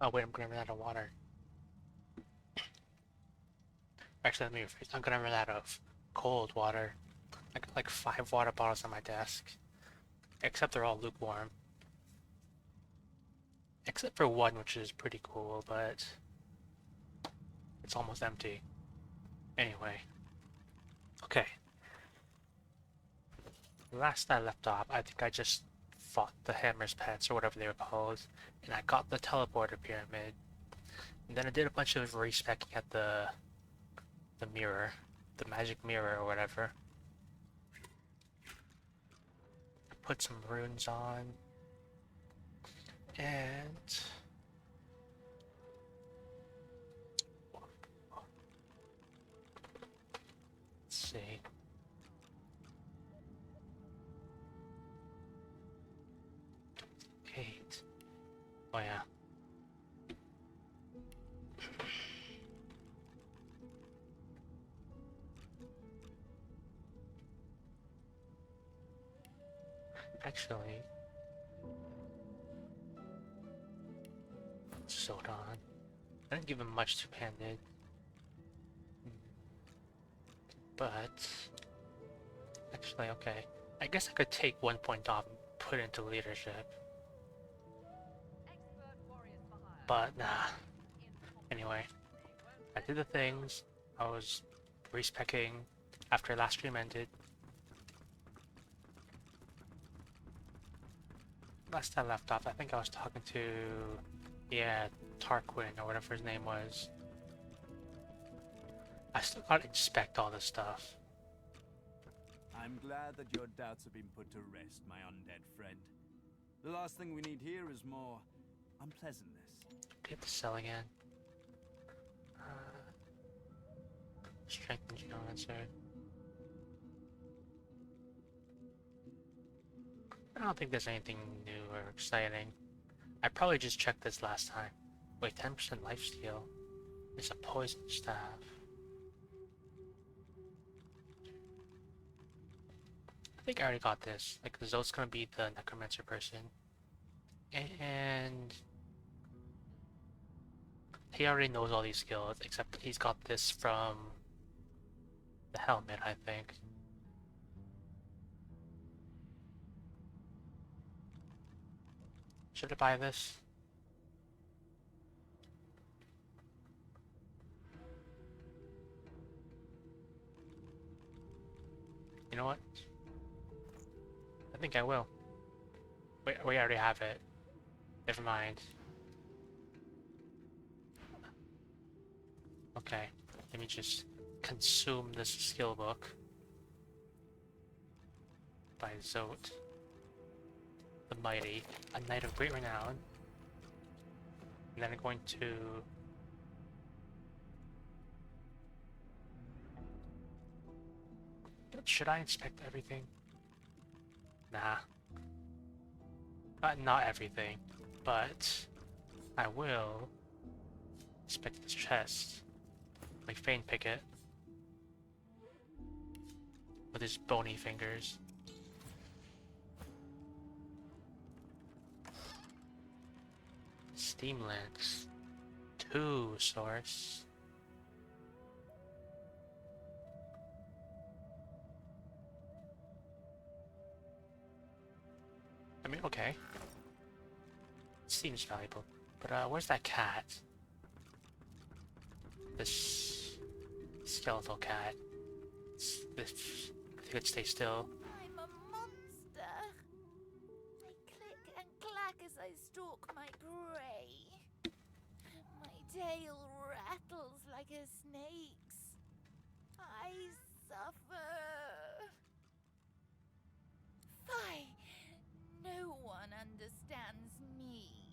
Oh wait, I'm gonna run out of water. Actually, let me rephrase. I'm gonna run out of cold water. I got like 5 water bottles on my desk. Except they're all lukewarm. Except for one, which is pretty cool, but it's almost empty. Anyway. Okay. Last I left off, I think I just fought the Hammer's Pets, or whatever they were called, and I got the teleporter pyramid. And then I did a bunch of respecking at the mirror, the magic mirror or whatever. I put some runes on, and let's see. 8. Oh yeah. Actually, hold on. I didn't give him much two-handed, but actually, okay. I guess I could take 1 point off and put it into leadership, but nah. Anyway, I did the things. I was respecking after last stream ended. Last I left off, I think I was talking to, yeah, Tarquin or whatever his name was. I still gotta inspect all this stuff. I'm glad that your doubts have been put to rest, my undead friend. The last thing we need here is more unpleasantness. Get the cell again. Strength and geomancer. I don't think there's anything new or exciting. I probably just checked this last time. Wait, 10% lifesteal. It's a poison staff. I think I already got this. Like, Zote's gonna be the necromancer person. And he already knows all these skills, except he's got this from the helmet, I think. Should I buy this? You know what? I think I will. Wait, we already have it. Never mind. Okay, let me just consume this skill book by Zote the Mighty, a knight of great renown. And then I'm going to should I inspect everything? Nah. Not everything, but I will inspect this chest. Like Fane Picket. With his bony fingers. Steam Lance. 2 source. I mean, okay. Seems valuable. But where's that cat? This skeletal cat. This I think it stay still. I'm a monster. I click and clack as I stalk my prey. My tail rattles like a snake's. I suffer. Fie! No one understands me.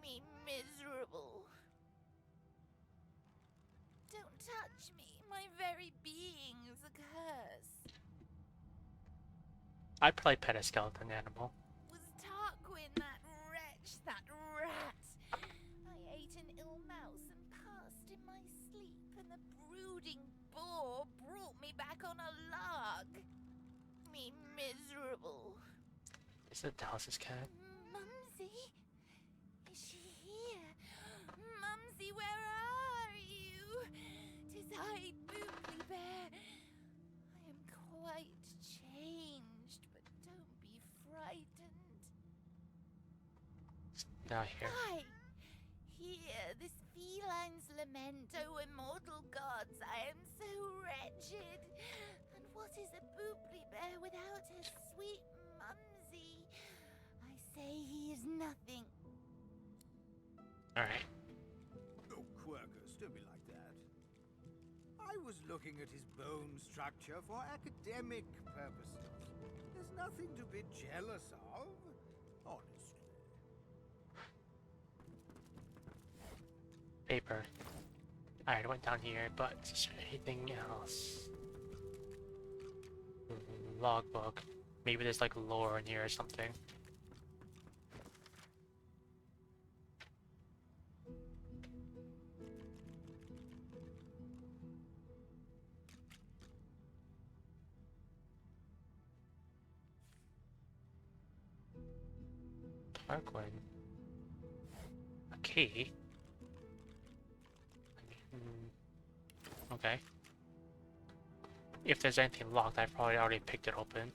Me miserable. Don't touch me. My very being is a curse. I'd probably pet a skeleton animal. Was Tarquin that wretch, that rat? I ate an ill mouse and passed in my sleep, and the brooding boar brought me back on a log. Me miserable. Is it Dallas's cat? Mumsy? Is she here? red-eyed boobly bear. I am quite changed, but don't be frightened. Now here. I hear this feline's lament, O immortal gods. I am so wretched. And what is a boobly bear without her sweet mumsy? I say he is nothing. Alright. Oh, Quirkus, don't be like that. I was looking at his bone structure for academic purposes. There's nothing to be jealous of, honestly. Paper. Alright, I went down here, but is there anything else? Logbook. Maybe there's like lore in here or something. Parkwood. A key? Okay. If there's anything locked, I probably already picked it open.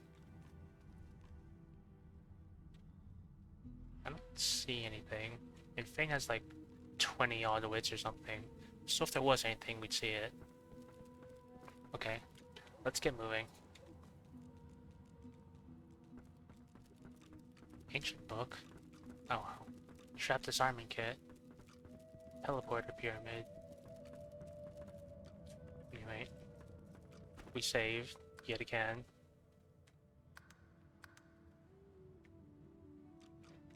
I don't see anything. And Fang has like 20 odd wits or something. So if there was anything, we'd see it. Okay. Let's get moving. Ancient book. Oh wow. Trap disarming kit. Teleporter pyramid. Anyway. We saved yet again.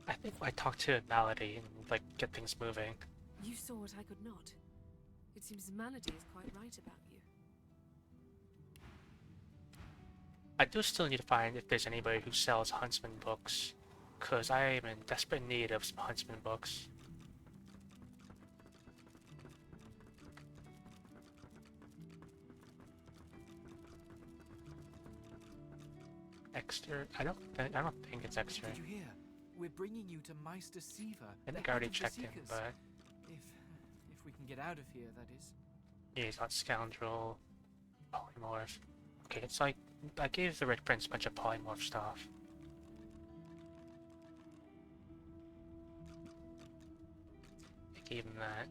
I think I talked to Malady and like get things moving. You saw what I could not. It seems Malady is quite right about you. I do still need to find if there's anybody who sells Huntsman books, because I am in desperate need of some Huntsman books. Extra? I don't think it's extra. Did you hear? We're bringing you to Meister Siva. I think I already checked in, but If we can get out of here, that is. yeah, he's got scoundrel, polymorph. Okay, it's like I gave the Red Prince a bunch of polymorph stuff. I gave him that.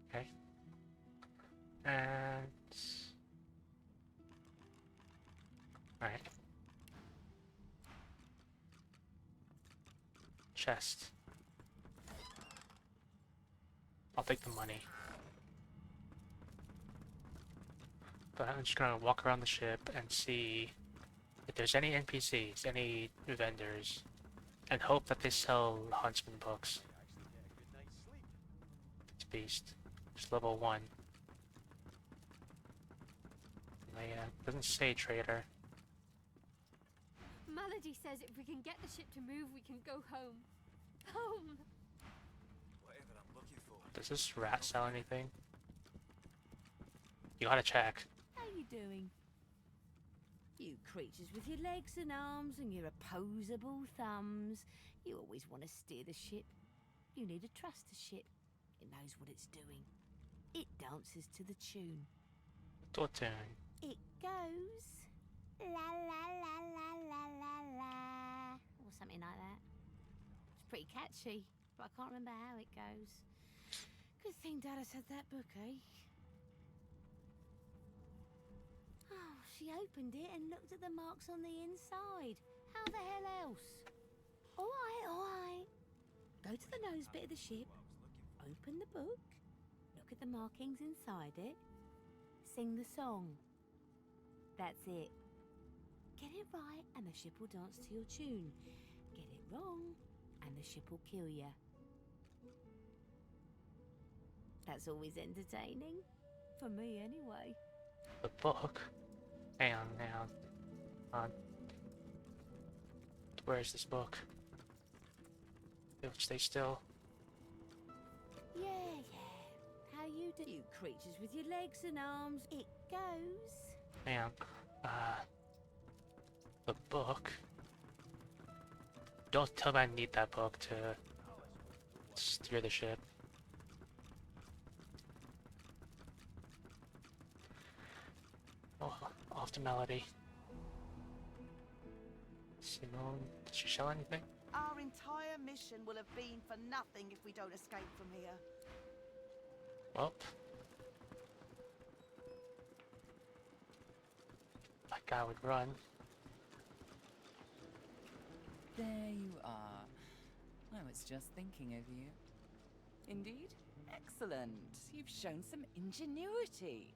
Okay. And alright. Chest. I'll take the money. But I'm just gonna walk around the ship and see if there's any NPCs, any vendors, and hope that they sell Huntsman books. It's Beast. It's level 1. Yeah, doesn't say trader. Malady says if we can get the ship to move, we can go home. Home! Whatever I'm looking for. Does this rat sell anything? You gotta check. How you doing? You creatures with your legs and arms and your opposable thumbs. You always want to steer the ship. You need to trust the ship. It knows what it's doing. It dances to the tune. Your turn. It goes la la la la la la la, or something like that. It's pretty catchy, but I can't remember how it goes. Good thing Dallas had that book, eh? Oh, she opened it and looked at the marks on the inside. How the hell else? All right. Go to the nose bit of the ship, open the book, look at the markings inside it, sing the song. That's it. Get it right and the ship will dance to your tune. Get it wrong and the ship will kill you. That's always entertaining. For me, anyway. The book? Hang on. Where is this book? Stay still. Yeah. How you do? You creatures with your legs and arms. It goes. Hang on. The book? Don't tell me I need that book to steer the ship. the melody. Simone, did she show anything? Our entire mission will have been for nothing if we don't escape from here. Well, that guy would run. There you are. I was just thinking of you. Indeed? Excellent. You've shown some ingenuity.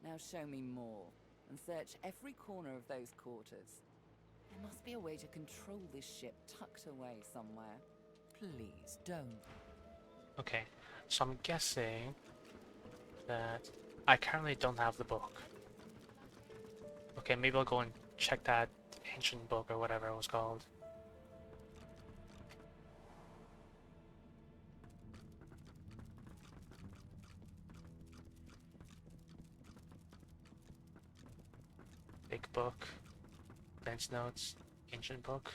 Now show me more, and search every corner of those quarters. There must be a way to control this ship tucked away somewhere. Please don't. Okay, so I'm guessing that I currently don't have the book. Okay, maybe I'll go and check that ancient book or whatever it was called. Big book, bench notes, ancient book.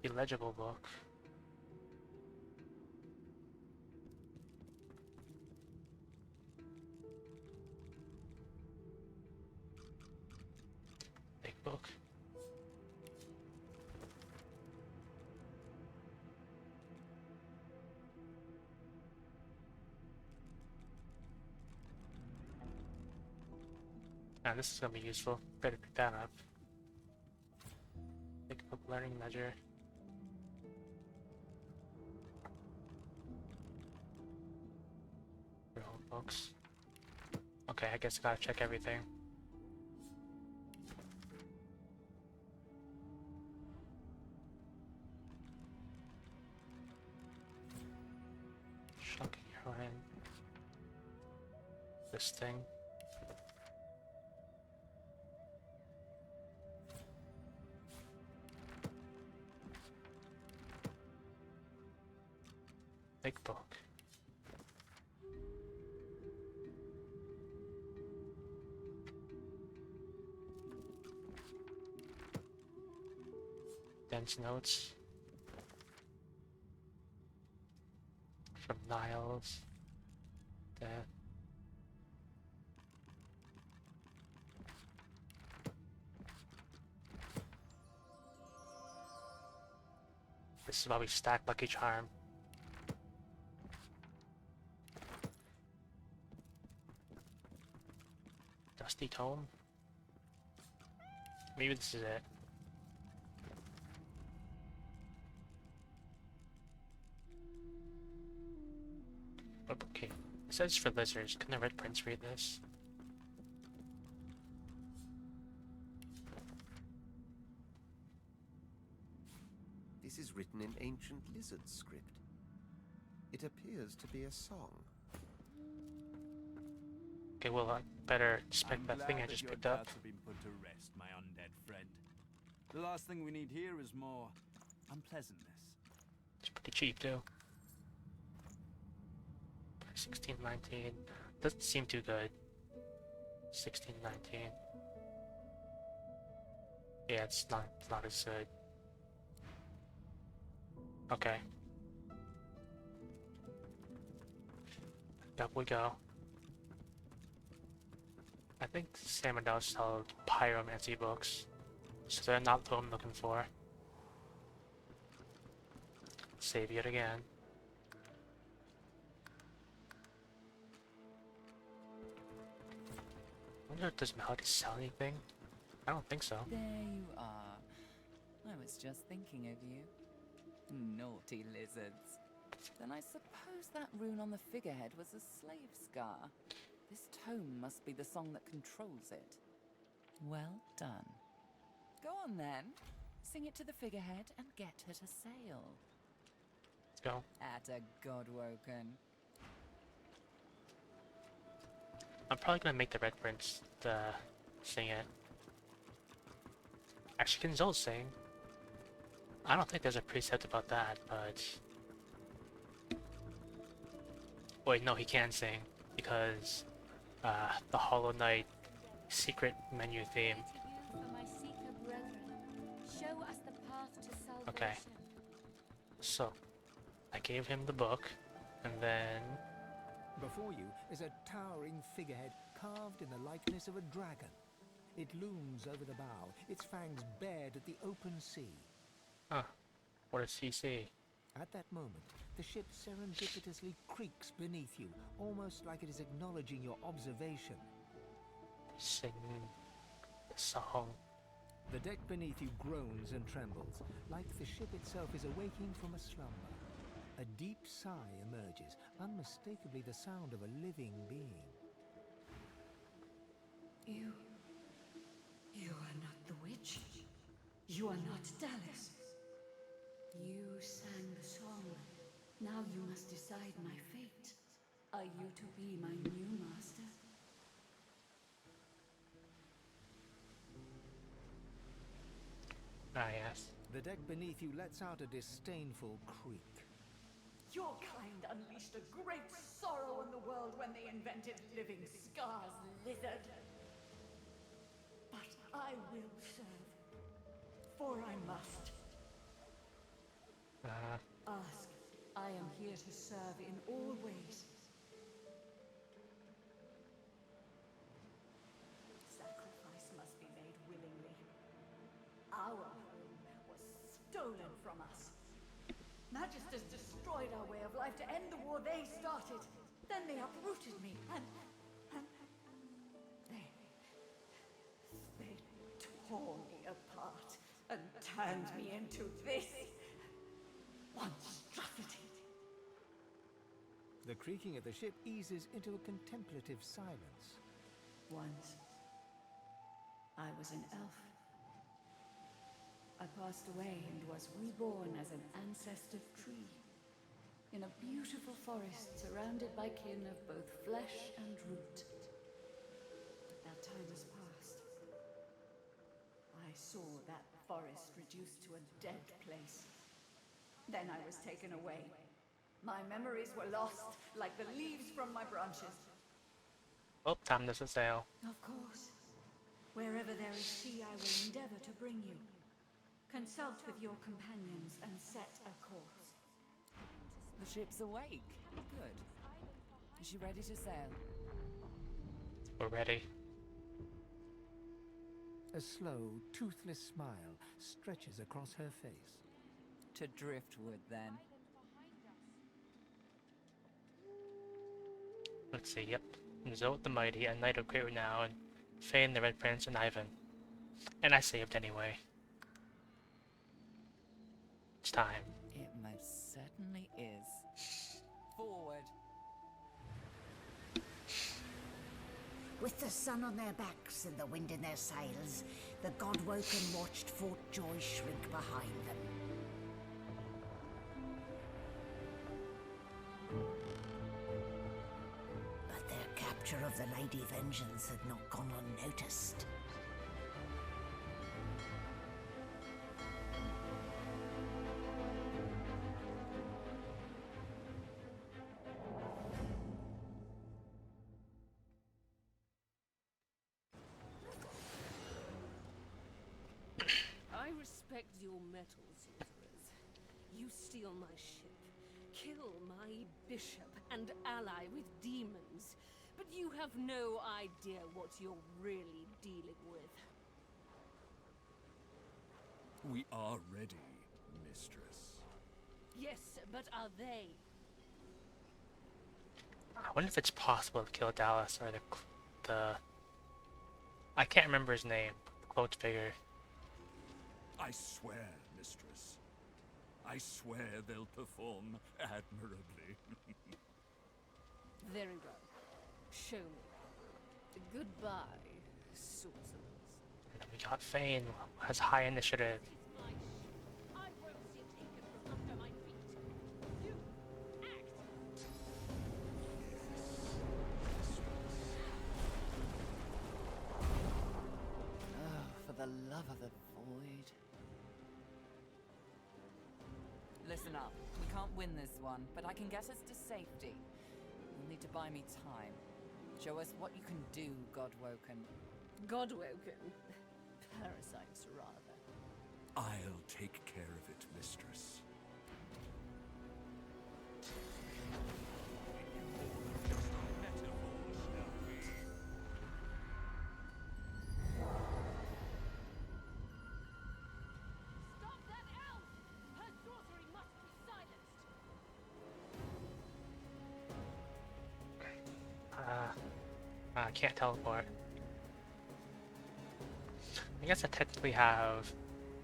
Illegible book. Big book. Now this is gonna be useful. Better pick that up. Big book learning measure. Real books. Okay, I guess I gotta check everything. Shocking heroine. This thing. Big book. Dense notes from Niles. Death. This is why we stack Lucky Charm. Dusty Tome? Maybe this is it. Okay, it says for lizards. Can the Red Prince read this? This is written in ancient lizard script. It appears to be a song. Okay, well, I better inspect I'm that thing glad I that just your picked up. doubts have been put to rest, my undead friend. The last thing we need here is more unpleasantness. It's pretty cheap, too. 1619. Doesn't seem too good. 1619. Yeah, it's not as good. Okay. Up we go. I think Samadal sell pyromancy books, so they're not what I'm looking for. Save yet again. I wonder if does Melody sell anything? I don't think so. There you are. I was just thinking of you. Naughty lizards. Then I suppose that rune on the figurehead was a slave scar. This tome must be the song that controls it. Well done. Go on then. Sing it to the figurehead and get her to sail. Let's go. At a Godwoken. I'm probably gonna make the Red Prince sing it. Actually, can Zol sing? I don't think there's a precept about that, but... Wait, no, he can sing, because the Hollow Knight secret menu theme. For my seeker brethren, show us the path to salvation. Okay. gave him the book, and then... Before you is a towering figurehead carved in the likeness of a dragon. It looms over the bow, its fangs bared at the open sea. Huh. What does he say? At that moment, the ship serendipitously creaks beneath you, almost like it is acknowledging your observation. Sing the song. The deck beneath you groans and trembles, like the ship itself is awaking from a slumber. A deep sigh emerges, unmistakably the sound of a living being. You are not the witch. You are not Dallas. You sang the song. Now you must decide my fate. Are you to be my new master? Ah, yes. The deck beneath you lets out a disdainful creak. Your kind unleashed a great sorrow on the world when they invented living scars, lizard. But I will serve, for I must. Ask. I am here to serve in all ways. Sacrifice must be made willingly. Our home was stolen from us. Magisters destroyed our way of life to end the war they started. Then they uprooted me and they tore me apart and turned me into this monstrosity. The creaking of the ship eases into a contemplative silence. Once, I was an elf. I passed away and was reborn as an ancestor tree in a beautiful forest surrounded by kin of both flesh and root. But that time has passed. I saw that forest reduced to a dead place. Then I was taken away. My memories were lost, like the leaves from my branches. Oh, time to sail. Of course. Wherever there is sea, I will endeavor to bring you. Consult with your companions and set a course. The ship's awake. Good. Is she ready to sail? We're ready. A slow, toothless smile stretches across her face. To driftwood, then. Let's see, yep. Zot the Mighty, a knight of great renown, Fane the Red Prince, and Ivan. And I saved anyway. It's time. It most certainly is. Forward. With the sun on their backs and the wind in their sails, the God-woken watched Fort Joy shrink behind them. But their capture of the Lady Vengeance had not gone unnoticed. I respect your mettle, sorcerers. You steal my ship, kill my bishop, and ally with demons, but you have no idea what you're really dealing with. We are ready, mistress. Yes, but are they? I wonder if it's possible to kill Dallas or the I can't remember his name. The cloaked figure. I swear, mistress. I swear they'll perform admirably. Very well. Show me. Goodbye, sorcerers. And then we got Fane, who has high initiative. I won't see it taken from under my feet. You act. Oh, for the love of the void. Listen up. We can't win this one, but I can get us to safety. You'll need to buy me time. Show us what you can do, Godwoken. Godwoken? Parasites, rather. I'll take care of it, mistress. Can't teleport. I guess I technically have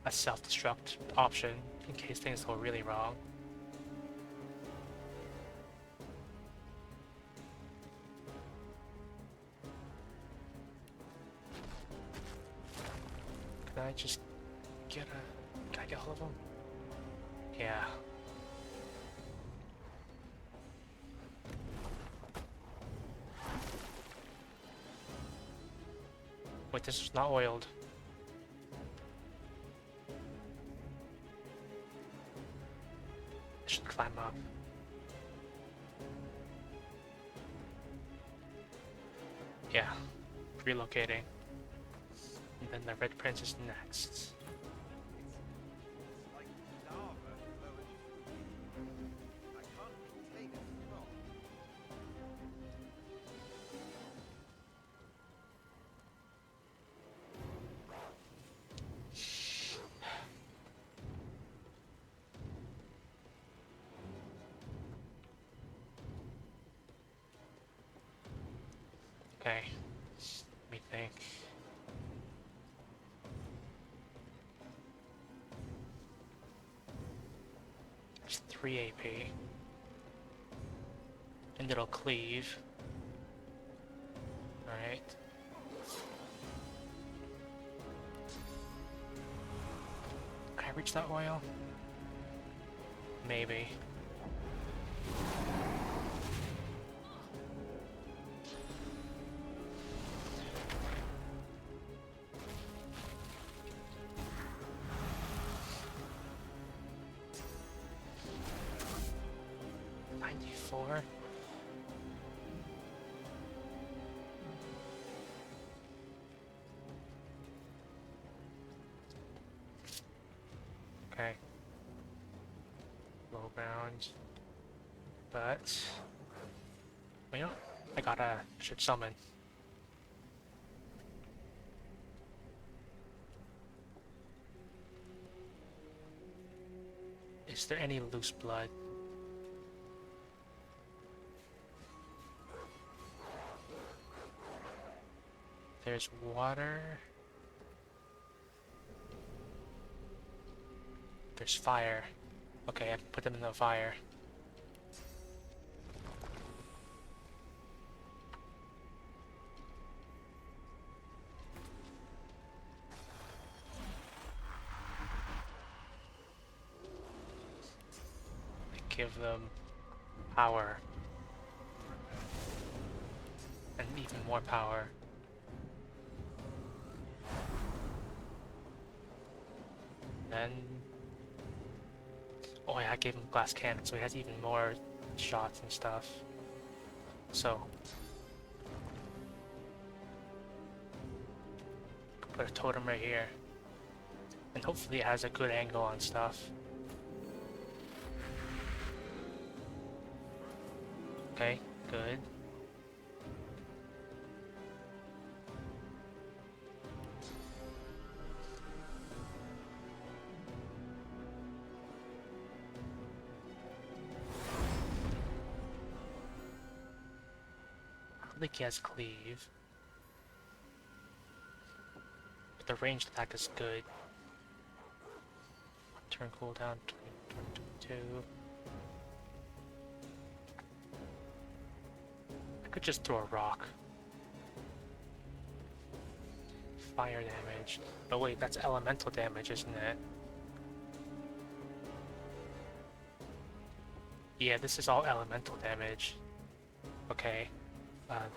a self-destruct option in case things go really wrong. Can I just can I get hold of him? Yeah. Wait, this is not oiled. I should climb up. Yeah. Relocating. And then the Red Prince is next. Okay, let me think. There's 3 AP. And it'll cleave. Alright. Can I reach that oil? Maybe. .94. Okay. Low ground. But you know, should summon. Is there any loose blood? There's water. There's fire. Okay, I can put them in the fire. Give them power. And even more power. Then... oh yeah, I gave him glass cannon, so he has even more shots and stuff. So... put a totem right here. And hopefully it has a good angle on stuff. Okay, good. I don't think he has cleave. But the ranged attack is good. Turn cooldown 22. I could just throw a rock. Fire damage. Oh wait, that's elemental damage, isn't it? Yeah, this is all elemental damage. Okay.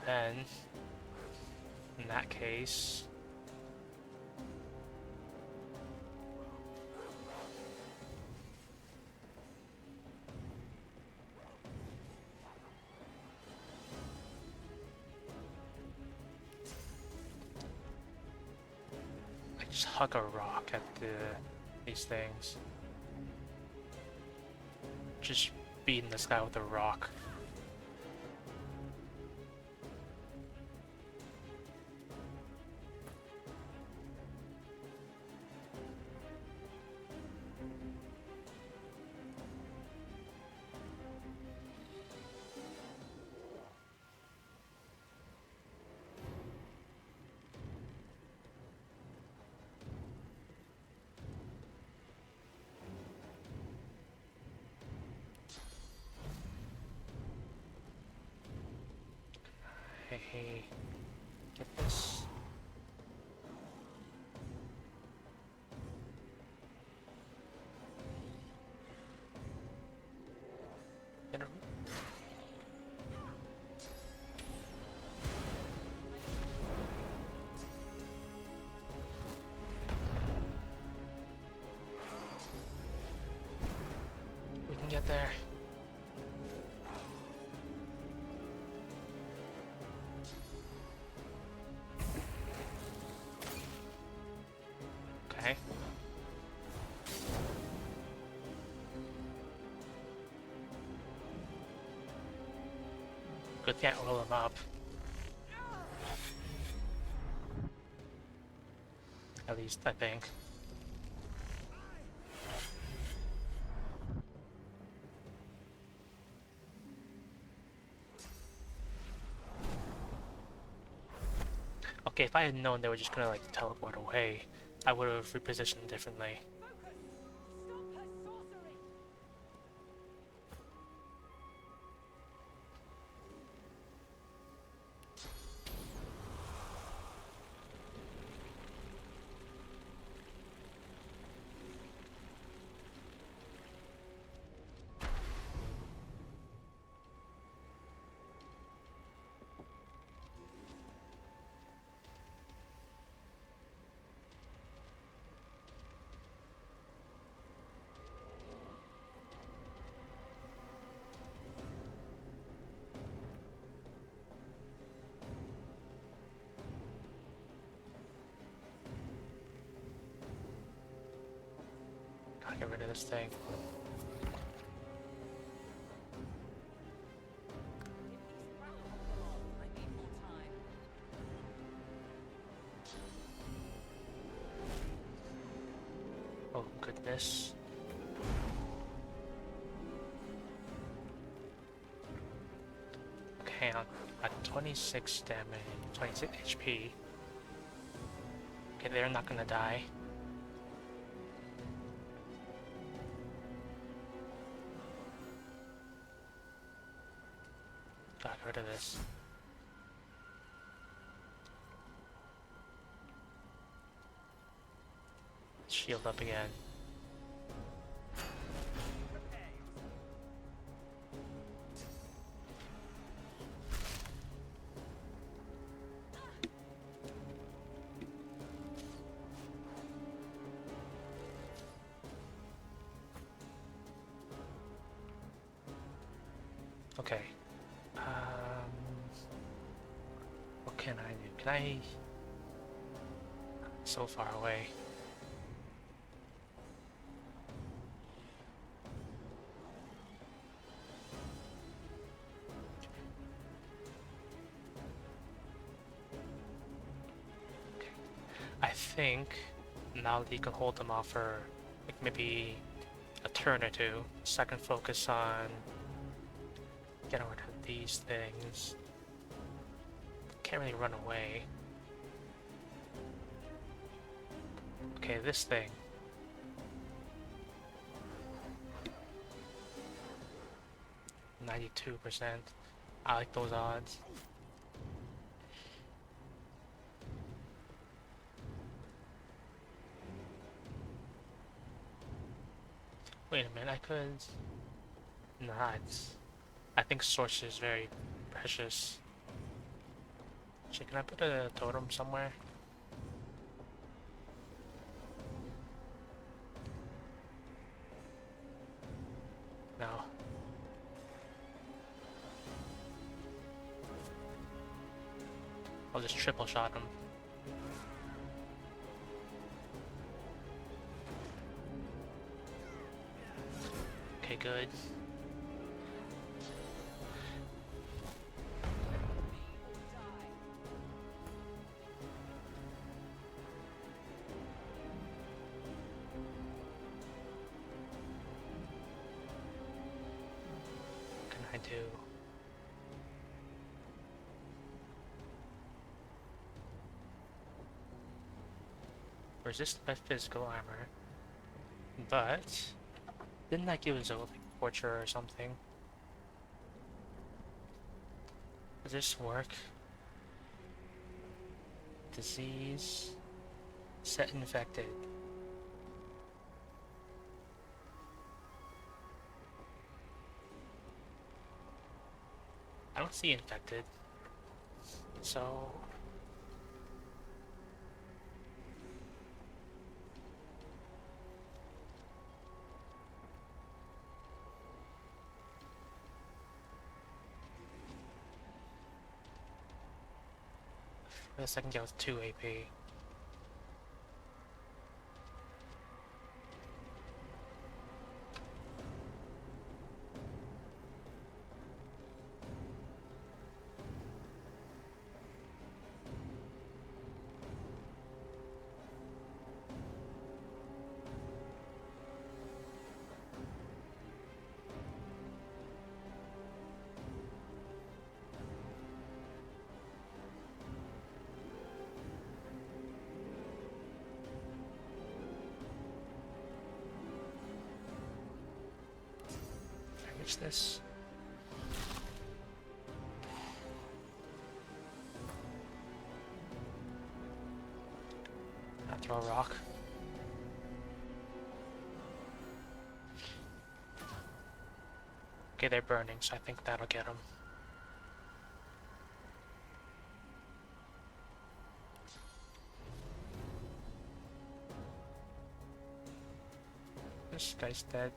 Then... in that case... just hug a rock at these things. Just beating this guy with a rock. me get this. Get him. We can get there. Okay. Good thing I roll him up. At least, I think. Okay, if I had known they were just gonna like teleport away, I would have repositioned differently. Gotta get rid of this thing. Oh goodness. Okay, I'm at 26 damage, 26 HP. Okay, they're not gonna die. Gotta get rid of this. Shield up again. Okay. What can I do? Can I... So far away. Okay. I think now that you can hold them off for like maybe a turn or two, so I can focus on getting rid of these things. Can't really run away. Okay, this thing. %92. I like those odds. Wait a minute, I could not. I think source is very precious. Actually, can I put a totem somewhere? No. I'll just triple shot him. Okay, good. What can I do? Resist by physical armor, but didn't that give us a like, torture or something? Does this work? disease. Set infected. I don't see infected. So I guess I can get with 2 AP. Damage this. I'll throw a rock. Okay, they're burning, so I think that'll get them. This guy's dead.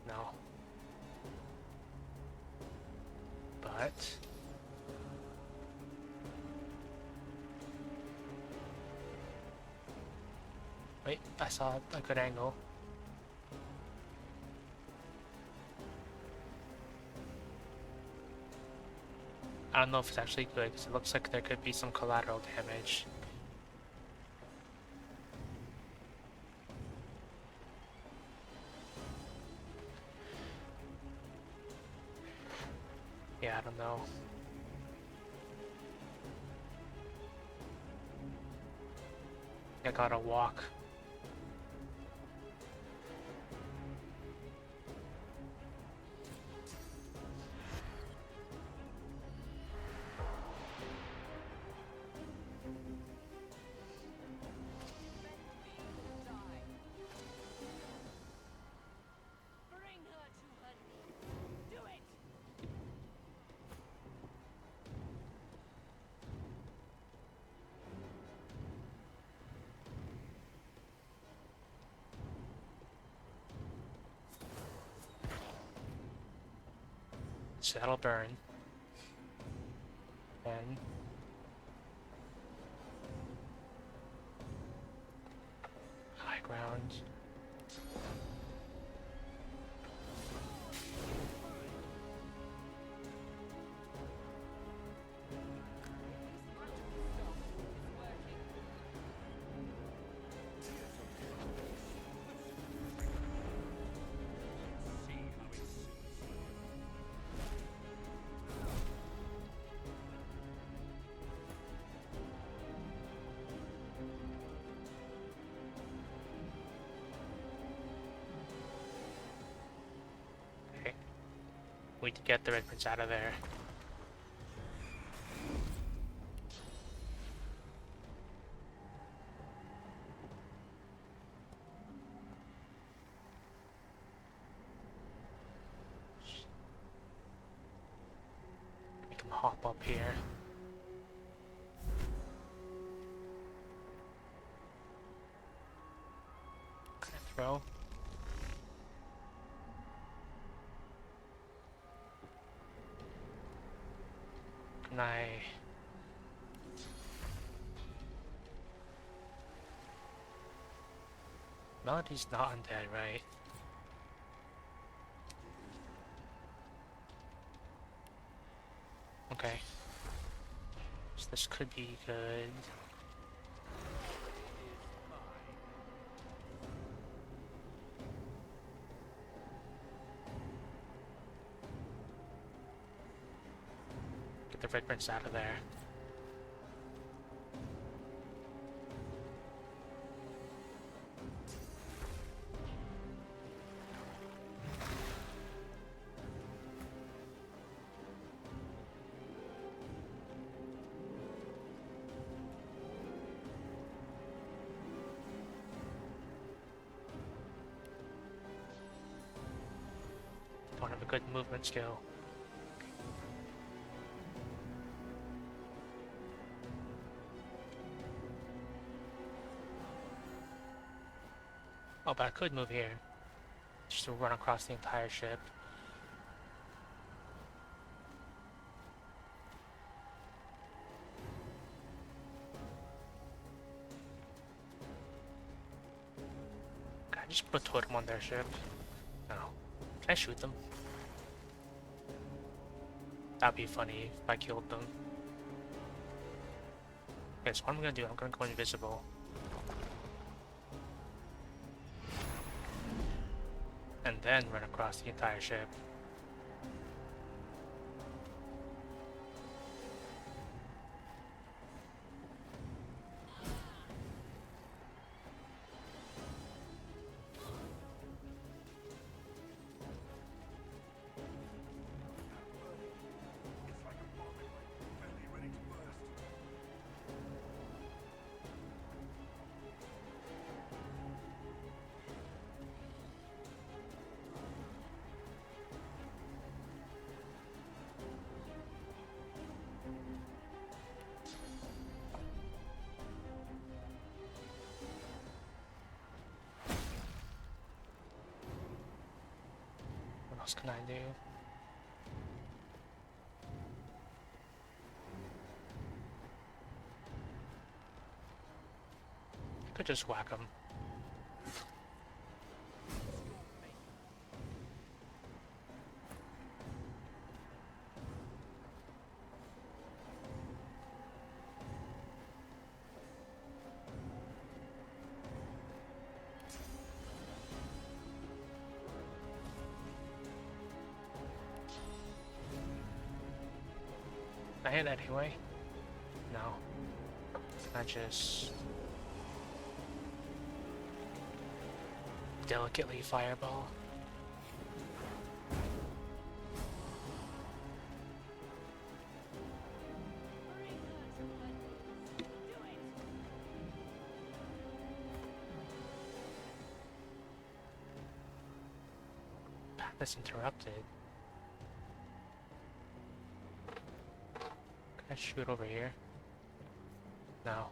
No. But wait, I saw a good angle. I don't know if it's actually good, because it looks like there could be some collateral damage. Yeah, I don't know. I gotta walk. So that'll burn. And high ground. We need to get the red prince out of there. Make him hop up here. Can I throw? Can I... Melody's not undead, right? Okay. So this could be good. Get the red prince out of there. good movement skill. Oh, but I could move here. Just to run across the entire ship. Can I just put a totem on their ship? No. Can I shoot them? That'd be funny if I killed them. Okay, so what I'm gonna do, I'm gonna go invisible. And then run across the entire ship. What else can I do? I could just whack him. I hit anyway? No. I just delicately fireball. Path is interrupted. Can I shoot over here? No.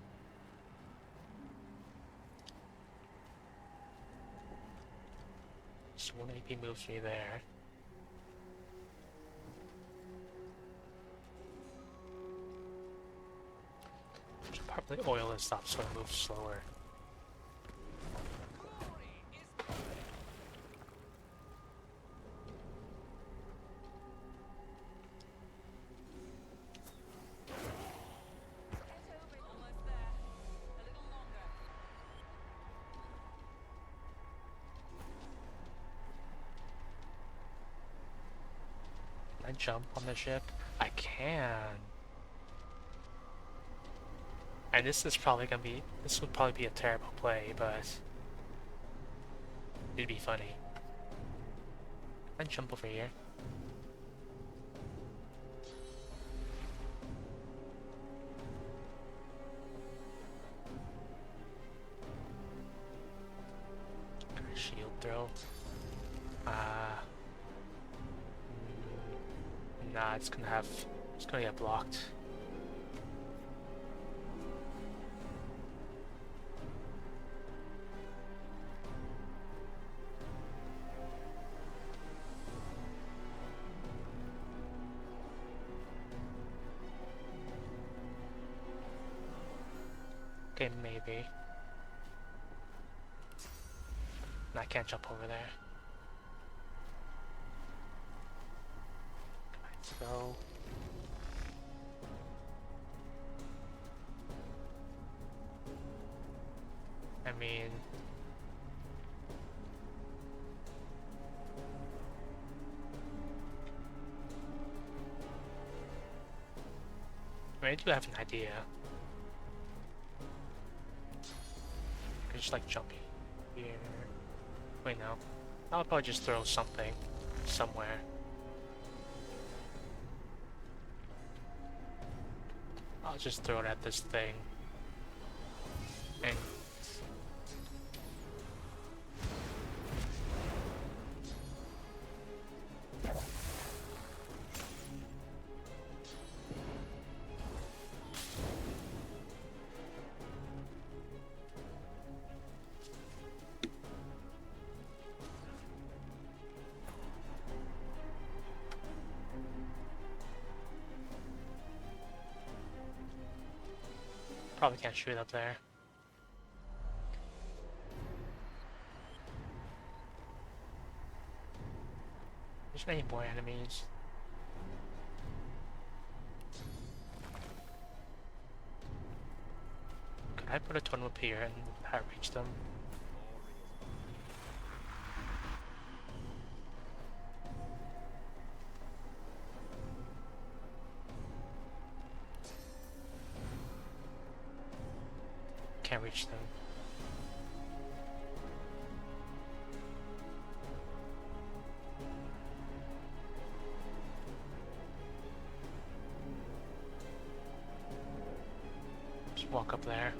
So 1 AP moves me there. Should probably oil this up so it moves slower. Can I jump on the ship? I can. And this would probably be a terrible play, but it'd be funny. Can I jump over here? Shield throw. Nah, it's gonna get blocked. Okay, maybe. I can't jump over there. So I mean, I do have an idea. I could just like jump here. Wait, no. I'll probably just throw something somewhere. I'll just throw it at this thing. And Probably can't shoot up there. There's many more enemies. Could I put a totem up here and how reach them? Can't reach them. Just walk up there.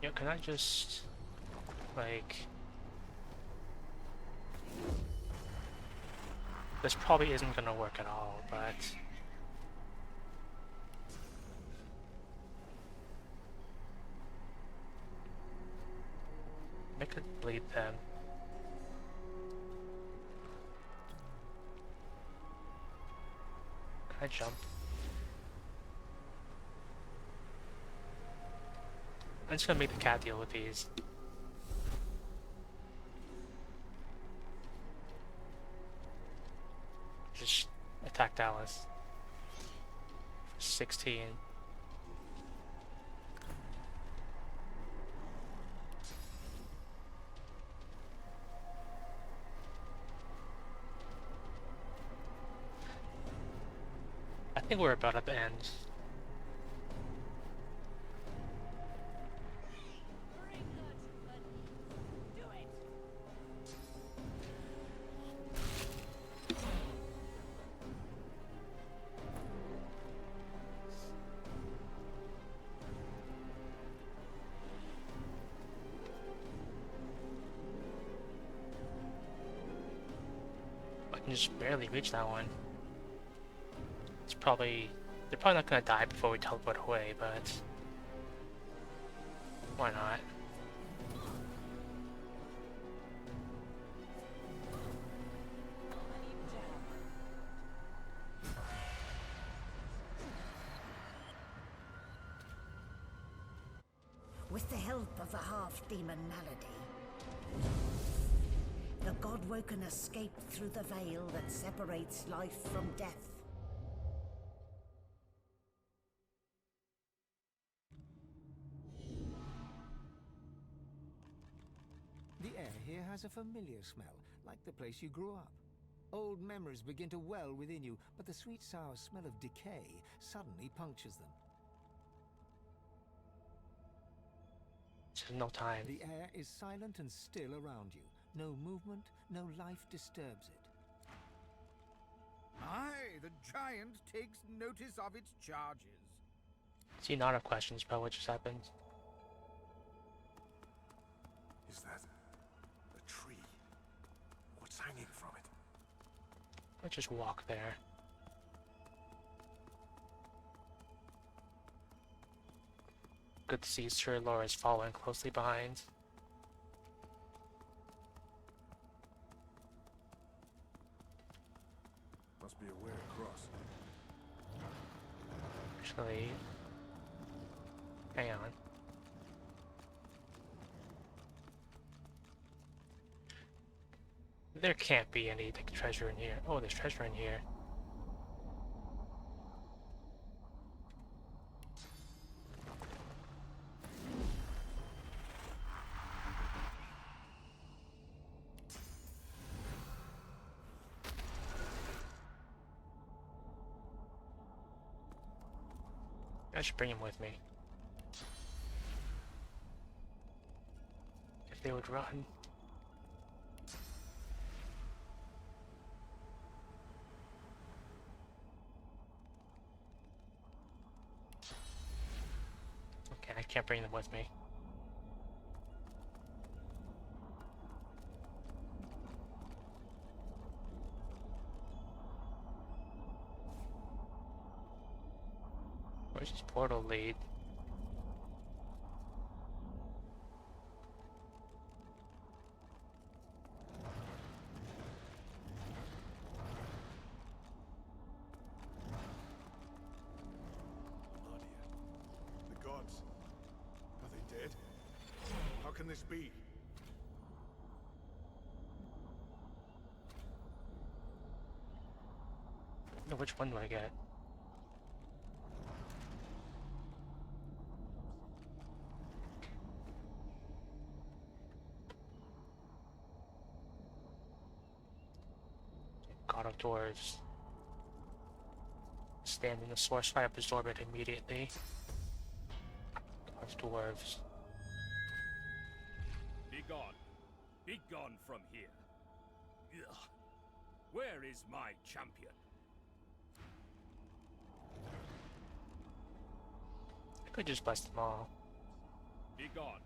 Yeah, can I just, like... This probably isn't gonna work at all, but... I could bleed them. Can I jump? I'm just gonna make the cat deal with these. Just attack Dallas. 16. I think we're about at the end. I can just barely reach that one. It's probably... They're probably not gonna die before we teleport away, but... Why not? With the help of the half-demon malady, the God-woken escaped through the veil that separates life from death. The air here has a familiar smell, like the place you grew up. Old memories begin to well within you, but the sweet sour smell of decay suddenly punctures them. There's no time. The air is silent and still around you. No movement, no life disturbs it. Aye, the giant takes notice of its charges. Do you not have questions about what just happened? Is that a tree? What's hanging from it? Let's just walk there. Good to see Sir Laura is following closely behind. Must be a way across. Actually, hang on. There can't be any big treasure in here. Oh, there's treasure in here. I should bring him with me. If they would run. Okay, I can't bring them with me. Where's this portal lead? The gods. Are they dead? How can this be? No, which one do I get? God of Dwarves. Stand in the source fire, absorb it immediately. God of Dwarves. Be gone. Be gone from here. Ugh. Where is my champion? I could just bust them all. Be gone.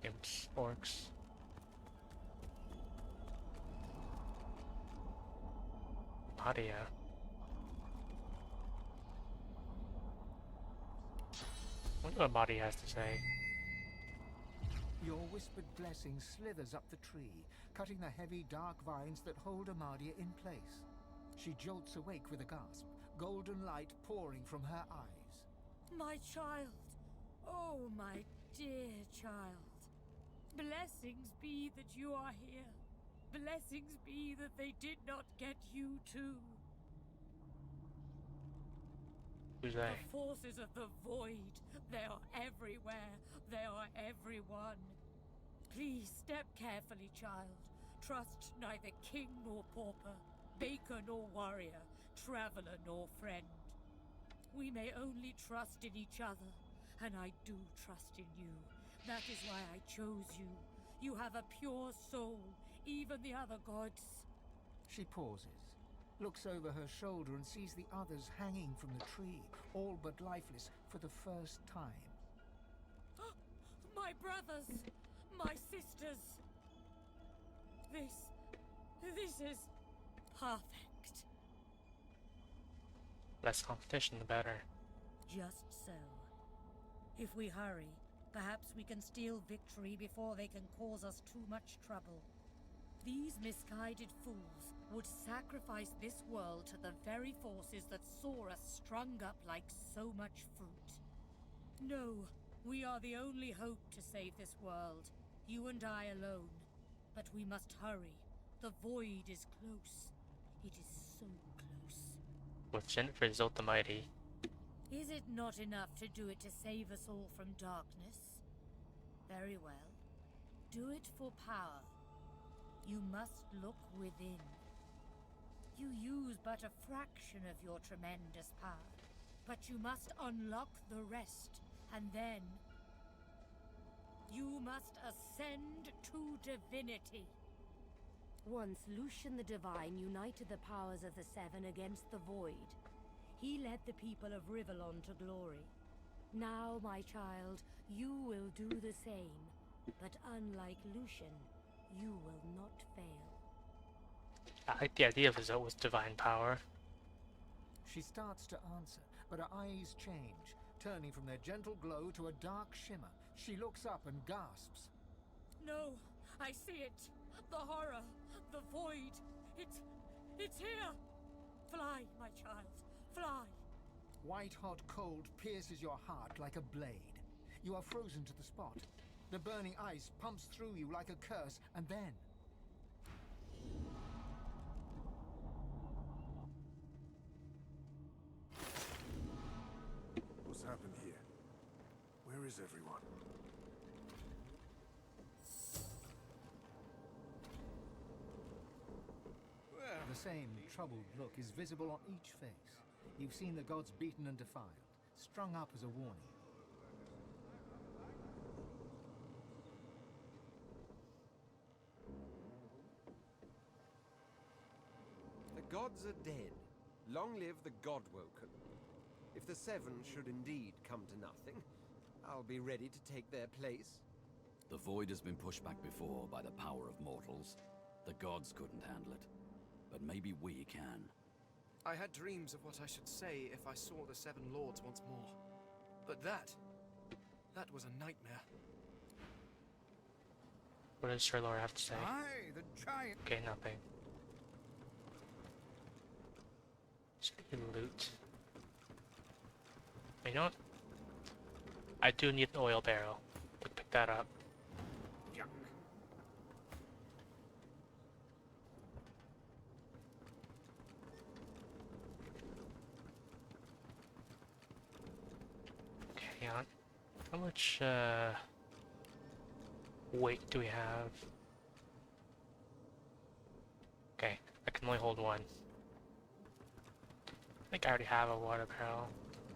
Imps, orcs. Padia. I wonder what Marty has to say. Your whispered blessing slithers up the tree, cutting the heavy, dark vines that hold Amadia in place. She jolts awake with a gasp, golden light pouring from her eyes. My child! Oh, my dear child! Blessings be that you are here. Blessings be that they did not get you too. Who's that? The forces of the void, they are everywhere. They are everyone. Please step carefully, child. Trust neither king nor pauper, baker nor warrior, traveler nor friend. We may only trust in each other, and I do trust in you. That is why I chose you. You have a pure soul, even the other gods. She pauses, looks over her shoulder and sees the others hanging from the tree, all but lifeless for the first time. My brothers! My sisters! This is perfect. Less competition, the better. Just so. If we hurry, perhaps we can steal victory before they can cause us too much trouble. These misguided fools would sacrifice this world to the very forces that saw us strung up like so much fruit. No, we are the only hope to save this world. You and I alone. But we must hurry. The void is close. It is so close. With Jennifer Zot the Mighty. Is it not enough to do it to save us all from darkness? Very well. Do it for power. You must look within. You use but a fraction of your tremendous power, but you must unlock the rest, and then you must ascend to divinity. Once Lucian the Divine united the powers of the Seven against the Void. He led the people of Rivellon to glory. Now, my child, you will do the same. But unlike Lucian, you will not fail. I like the idea of Zot with divine power. She starts to answer, but her eyes change, turning from their gentle glow to a dark shimmer. She looks up and gasps. No, I see it. The horror, the void. It's here. Fly, my child, fly. White-hot cold pierces your heart like a blade. You are frozen to the spot. The burning ice pumps through you like a curse, and then... What's happened here? Where is everyone? The same troubled look is visible on each face. You've seen the gods beaten and defiled, strung up as a warning. The gods are dead. Long live the Godwoken. If the Seven should indeed come to nothing, I'll be ready to take their place. The Void has been pushed back before by the power of mortals. The gods couldn't handle it. But maybe we can. I had dreams of what I should say if I saw the Seven Lords once more. But that was a nightmare. What does Sir Lord have to say? Aye, the giant. Okay, nothing. Just loot. You know what? I do need an oil barrel. But pick that up. Junk. Okay, on. How much weight do we have? Okay, I can only hold one. I think I already have a water barrel.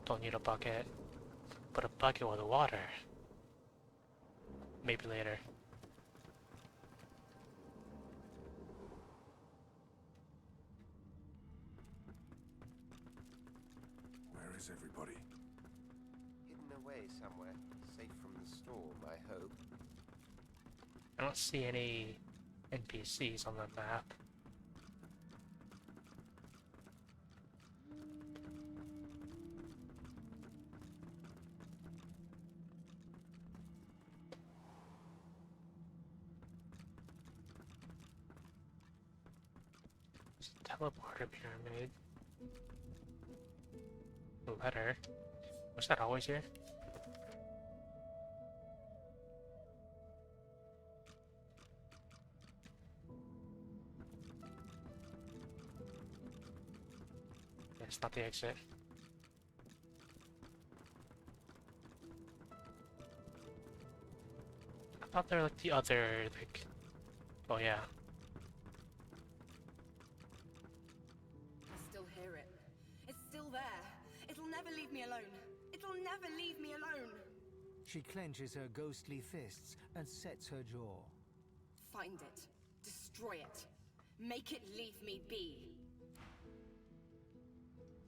Don't need a bucket. But a bucket with water. Maybe later. Where is everybody? Hidden away somewhere, safe from the storm, I hope. I don't see any NPCs on the map. Teleporter pyramid. Letter. Was that always here? Yeah, it's not the exit. I thought they were like the other, like... Oh yeah. I still hear it. It's still there. It'll never leave me alone. It'll never leave me alone. She clenches her ghostly fists and sets her jaw. Find it. Destroy it. Make it leave me be.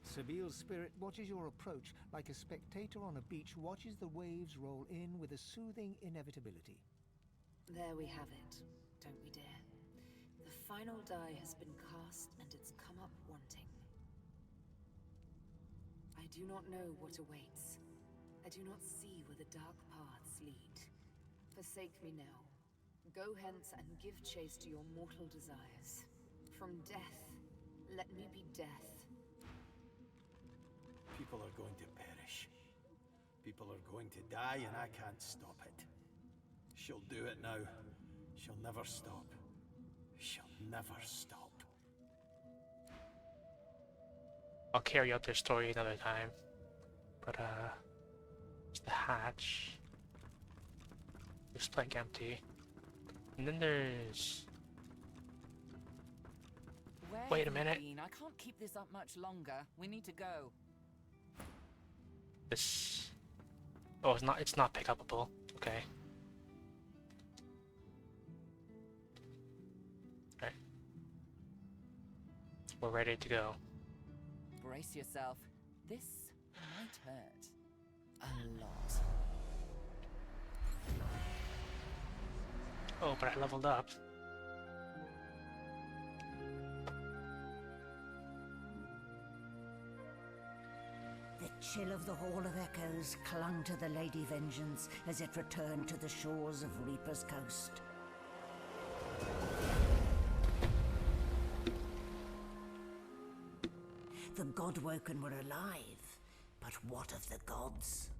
Sabile's spirit watches your approach like a spectator on a beach watches the waves roll in with a soothing inevitability. There we have it, don't we, dear? The final die has been cast and it's come up wanting. I do not know what awaits. I do not see where the dark paths lead. Forsake me now. Go hence and give chase to your mortal desires. From death, let me be death. People are going to perish. People are going to die, and I can't stop it. She'll do it now. She'll never stop. She'll never stop. I'll carry out this story another time. But it's the hatch. This plank empty. And then there's... Wait a minute. I can't keep this up much longer. We need to go. This... Oh, it's not pick upable. Okay. Alright. We're ready to go. Brace yourself. This might hurt. A lot. Oh, but I leveled up. The chill of the Hall of Echoes clung to the Lady Vengeance as it returned to the shores of Reaper's Coast. The Godwoken were alive, but what of the gods?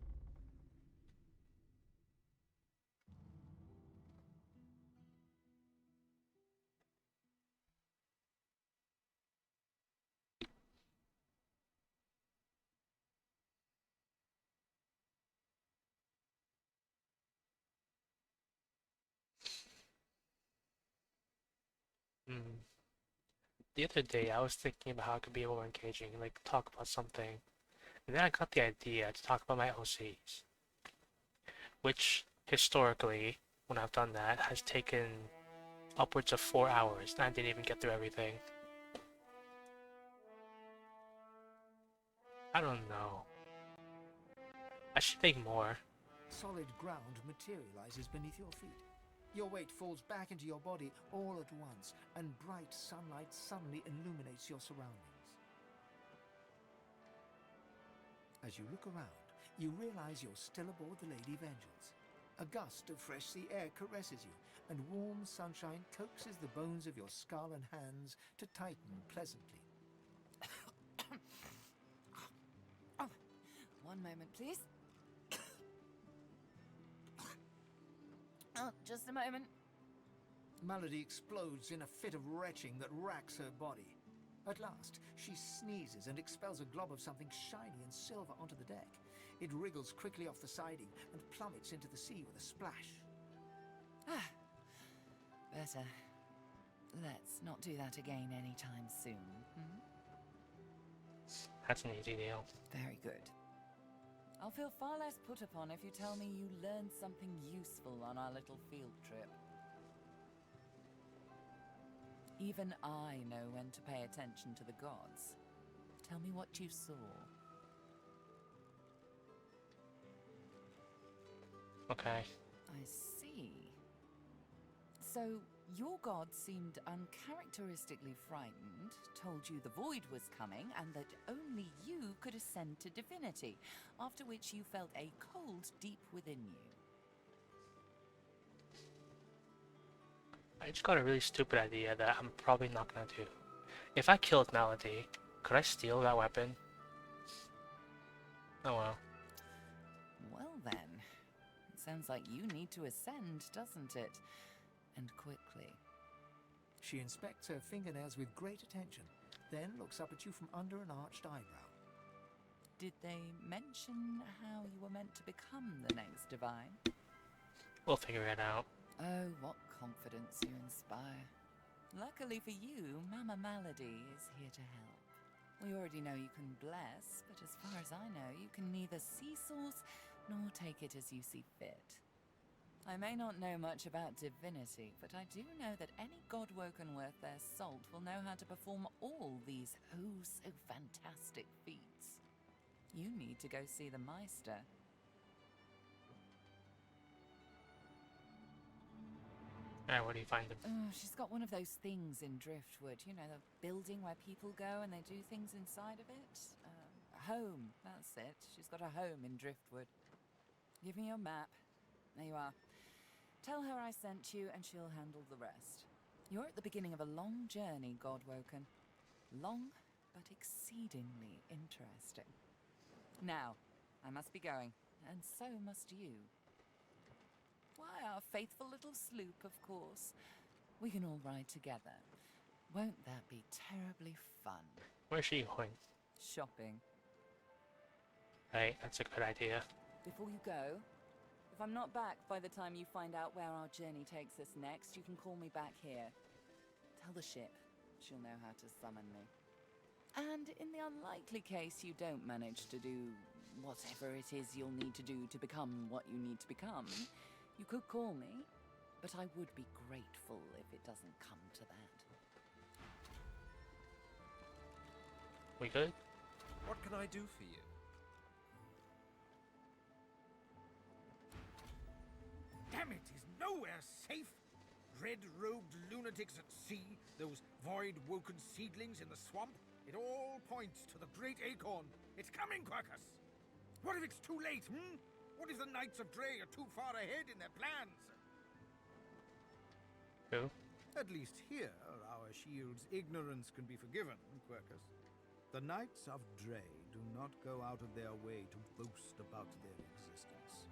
The other day, I was thinking about how it could be more engaging, like talk about something. And then I got the idea to talk about my OCs. Which, historically, when I've done that, has taken upwards of 4 hours, and I didn't even get through everything. I don't know. I should think more. Solid ground materializes beneath your feet. Your weight falls back into your body all at once, and bright sunlight suddenly illuminates your surroundings. As you look around, you realize you're still aboard the Lady Vengeance. A gust of fresh sea air caresses you, and warm sunshine coaxes the bones of your skull and hands to tighten pleasantly. Oh, one moment, please. Oh, just a moment. Malady explodes in a fit of retching that racks her body. At last, she sneezes and expels a glob of something shiny and silver onto the deck. It wriggles quickly off the siding and plummets into the sea with a splash. Ah, better. Let's not do that again anytime soon. Hmm? That's an easy deal. Very good. I'll feel far less put upon if you tell me you learned something useful on our little field trip. Even I know when to pay attention to the gods. Tell me what you saw. Okay. I see. So, your god seemed uncharacteristically frightened, told you the void was coming, and that only you could ascend to divinity, after which you felt a cold deep within you. I just got a really stupid idea that I'm probably not gonna do. If I killed Malady, could I steal that weapon? Oh well. Well then, it sounds like you need to ascend, doesn't it? And quickly. She inspects her fingernails with great attention, then looks up at you from under an arched eyebrow. Did they mention how you were meant to become the next divine? We'll figure it out. Oh, what confidence you inspire. Luckily for you, Mama Malady is here to help. We already know you can bless, but as far as I know, you can neither see source nor take it as you see fit. I may not know much about divinity, but I do know that any godwoken worth their salt will know how to perform all these oh-so-fantastic feats. You need to go see the Meister. Alright, where do you find him? Oh, she's got one of those things in Driftwood. You know, the building where people go and they do things inside of it? Home, that's it. She's got a home in Driftwood. Give me your map. There you are. Tell her I sent you and she'll handle the rest. You're at the beginning of a long journey, Godwoken. Long, but exceedingly interesting. Now, I must be going, and so must you. Why, our faithful little sloop, of course. We can all ride together. Won't that be terribly fun? Where's she going? Shopping. Right, that's a good idea. Before you go, if I'm not back by the time you find out where our journey takes us next, you can call me back here. Tell the ship. She'll know how to summon me. And in the unlikely case you don't manage to do whatever it is you'll need to do to become what you need to become, you could call me, but I would be grateful if it doesn't come to that. We good? What can I do for you? Damn it, is nowhere safe! Red-robed lunatics at sea, those void-woken seedlings in the swamp. It all points to the great acorn. It's coming, Quercus! What if it's too late, hmm? What if the Knights of Dre are too far ahead in their plans? Who? At least here, our shield's ignorance can be forgiven, Quercus. The Knights of Dre do not go out of their way to boast about their existence.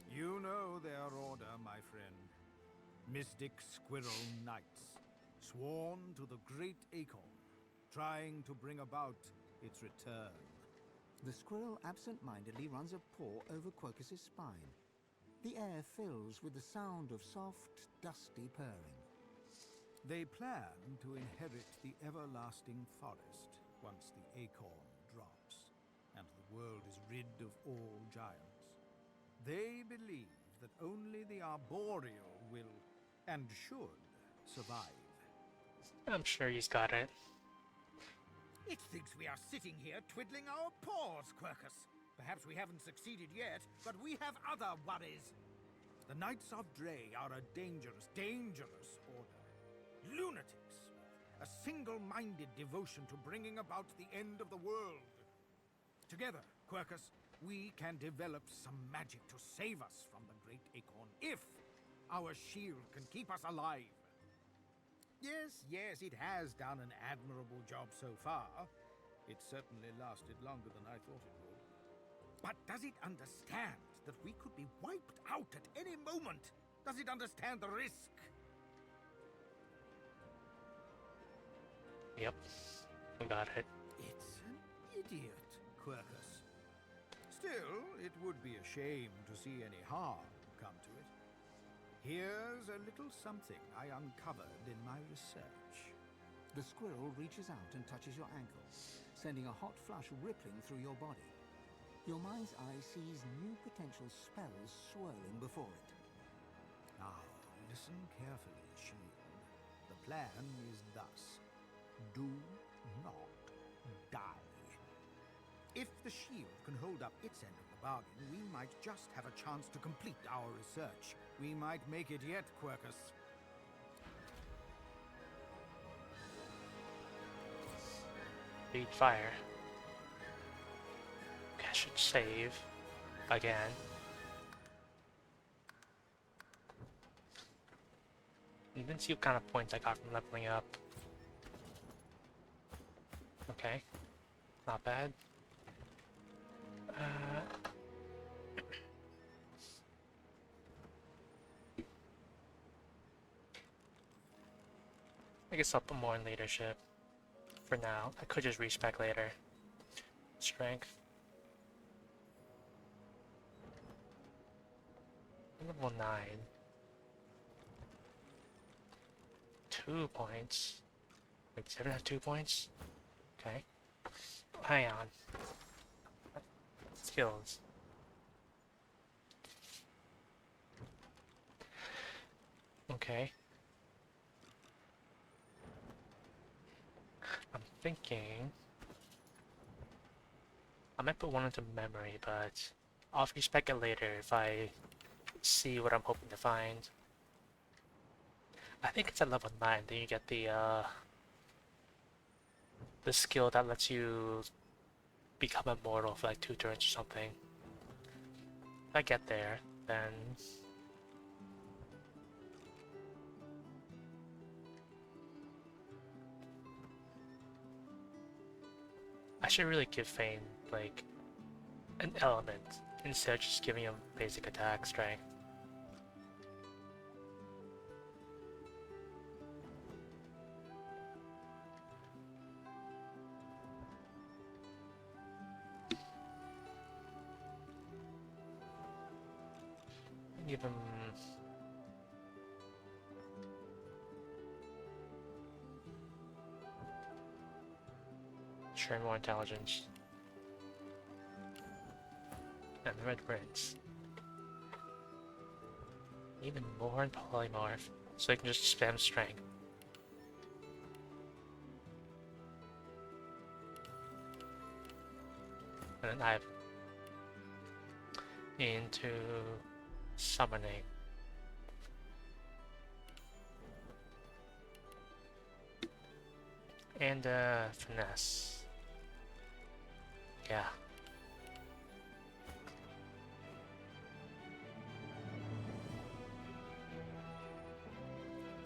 You know their order, my friend. Mystic Squirrel Knights, sworn to the great acorn, trying to bring about its return. The squirrel absent-mindedly runs a paw over Quercus's spine. The air fills with the sound of soft, dusty purring. They plan to inherit the everlasting forest once the acorn drops, and the world is rid of all giants. They believe that only the arboreal will, and should, survive. I'm sure he's got it. It thinks we are sitting here twiddling our paws, Quercus. Perhaps we haven't succeeded yet, but we have other worries. The Knights of Dre are a dangerous, dangerous order. Lunatics, a single-minded devotion to bringing about the end of the world. Together, Quercus, we can develop some magic to save us from the Great Acorn if our shield can keep us alive. Yes, it has done an admirable job so far. It certainly lasted longer than I thought it would. But does it understand that we could be wiped out at any moment? Does it understand the risk? Yep, I got it. It's an idiot, Quercus. Still, it would be a shame to see any harm come to it. Here's a little something I uncovered in my research. The squirrel reaches out and touches your ankle, sending a hot flush rippling through your body. Your mind's eye sees new potential spells swirling before it. Now, listen carefully, Shield. The plan is thus. Do not die. If the shield can hold up its end of the bargain, we might just have a chance to complete our research. We might make it yet, Quercus. Beat fire. Okay, I should save again. You can see what kind of points I got from leveling up. Okay, not bad. I guess I'll put more in leadership for now. I could just respec later. Strength. Level 9. 2 points. Wait, 7 have 2 points? Okay. Hang on. Skills. Okay. I'm thinking I might put one into memory, but I'll respec it later if I see what I'm hoping to find. I think it's at level 9, then you get the skill that lets you become immortal for like 2 turns or something. If I get there, then I should really give Fane like an element instead of just giving him basic attack strength. Give him sure more intelligence. And the red prince. Even more in polymorph, so I can just spam strength. And then dive into summoning. And finesse. Yeah.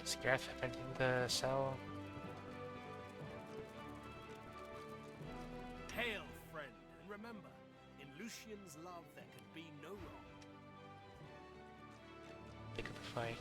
Does Gareth have anything to sell? Hail, friend, and remember, in Lucian's love there can be no wrong. Pick up a fight.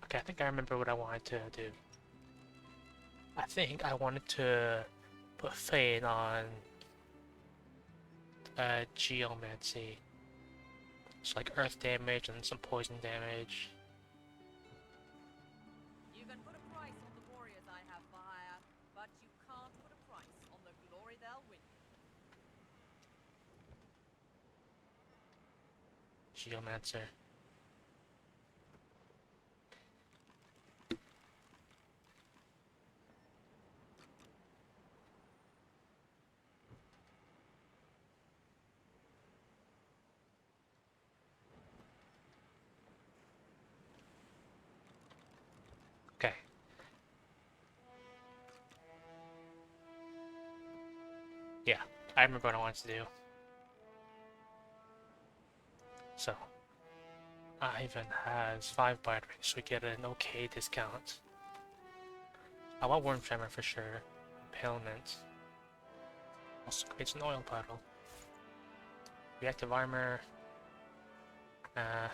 Okay, I think I remember what I wanted to do. I think I wanted to put Fane on Geomancy. It's like earth damage and some poison damage. You can put a price on the warriors I have for hire, but you can't put a price on the glory they'll win. Geomancer. I remember what I wanted to do. So, Ivan has 5 bite rings, so we get an okay discount. I want Worm Tremor for sure. Impalement. Also creates an oil puddle. Reactive armor. Now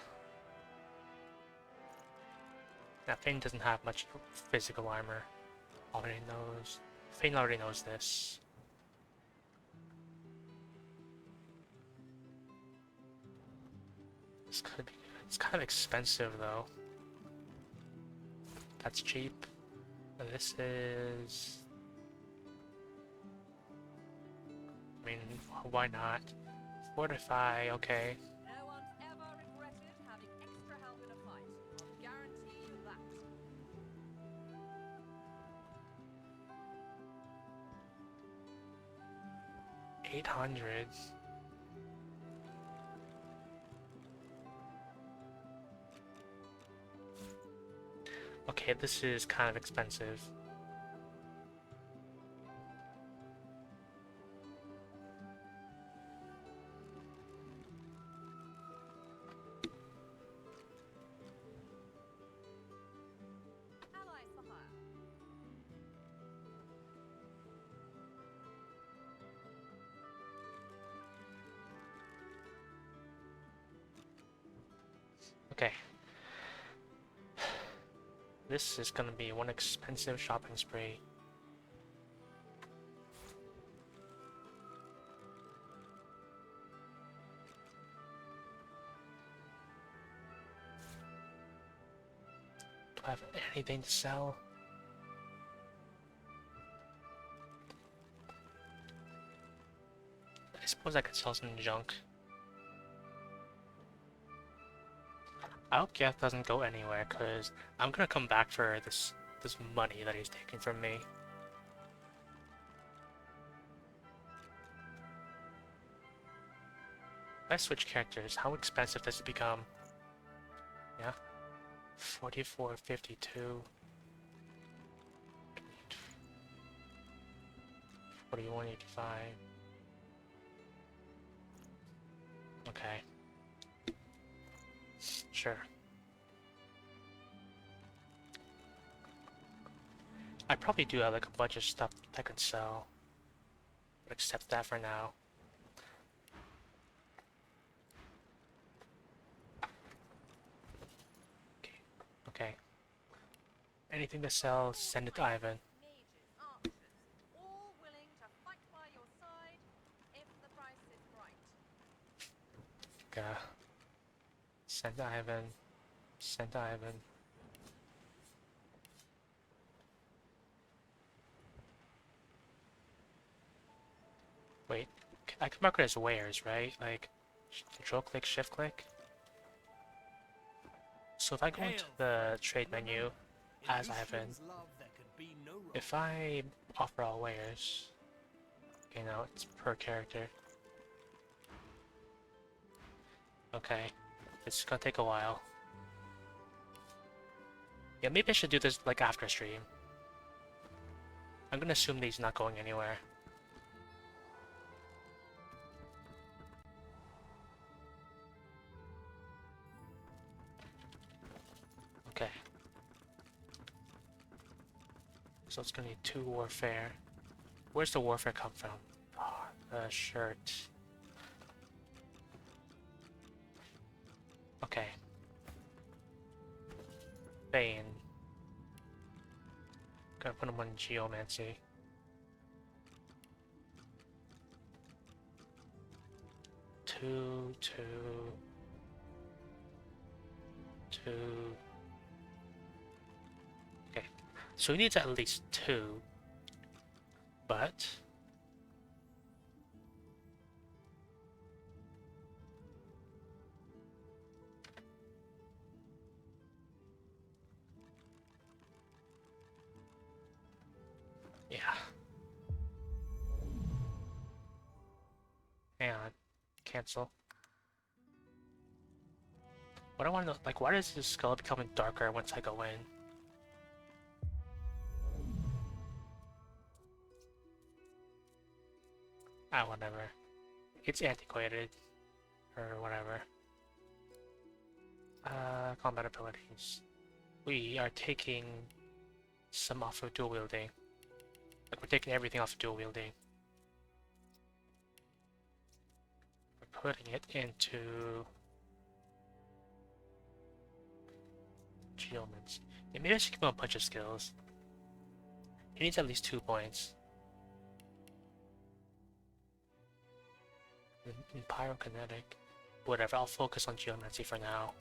Fane doesn't have much physical armor. Already knows. Fane already knows this. This could be. It's kind of expensive though. That's cheap. And this is. I mean, why not? Fortify, okay. No one's ever regretted having extra help in a fight. I'll guarantee you that. 800. Okay, this is kind of expensive. Allies for hire. Okay. This is gonna be one expensive shopping spree. Do I have anything to sell? I suppose I could sell some junk. I hope Geth doesn't go anywhere, cause I'm gonna come back for this money that he's taking from me. If I switch characters, how expensive does it become? Yeah, 44.52. 41.85. Okay. Sure. I probably do have like a bunch of stuff that I could sell. But accept that for now. Okay. Okay. Anything to sell, send it to Ivan. Mages, archers, all willing to fight by your side if the price is right. Okay. Send to Ivan. Send to Ivan. Wait, I can mark it as wares, right? Like, control click, shift click. So if I go into the trade menu as Ivan, if I offer all wares, you know, it's per character. Okay, it's gonna take a while. Yeah, maybe I should do this like after stream. I'm gonna assume that he's not going anywhere. Okay. So it's gonna be 2 warfare. Where's the warfare come from? Oh, the shirt. Okay. Bane. Gonna put him on Geomancy. Two. Okay. So he needs at least 2. But yeah. Hang on. Cancel. What I want to know, like, why does his skull becoming darker once I go in? Ah, whatever. It's antiquated. Or whatever. Combat abilities. We are taking some off of dual wielding. Like, we're taking everything off of dual wielding. We're putting it into Geomans. Yeah, maybe I should give him a bunch of skills. He needs at least 2 points. In pyrokinetic. Whatever, I'll focus on geomancy for now.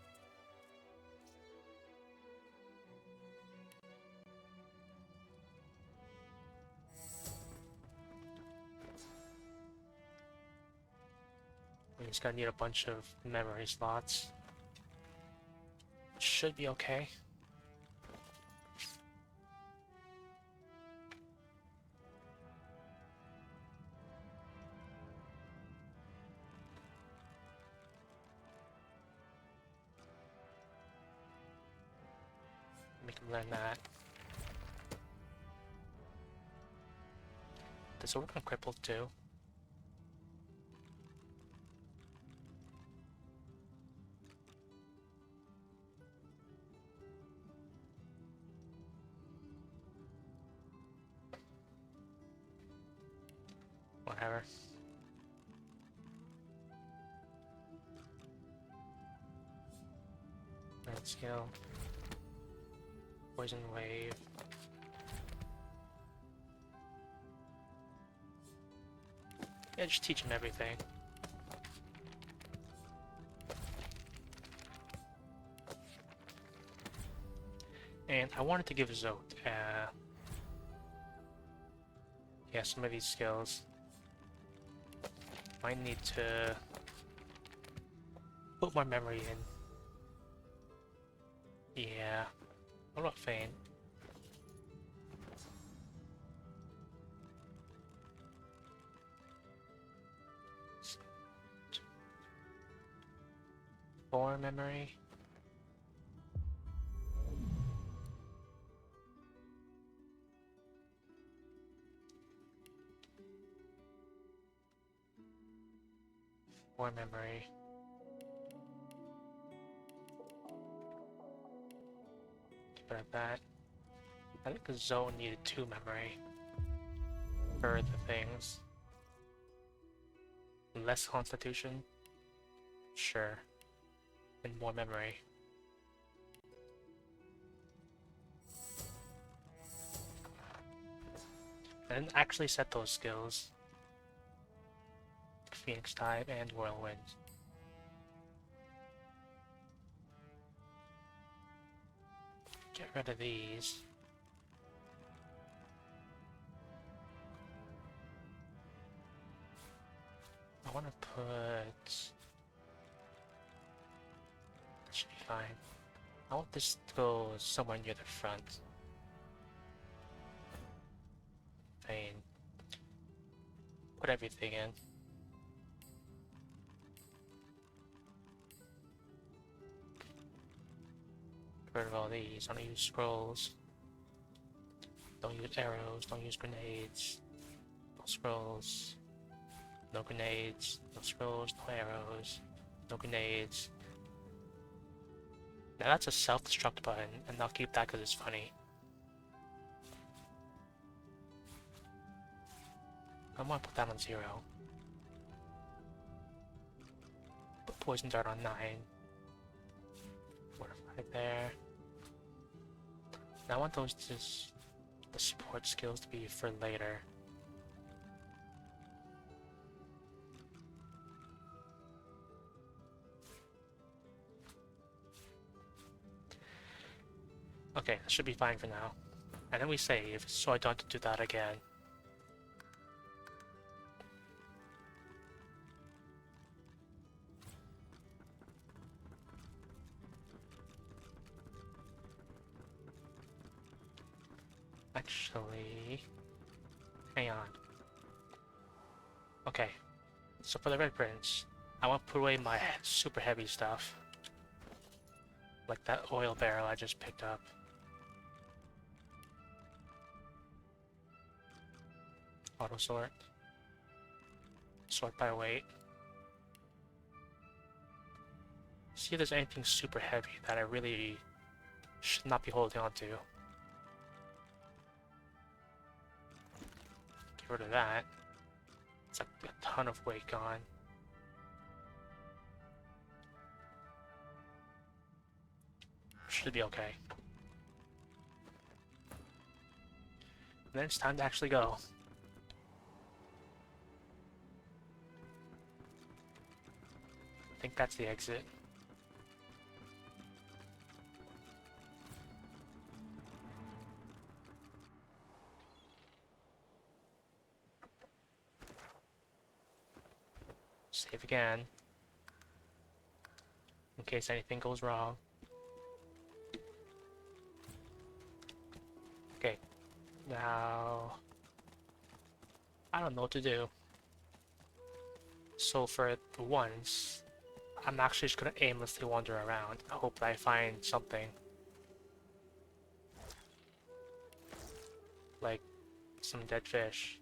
He's gonna need a bunch of memory slots. Should be okay. Make him learn that. Does it work on crippled too? Whatever. Red skill. Poison wave. Yeah, just teach him everything. And I wanted to give Zote yeah, some of these skills. I need to put more memory in. Yeah. What about Fane? More memory. More memory. Keep it at that. I think the zone needed 2 memory for the things. Less constitution? Sure. And more memory. I didn't actually set those skills. Phoenix type and Whirlwind. Get rid of these. I want to put... Should be fine. I want this to go somewhere near the front. Fine. Put everything in. Get rid of all these. Don't use scrolls. Don't use arrows. Don't use grenades. No scrolls. No grenades. No scrolls. No arrows. No grenades. Now that's a self-destruct button, and I'll keep that because it's funny. I'm gonna put that on 0. Put poison dart on 9. Fortify there. Now I want those the support skills to be for later. Okay, that should be fine for now. And then we save, so I don't have to do that again. Actually... Hang on. Okay, so for the Red Prince, I want to put away my super heavy stuff. Like that oil barrel I just picked up. Auto sort. Sort by weight. See if there's anything super heavy that I really should not be holding on to. Get rid of that. It's like a ton of weight gone. Should be okay. And then it's time to actually go. I think that's the exit. Save again. In case anything goes wrong. Okay. Now... I don't know what to do. So for once, I'm actually just gonna aimlessly wander around. I hope that I find something. Like some dead fish.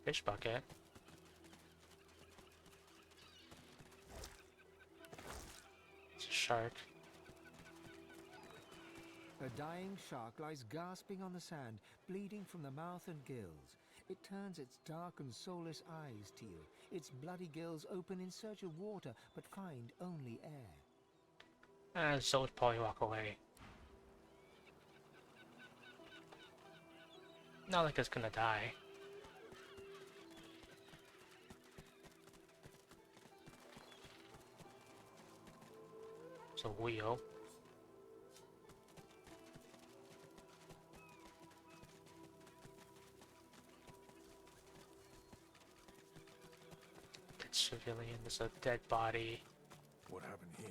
Fish bucket. It's a shark. A dying shark lies gasping on the sand, bleeding from the mouth and gills. It turns its dark and soulless eyes to you. Its bloody gills open in search of water, but find only air. And so would probably walk away. Not like it's gonna die. It's a wheel. Dead civilian, there's a dead body. What happened here?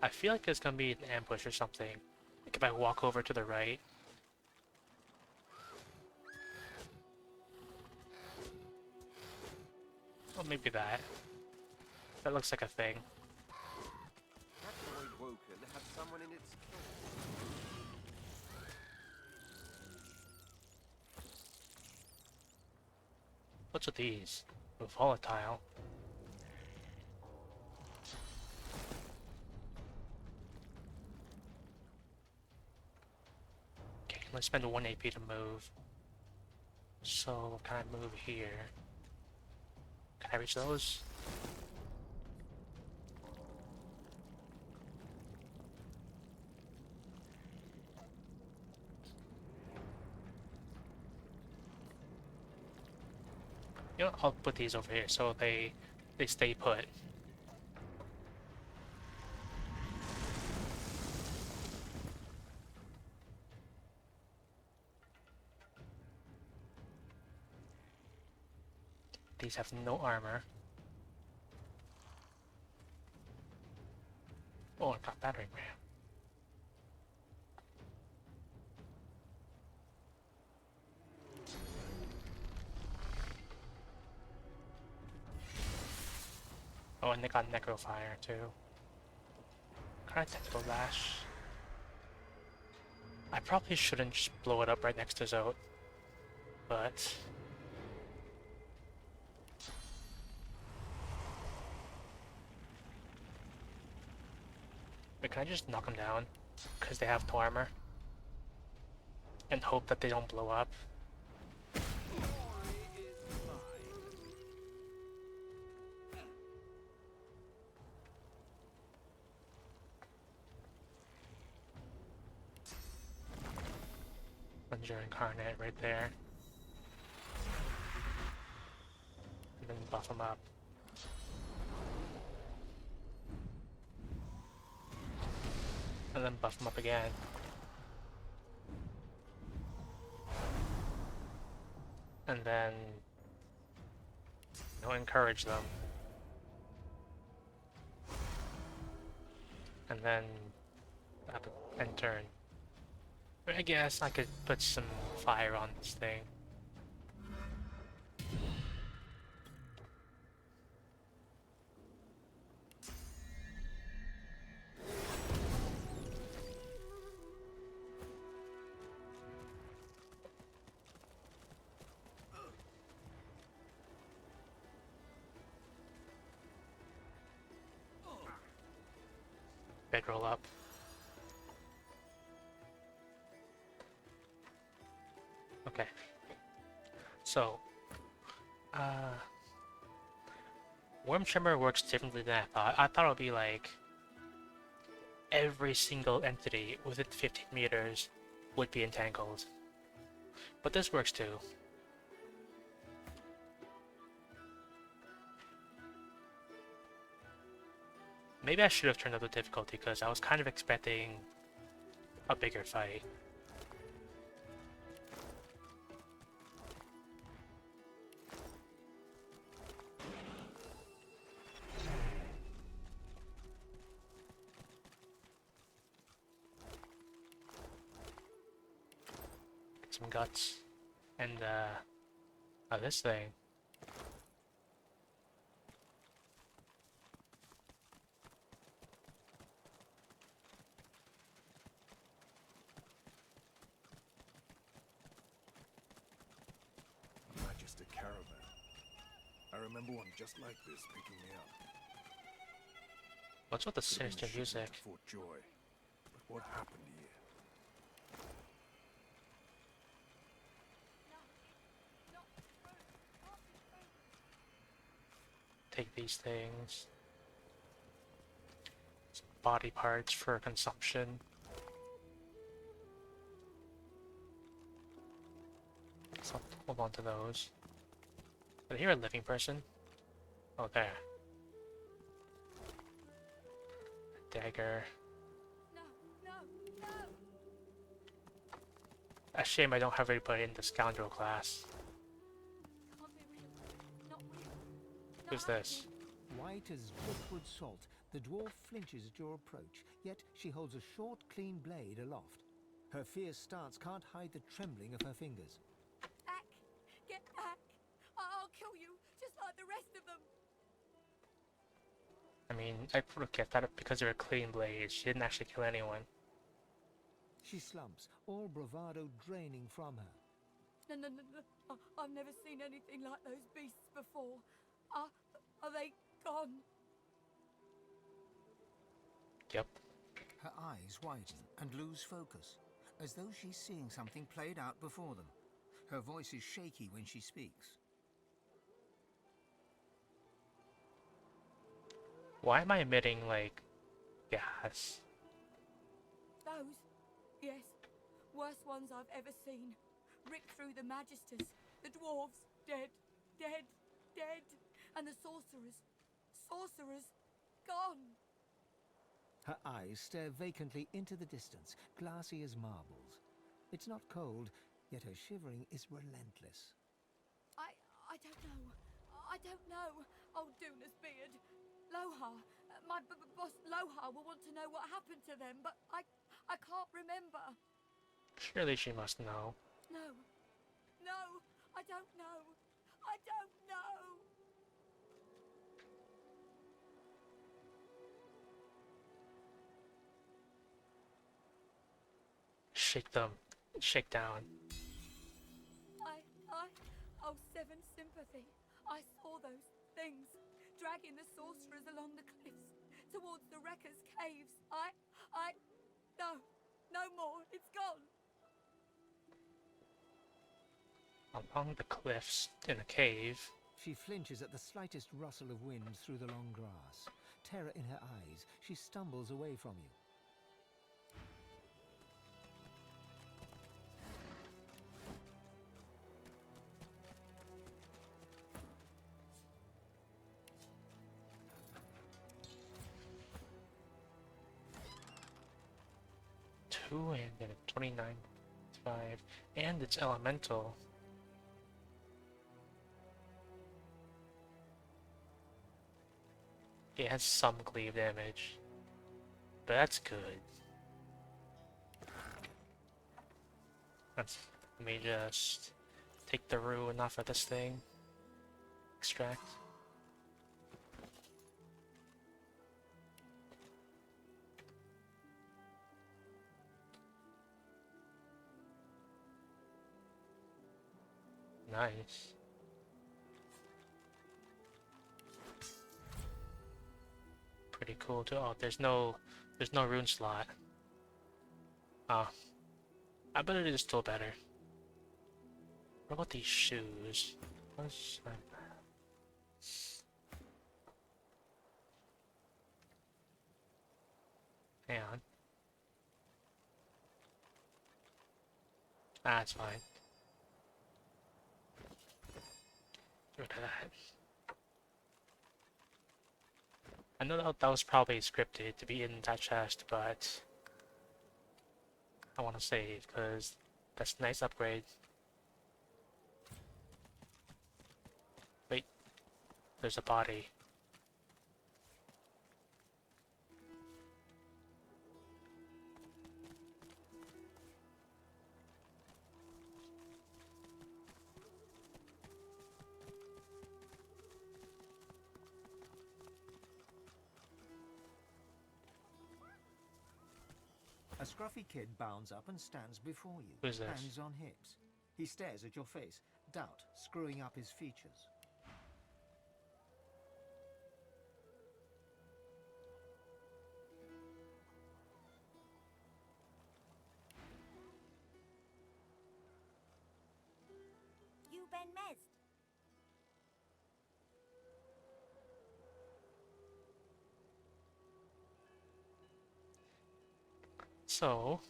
I feel like there's gonna be an ambush or something. Like if I walk over to the right. Well, maybe that. That looks like a thing. That void woken had someone in its What's with these? Volatile. Okay, let's spend 1 AP to move. So, can I move here? Can I reach those? You know what? I'll put these over here so they stay put. These have no armor. Oh, I got battering ram. Oh, and they got necrofire too. Can I tactical lash? I probably shouldn't just blow it up right next to Zote, but wait, can I just knock them down? Because they have no armor? And hope that they don't blow up? Plunger Incarnate right there. And then buff them up. And then buff them up again. And then, you know, encourage them. And then up and turn. But I guess I could put some fire on this thing. bedroll up. Okay. So, Worm Tremor works differently than I thought. I thought it would be like every single entity within 15 meters would be entangled. But this works too. Maybe I should have turned up the difficulty because I was kind of expecting a bigger fight. Get some guts. And, oh, this thing. Just a caravan. I remember one just like this picking me up. What's with the Could have been sinister a shipment music? to Fort Joy. But what happened here? Take these things. Some body parts for consumption. So hold on to those. Did I hear a living person? Oh, there. A dagger. A shame I don't have anybody in the scoundrel class. Who's this? White as driftwood salt, the dwarf flinches at your approach, yet she holds a short, clean blade aloft. Her fierce stance can't hide the trembling of her fingers. Back! Get back! I'll kill you, just like the rest of them! I mean, I would get that because they're a clean blade. She didn't actually kill anyone. She slumps, all bravado draining from her. No. I've never seen anything like those beasts before. Are they gone? Yep. Her eyes widen and lose focus, as though she's seeing something played out before them. Her voice is shaky when she speaks. Why am I emitting, like, gas? Those? Yes. Worst ones I've ever seen. Ripped through the Magisters. The dwarves. Dead. And the sorcerers. Gone. Her eyes stare vacantly into the distance, glassy as marbles. It's not cold, yet her shivering is relentless. I don't know. Oh, Duna's beard. Lohar. My boss Lohar will want to know what happened to them, but I can't remember. Surely she must know. No, I don't know. Shake them. Shake down. Oh, Seven sympathy. I saw those things dragging the sorcerers along the cliffs towards the wreckers' caves. No more. It's gone. Along the cliffs, in a cave. She flinches at the slightest rustle of wind through the long grass. Terror in her eyes, she stumbles away from you. And then 29.5, and it's elemental. It has some cleave damage, but that's good. Let me just take the ruin off of this thing. Extract. Nice. Pretty cool too. Oh, there's no There's no rune slot. Oh. I bet it is still better. What about these shoes? What's that? Hang on. Ah, it's fine. Get rid of that. I know that was probably scripted to be in that chest, but I want to save because that's a nice upgrade. Wait, there's a body. A scruffy kid bounds up and stands before you, Who's this? hands on hips. He stares at your face, doubt screwing up his features. You Ben Mez. So,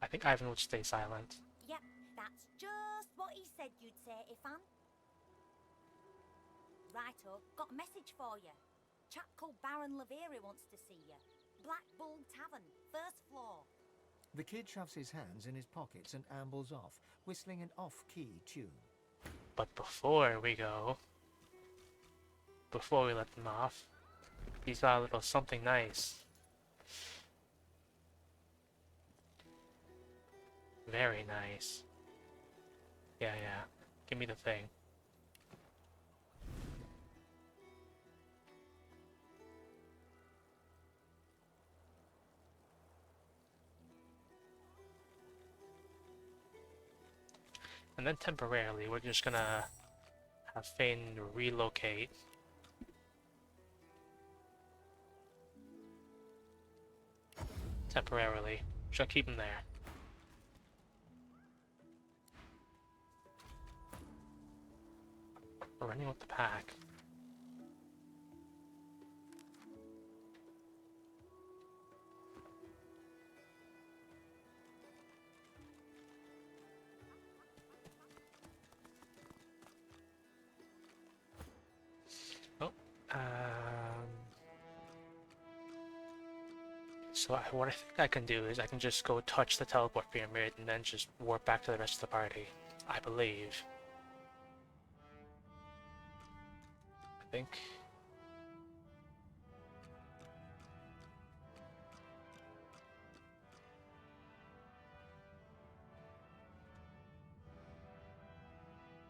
I think Ivan would stay silent. Yep, that's just what he said you'd say, Ifan. Righto, got a message for you. Chap called Baron Laveri wants to see you. Black Bull Tavern, first floor. The kid shoves his hands in his pockets and ambles off, whistling an off-key tune. But before we go, before we let them off, he's got a little something nice. Very nice. Yeah, yeah. Give me the thing. And then temporarily, we're just gonna have Fane relocate. Temporarily. Should I keep him there? We're running with the pack. Oh, so what I think I can do is I can just go touch the teleport pyramid and then just warp back to the rest of the party. I believe. I think.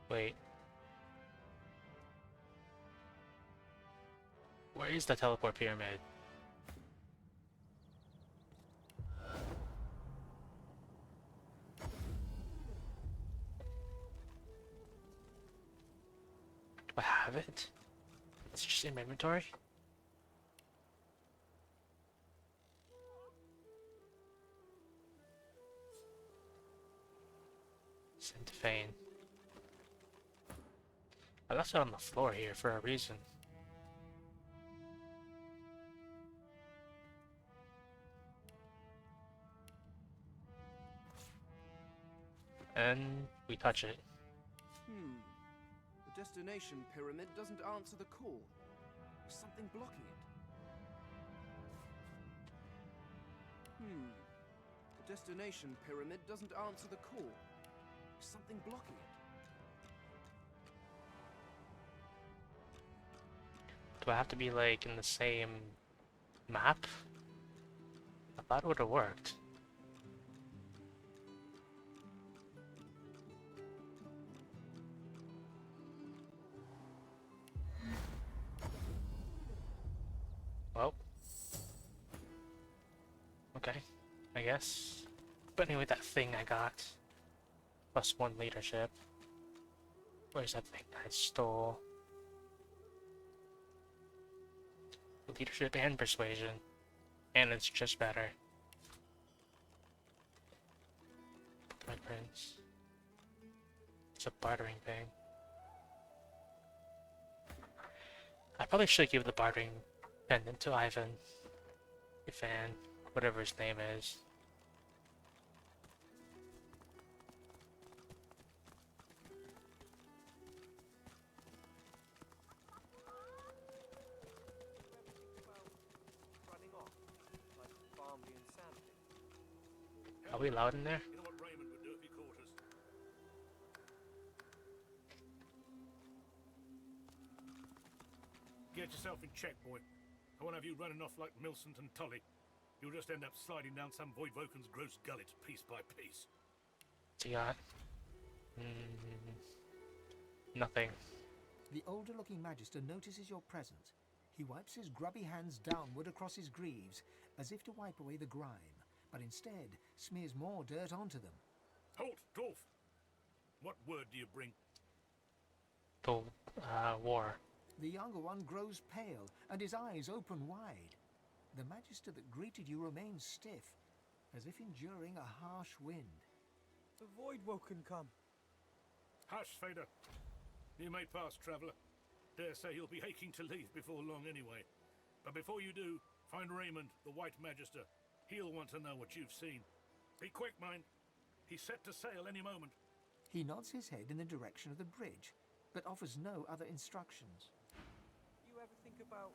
Wait. Where is the teleport pyramid? Do I have it? It's just in my inventory? Send to Fane. I left it on the floor here for a reason. And we touch it. The destination pyramid doesn't answer the call. There's something blocking it. The destination pyramid doesn't answer the call. There's something blocking it. Do I have to be like in the same map? I thought it would have worked. Well. Okay, I guess. But anyway, that thing I got. +1 leadership. Where's that thing I stole? Leadership and persuasion. And it's just better. My prince. It's a bartering thing. I probably should give the bartering pendant to Ivan. Ivan, whatever his name is. Are we loud in there? You know what Raymond would do if he caught us? Get yourself in check, boy. I won't have you running off like Millicent and Tully. You'll just end up sliding down some Voidwoken's gross gullet, piece by piece. What's he got? Nothing. The older-looking Magister notices your presence. He wipes his grubby hands downward across his greaves, as if to wipe away the grime, but instead smears more dirt onto them. Halt, dwarf! What word do you bring? The, war. The younger one grows pale, and his eyes open wide. The Magister that greeted you remains stiff, as if enduring a harsh wind. The Voidwoken come. Hush, Fader. You may pass, traveller. Dare say he'll be aching to leave before long anyway. But before you do, find Raymond, the White Magister. He'll want to know what you've seen. Be quick, mind. He's set to sail any moment. He nods his head in the direction of the bridge, but offers no other instructions. You ever think about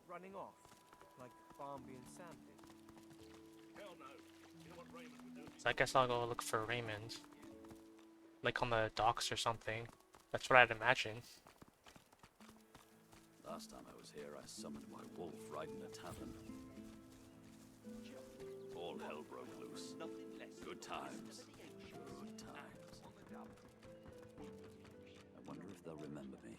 running off, like Barmby and Sam did? Hell no. You know what Raymond would do? So I guess I'll go look for Raymond. Like on the docks or something. That's what I'd imagine. Last time I was here, I summoned my wolf right in a tavern. All hell broke loose. Good times. Good times. I wonder if they'll remember me.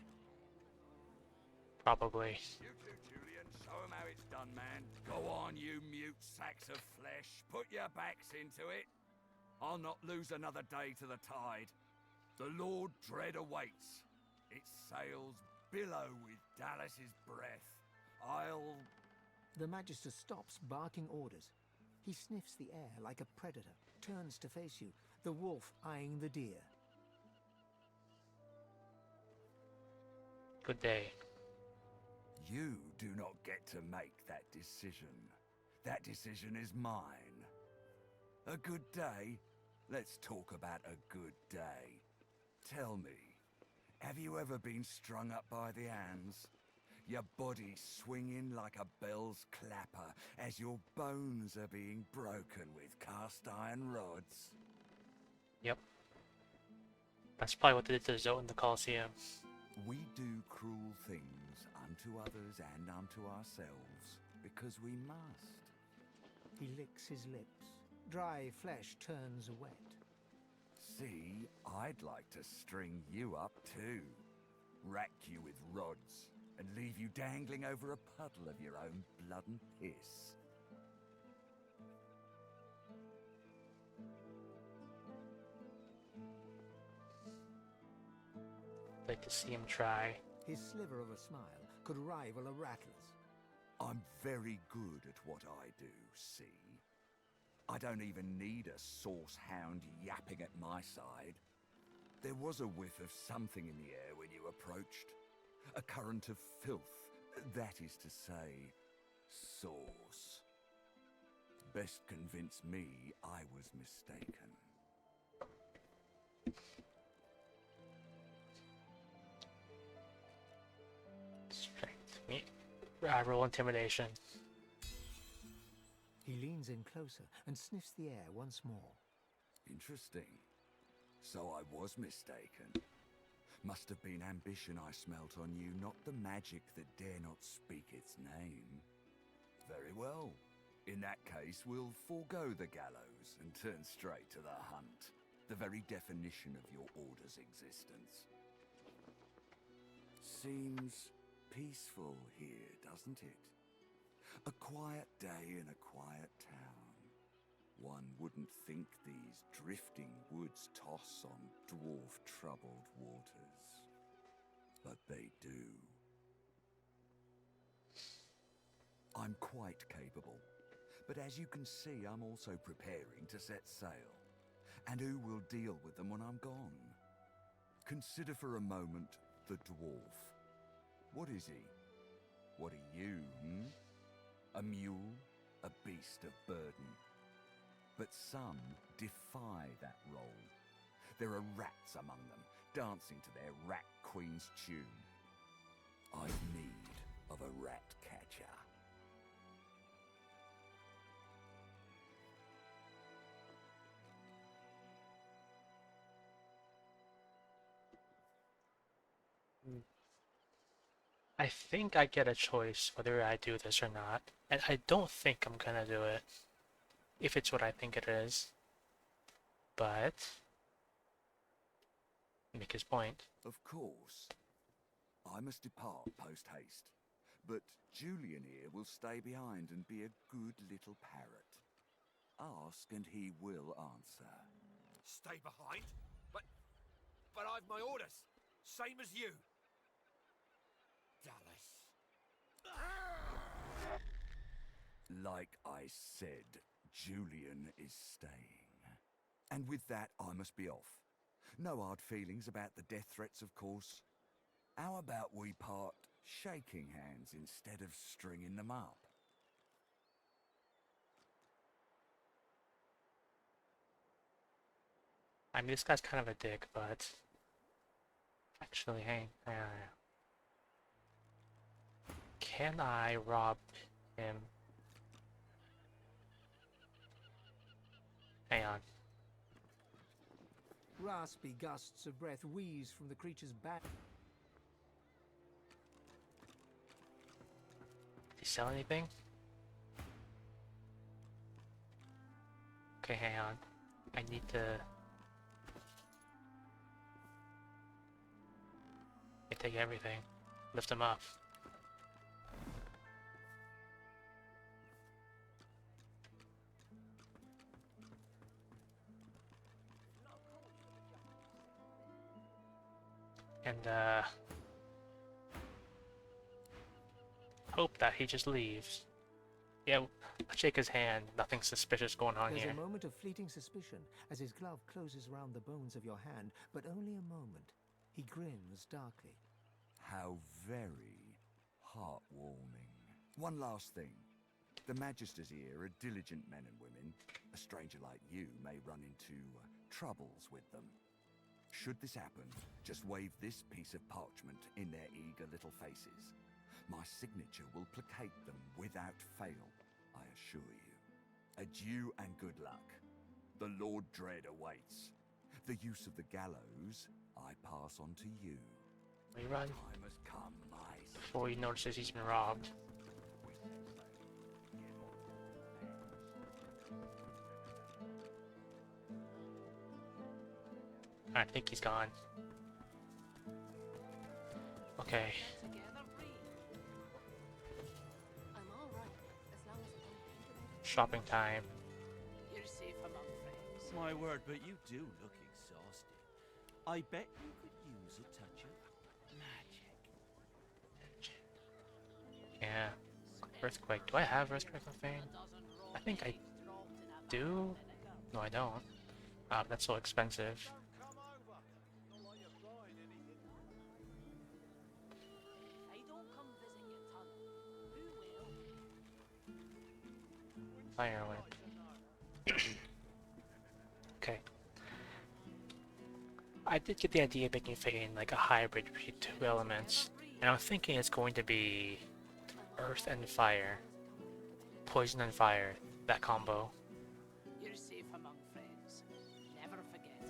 Probably. You two, Julian, show 'em how it's done, man. Go on, you mute sacks of flesh. Put your backs into it. I'll not lose another day to the tide. The Lord Dread awaits. Its sails billow with Dallas's breath. The Magister stops, barking orders. He sniffs the air like a predator, turns to face you, the wolf eyeing the deer. Good day. You do not get to make that decision. That decision is mine. A good day? Let's talk about a good day. Tell me, have you ever been strung up by the hands? Your body swinging like a bell's clapper as your bones are being broken with cast iron rods? Yep. That's probably what they did to Zoe in the Colosseum. We do cruel things unto others and unto ourselves because we must. He licks his lips. Dry flesh turns wet. See, I'd like to string you up too. Rack you with rods and leave you dangling over a puddle of your own blood and piss. Like to see him try. His sliver of a smile could rival a rattler's. I'm very good at what I do, see? I don't even need a sauce hound yapping at my side. There was a whiff of something in the air when you approached. A current of filth, that is to say, sauce. Best convince me I was mistaken. Strength. Me. Roll intimidation. He leans in closer and sniffs the air once more. Interesting. So I was mistaken. Must have been ambition I smelt on you, not the magic that dare not speak its name. Very well. In that case, we'll forego the gallows and turn straight to the hunt. The very definition of your order's existence. Seems peaceful here, doesn't it? A quiet day in a quiet town. One wouldn't think these drifting woods toss on dwarf-troubled waters. But they do. I'm quite capable. But as you can see, I'm also preparing to set sail. And who will deal with them when I'm gone? Consider for a moment the dwarf. What is he? What are you, A mule? A beast of burden? But some defy that role. There are rats among them, dancing to their rat queen's tune. I've need of a rat catcher. I think I get a choice whether I do this or not, and I don't think I'm gonna do it, if it's what I think it is. But make his point. Of course. I must depart post-haste, but Julian here will stay behind and be a good little parrot. Ask and he will answer. Stay behind? But I've my orders, same as you. Dallas. Like I said, Julian is staying. And with that, I must be off. No hard feelings about the death threats, of course. How about we part shaking hands instead of stringing them up? I mean, this guy's kind of a dick, but actually, hang on. Can I rob him? Hang on. Raspy gusts of breath wheeze from the creature's back. Did he sell anything? Okay, hang on. I need to... I take everything. Lift him up. And, hope that he just leaves. Yeah, I'll shake his hand. Nothing suspicious going on There's here. a moment of fleeting suspicion as his glove closes round the bones of your hand, but only a moment. He grins darkly. How very heartwarming. One last thing. The Magisters here are diligent men and women. A stranger like you may run into troubles with them. Should this happen, just wave this piece of parchment in their eager little faces. My signature will placate them without fail, I assure you. Adieu and good luck. The Lord Dread awaits. The use of the gallows I pass on to you. We run Time has come, my before he notices he's been robbed. I think he's gone. Okay. Shopping time. You're safe among friends. My word, but you do look exhausted. I bet you could use a touch of magic. Yeah. Earthquake. Do I have Earthquake on Fame? I think I do. No, I don't. That's so expensive. Fire whip. Okay. I did get the idea of making Fane like a hybrid between two elements, and I'm thinking it's going to be earth and fire. Poison and fire, that combo. You're safe among friends. Never forget it.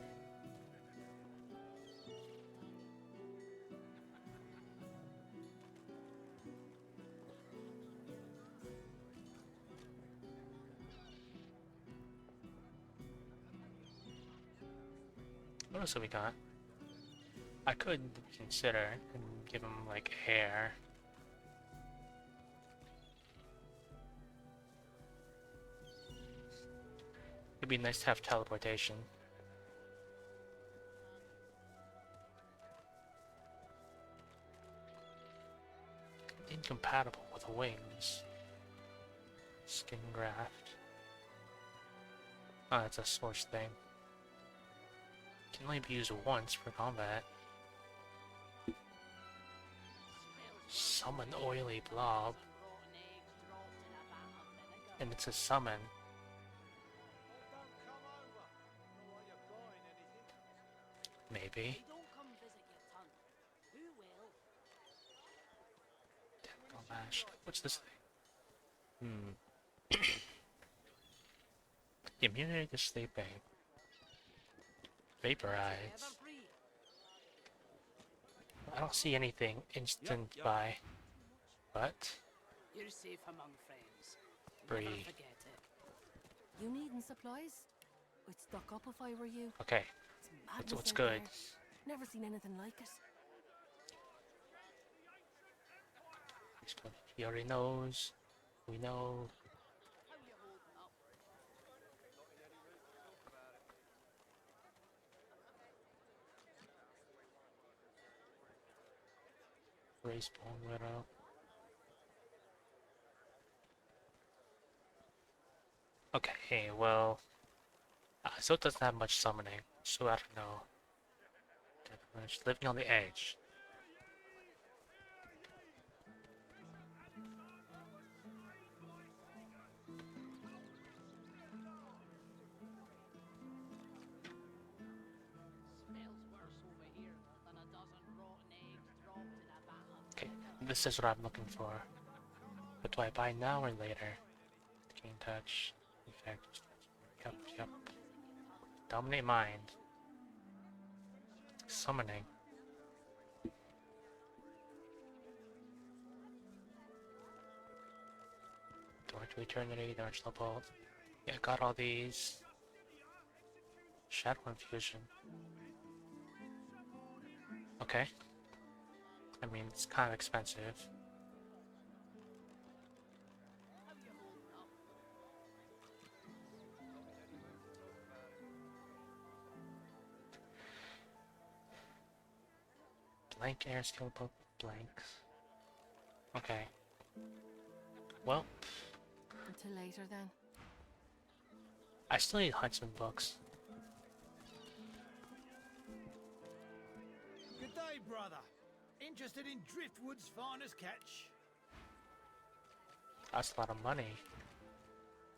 What else have we got? I could consider and give him like hair. It'd be nice to have teleportation. Incompatible with wings. Skin graft. Oh, that's a source thing. Can only be used once for combat. Summon oily blob. And it's a summon. Maybe. Tentacle mash. What's this thing? Immunity to sleeping. Vaporize. I don't see anything instant by. What? You're safe among friends. Bree. Never forget it. You needing supplies? I'd stock up if I were you. Okay. It's madness What's out good? there. Never seen anything like it. He already knows. We know. Respawn Widow. Okay, hey, well, so it doesn't have much summoning, so I don't know. Living on the edge. Okay, this is what I'm looking for. But do I buy now or later? Gain touch. Effect. Yep. Dominate mind. Summoning. Door to Eternity, Dimensional Bolt. Yeah, got all these. Shadow Infusion. Okay. I mean, it's kind of expensive. Blank air skill book blanks. Okay. Well, Until later then. I still need Huntsman books. Good day, brother. Interested in Driftwood's finest catch? That's a lot of money.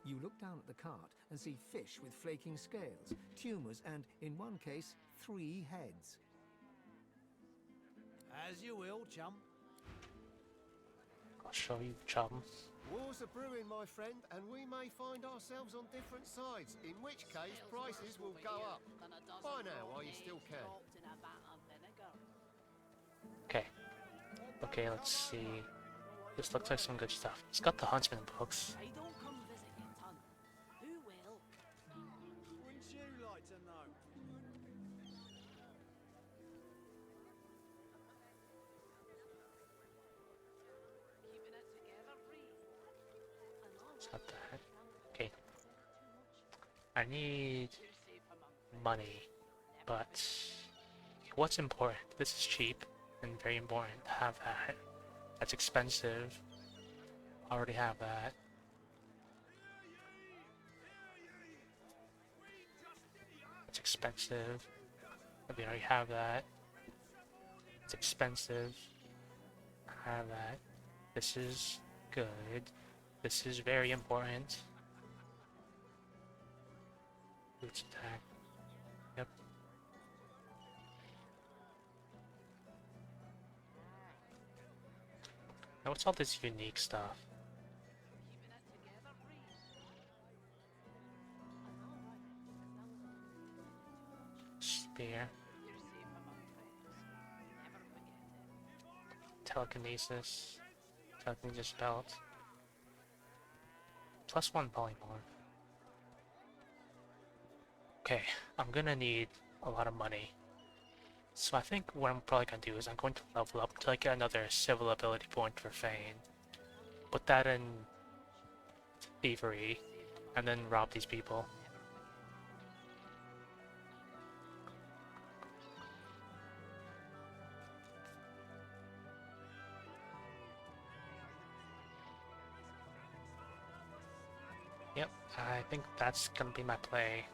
You look down at the cart and see fish with flaking scales, tumours, and, in one case, 3 heads. As you will, chum. I'll show you, chum. War's a brewing, my friend, and we may find ourselves on different sides, in which case prices will go up. Buy now while you still can. Okay. Okay, let's see. This looks like some good stuff. It's got the Huntsman books. I don't come visit your ton. Who will? Wouldn't you like to know? Keeping it together, Bree. It's not that. Okay. I need money, but what's important? This is cheap and very important to have that. That's expensive. Already have that. It's expensive. We already have that. It's expensive. I have that. This is good. This is very important. Boots attack. Yep. Now what's all this unique stuff? Spear. Telekinesis. Telekinesis belt. +1 polymorph. Okay, I'm gonna need a lot of money. So I think what I'm probably gonna do is I'm going to level up until I get another civil ability point for Fane. Put that in thievery, and then rob these people. Yep, I think that's gonna be my play.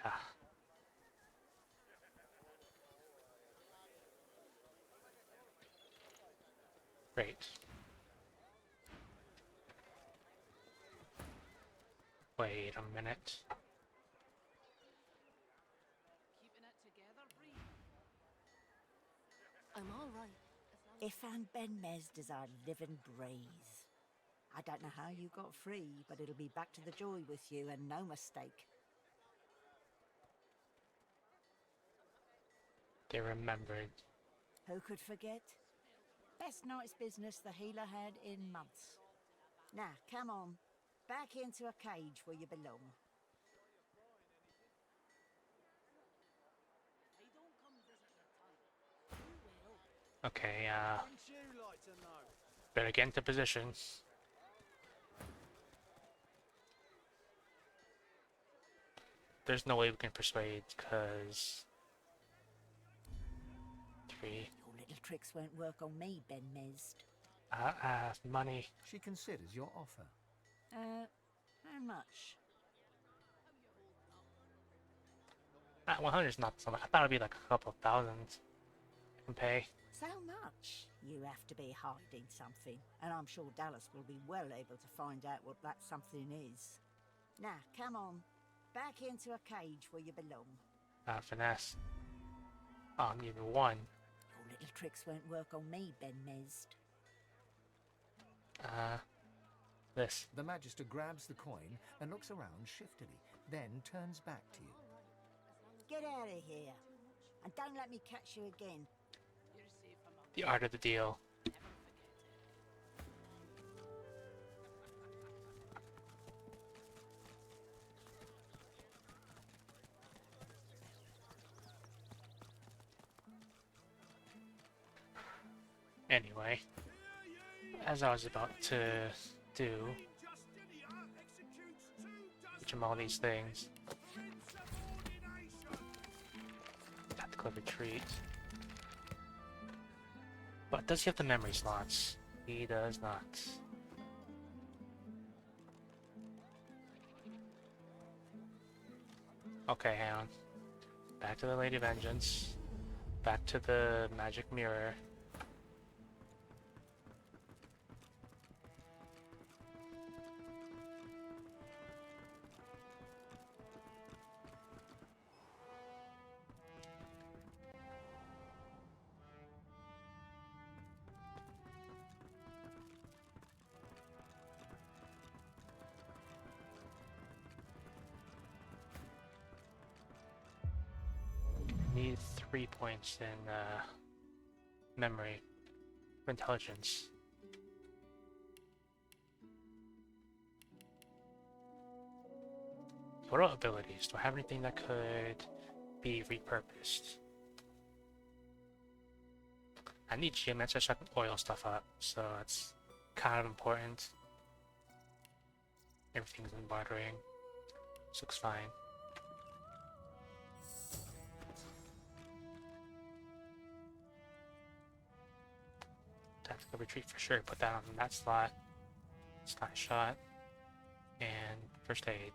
Yeah. Great. Wait a minute. I'm all right. Ifan Ben Mezd is our living braze. I don't know how you got free, but it'll be back to the joy with you, and no mistake. They remembered. Who could forget? Best night's business the healer had in months. Now, come on. Back into a cage where you belong. Okay, Wouldn't you like to know? better get into position. There's no way we can persuade, because... 3. Your little tricks won't work on me, Ben Mezd. Money. She considers your offer. How much? 100 is not so much. I thought it'd be like a couple of thousands I can pay. So much? You have to be hiding something, and I'm sure Dallas will be well able to find out what that something is. Now, come on. Back into a cage where you belong. Finesse. Oh, I'm even 1. Your little tricks won't work on me, Ben Mezd. This. The Magister grabs the coin and looks around shiftily, then turns back to you. Get out of here, and don't let me catch you again. The art of the deal. Anyway, as I was about to do, teach him all these things. Tactical retreat. But does he have the memory slots? He does not. Okay, hang on. Back to the Lady Vengeance. Back to the magic mirror. Need 3 points in memory for intelligence. What about abilities? Do I have anything that could be repurposed? I need geomancer so I can oil stuff up, so that's kind of important. Everything's in bartering. This looks fine. Tactical retreat for sure. Put that on that slot. Slot shot. And first aid.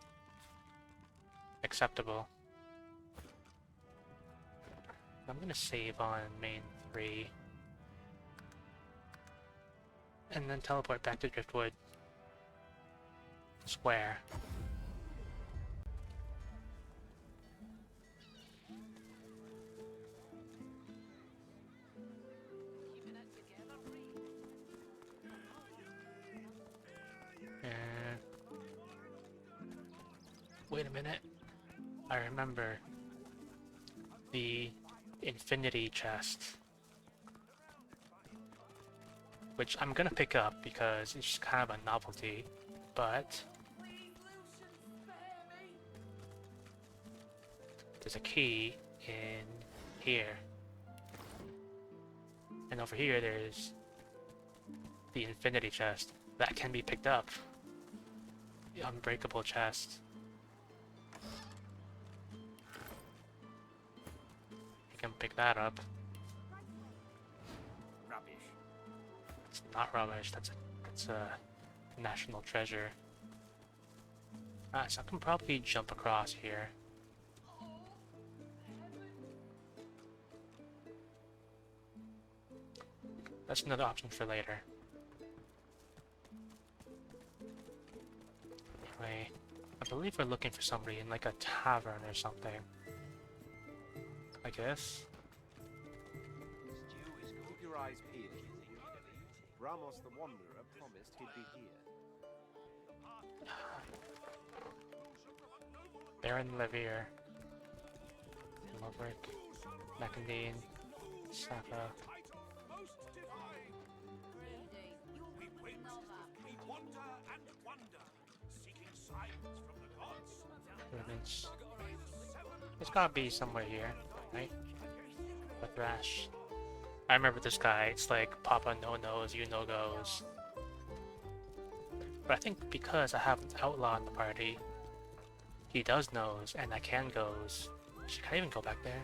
Acceptable. I'm gonna save on main 3. And then teleport back to Driftwood Square. And wait a minute. I remember the infinity chest, which I'm gonna pick up because it's just kind of a novelty, but there's a key in here, and over here there's the infinity chest that can be picked up. The unbreakable chest. You can pick that up. Rubbish. not rubbish. That's a national treasure. Alright, so I can probably jump across here. That's another option for later. Anyway, I believe we're looking for somebody in like a tavern or something. I guess. Stew is keep your eyes peeled. Ramos the Wanderer promised he'd be here. Baron Levier. Maverick. McIndine. Saka. Movements. It's gotta be somewhere here, right? But Thrash. I remember this guy, it's like Papa no knows, you no goes. But I think because I have an outlaw in the party, he does knows and I can goes. Should I even go back there?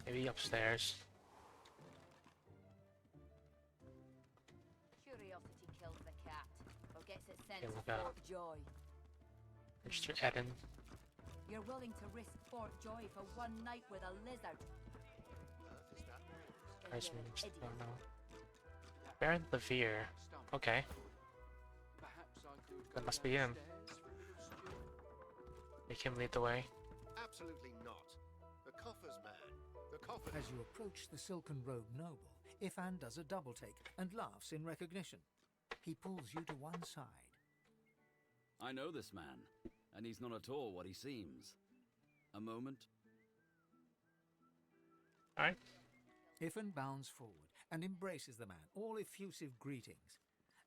Maybe upstairs. Curiosity kills the cat, or gets it sent Here we to go. Fort Joy. Mr. Eden. You're willing to risk Fort Joy for one night with a lizard. There's some stuff, I don't know. Baron Levier. Okay. That must be him. Make him lead the way. Absolutely not. The coffer's man. The coffer. As you approach the silken-robed noble, Ifan does a double-take and laughs in recognition. He pulls you to one side. I know this man, and he's not at all what he seems. A moment. Alright. Ifan bounds forward and embraces the man, all effusive greetings.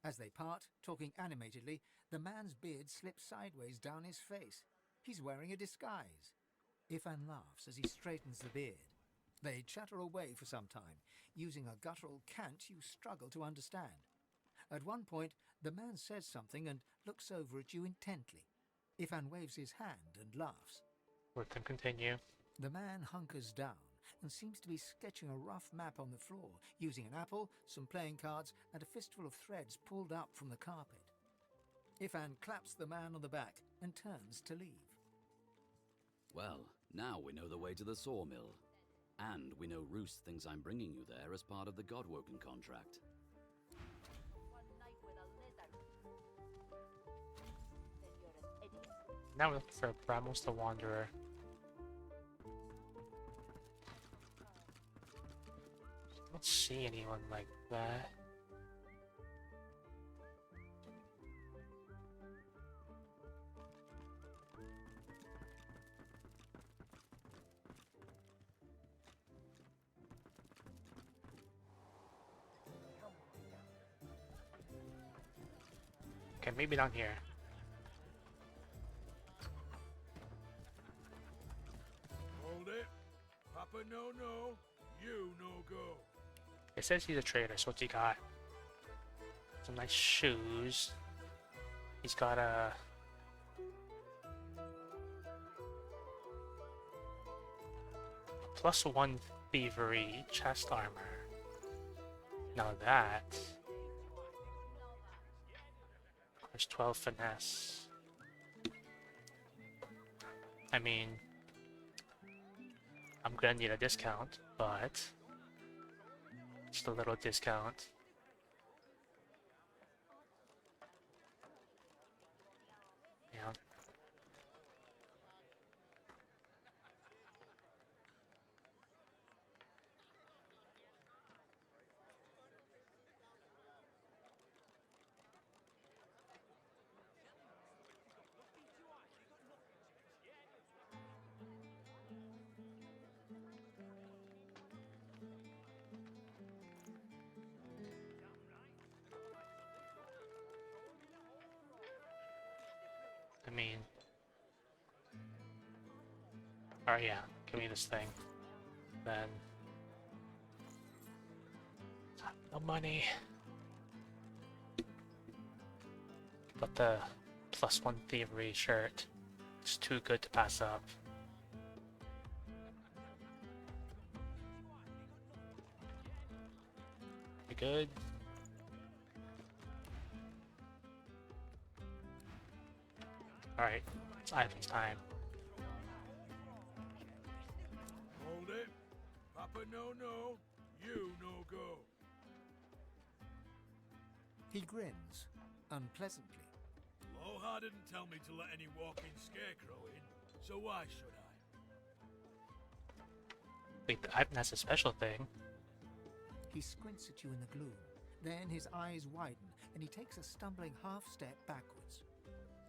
As they part, talking animatedly, the man's beard slips sideways down his face. He's wearing a disguise. Ifan laughs as he straightens the beard. They chatter away for some time, using a guttural cant you struggle to understand. At one point, the man says something and looks over at you intently. Ifan waves his hand and laughs. Let them continue. The man hunkers down and seems to be sketching a rough map on the floor, using an apple, some playing cards, and a fistful of threads pulled up from the carpet. Ifan claps the man on the back and turns to leave. Well, now we know the way to the sawmill. And we know Roos thinks I'm bringing you there as part of the Godwoken contract. Now we're looking for Ramos the Wanderer. I don't see anyone like that. Okay, maybe down here. Hold it. Papa no, you no go. It says he's a trader, so what's he got? Some nice shoes. He's got a... +1 thievery chest armor. Now that... There's 12 finesse. I mean... I'm gonna need a discount, but... Just a little discount. Yeah. I mean... Alright, yeah, give me this thing. Then... No money. But the +1 thievery shirt is too good to pass up. We good? Alright, it's Ivan's time. Hold it. Papa no, you no go. He grins, unpleasantly. Loha didn't tell me to let any walking scarecrow in, so why should I? Wait, Ivan has a special thing. He squints at you in the gloom. Then his eyes widen, and he takes a stumbling half-step backwards.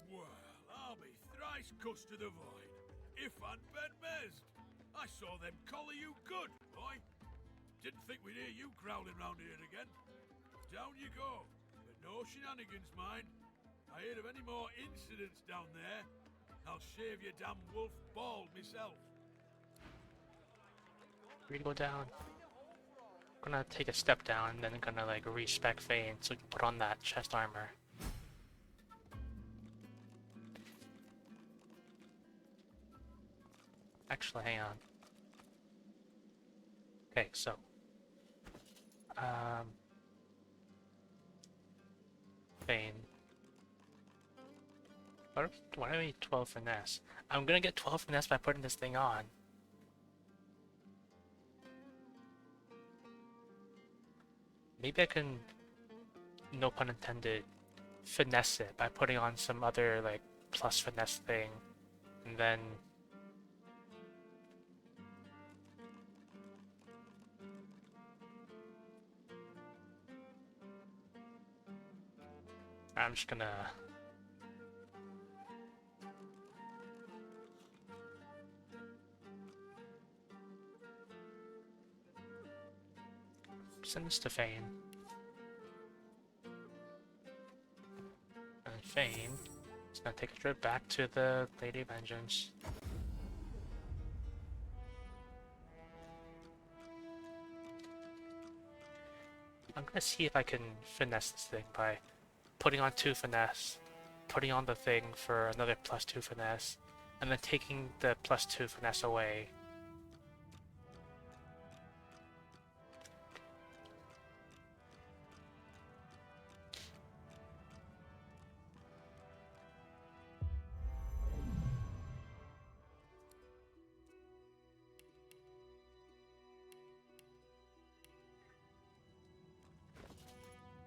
Well, I'll be thrice cussed to the void. If I'd been mezd. I saw them collar you good, boy. Didn't think we'd hear you growling round here again. Down you go. But no shenanigans, mind. I heard of any more incidents down there, I'll shave your damn wolf bald myself. We go down. I'm gonna take a step down and then gonna like respec Fane so we can put on that chest armor. Actually, hang on. Okay, so Fane. Why do I need 12 finesse? I'm gonna get 12 finesse by putting this thing on. Maybe I can, no pun intended, finesse it by putting on some other like plus finesse thing, and then I'm just gonna send this to Fane. And Fane is gonna take a trip back to the Lady of Vengeance. I'm gonna see if I can finesse this thing by putting on 2 finesse, putting on the thing for another +2 finesse, and then taking the +2 finesse away.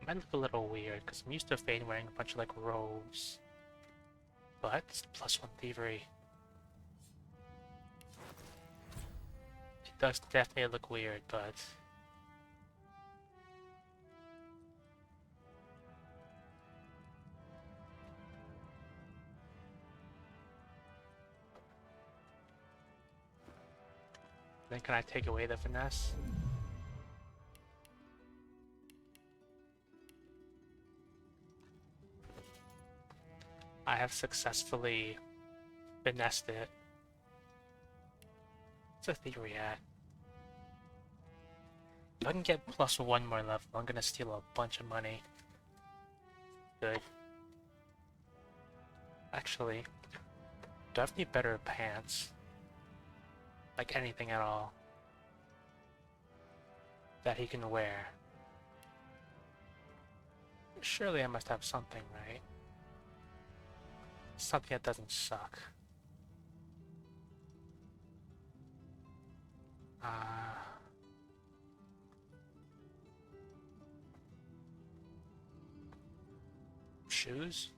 Might look a little weird because I'm used to Fane wearing a bunch of like robes, but it's +1 thievery. It does definitely look weird, but then can I take away the finesse? I have successfully finessed it. What's a theory at? If I can get +1 more level, I'm gonna steal a bunch of money. Good. Actually, do I have any better pants? Like anything at all that he can wear? Surely I must have something, right? Something that doesn't suck. Shoes?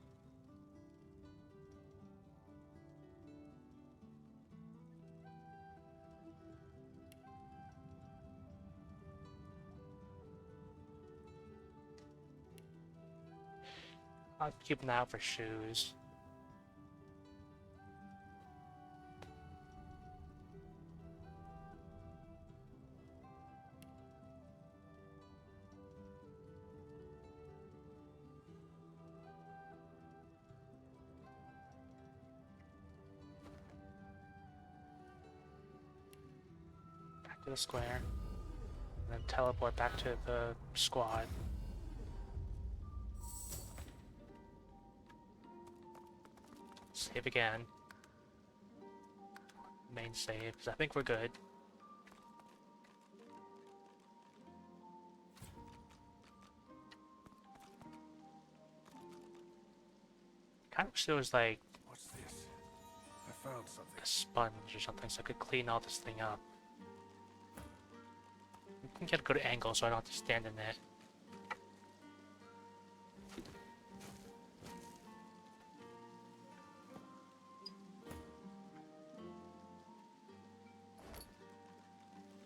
I'll keep an eye out for shoes. Back to the square, and then teleport back to the squad. Save again. Main save, 'cause I think we're good. Kind of wish there was like What's this? I found something. a sponge or something so I could clean all this thing up. We can get a good angle so I don't have to stand in it.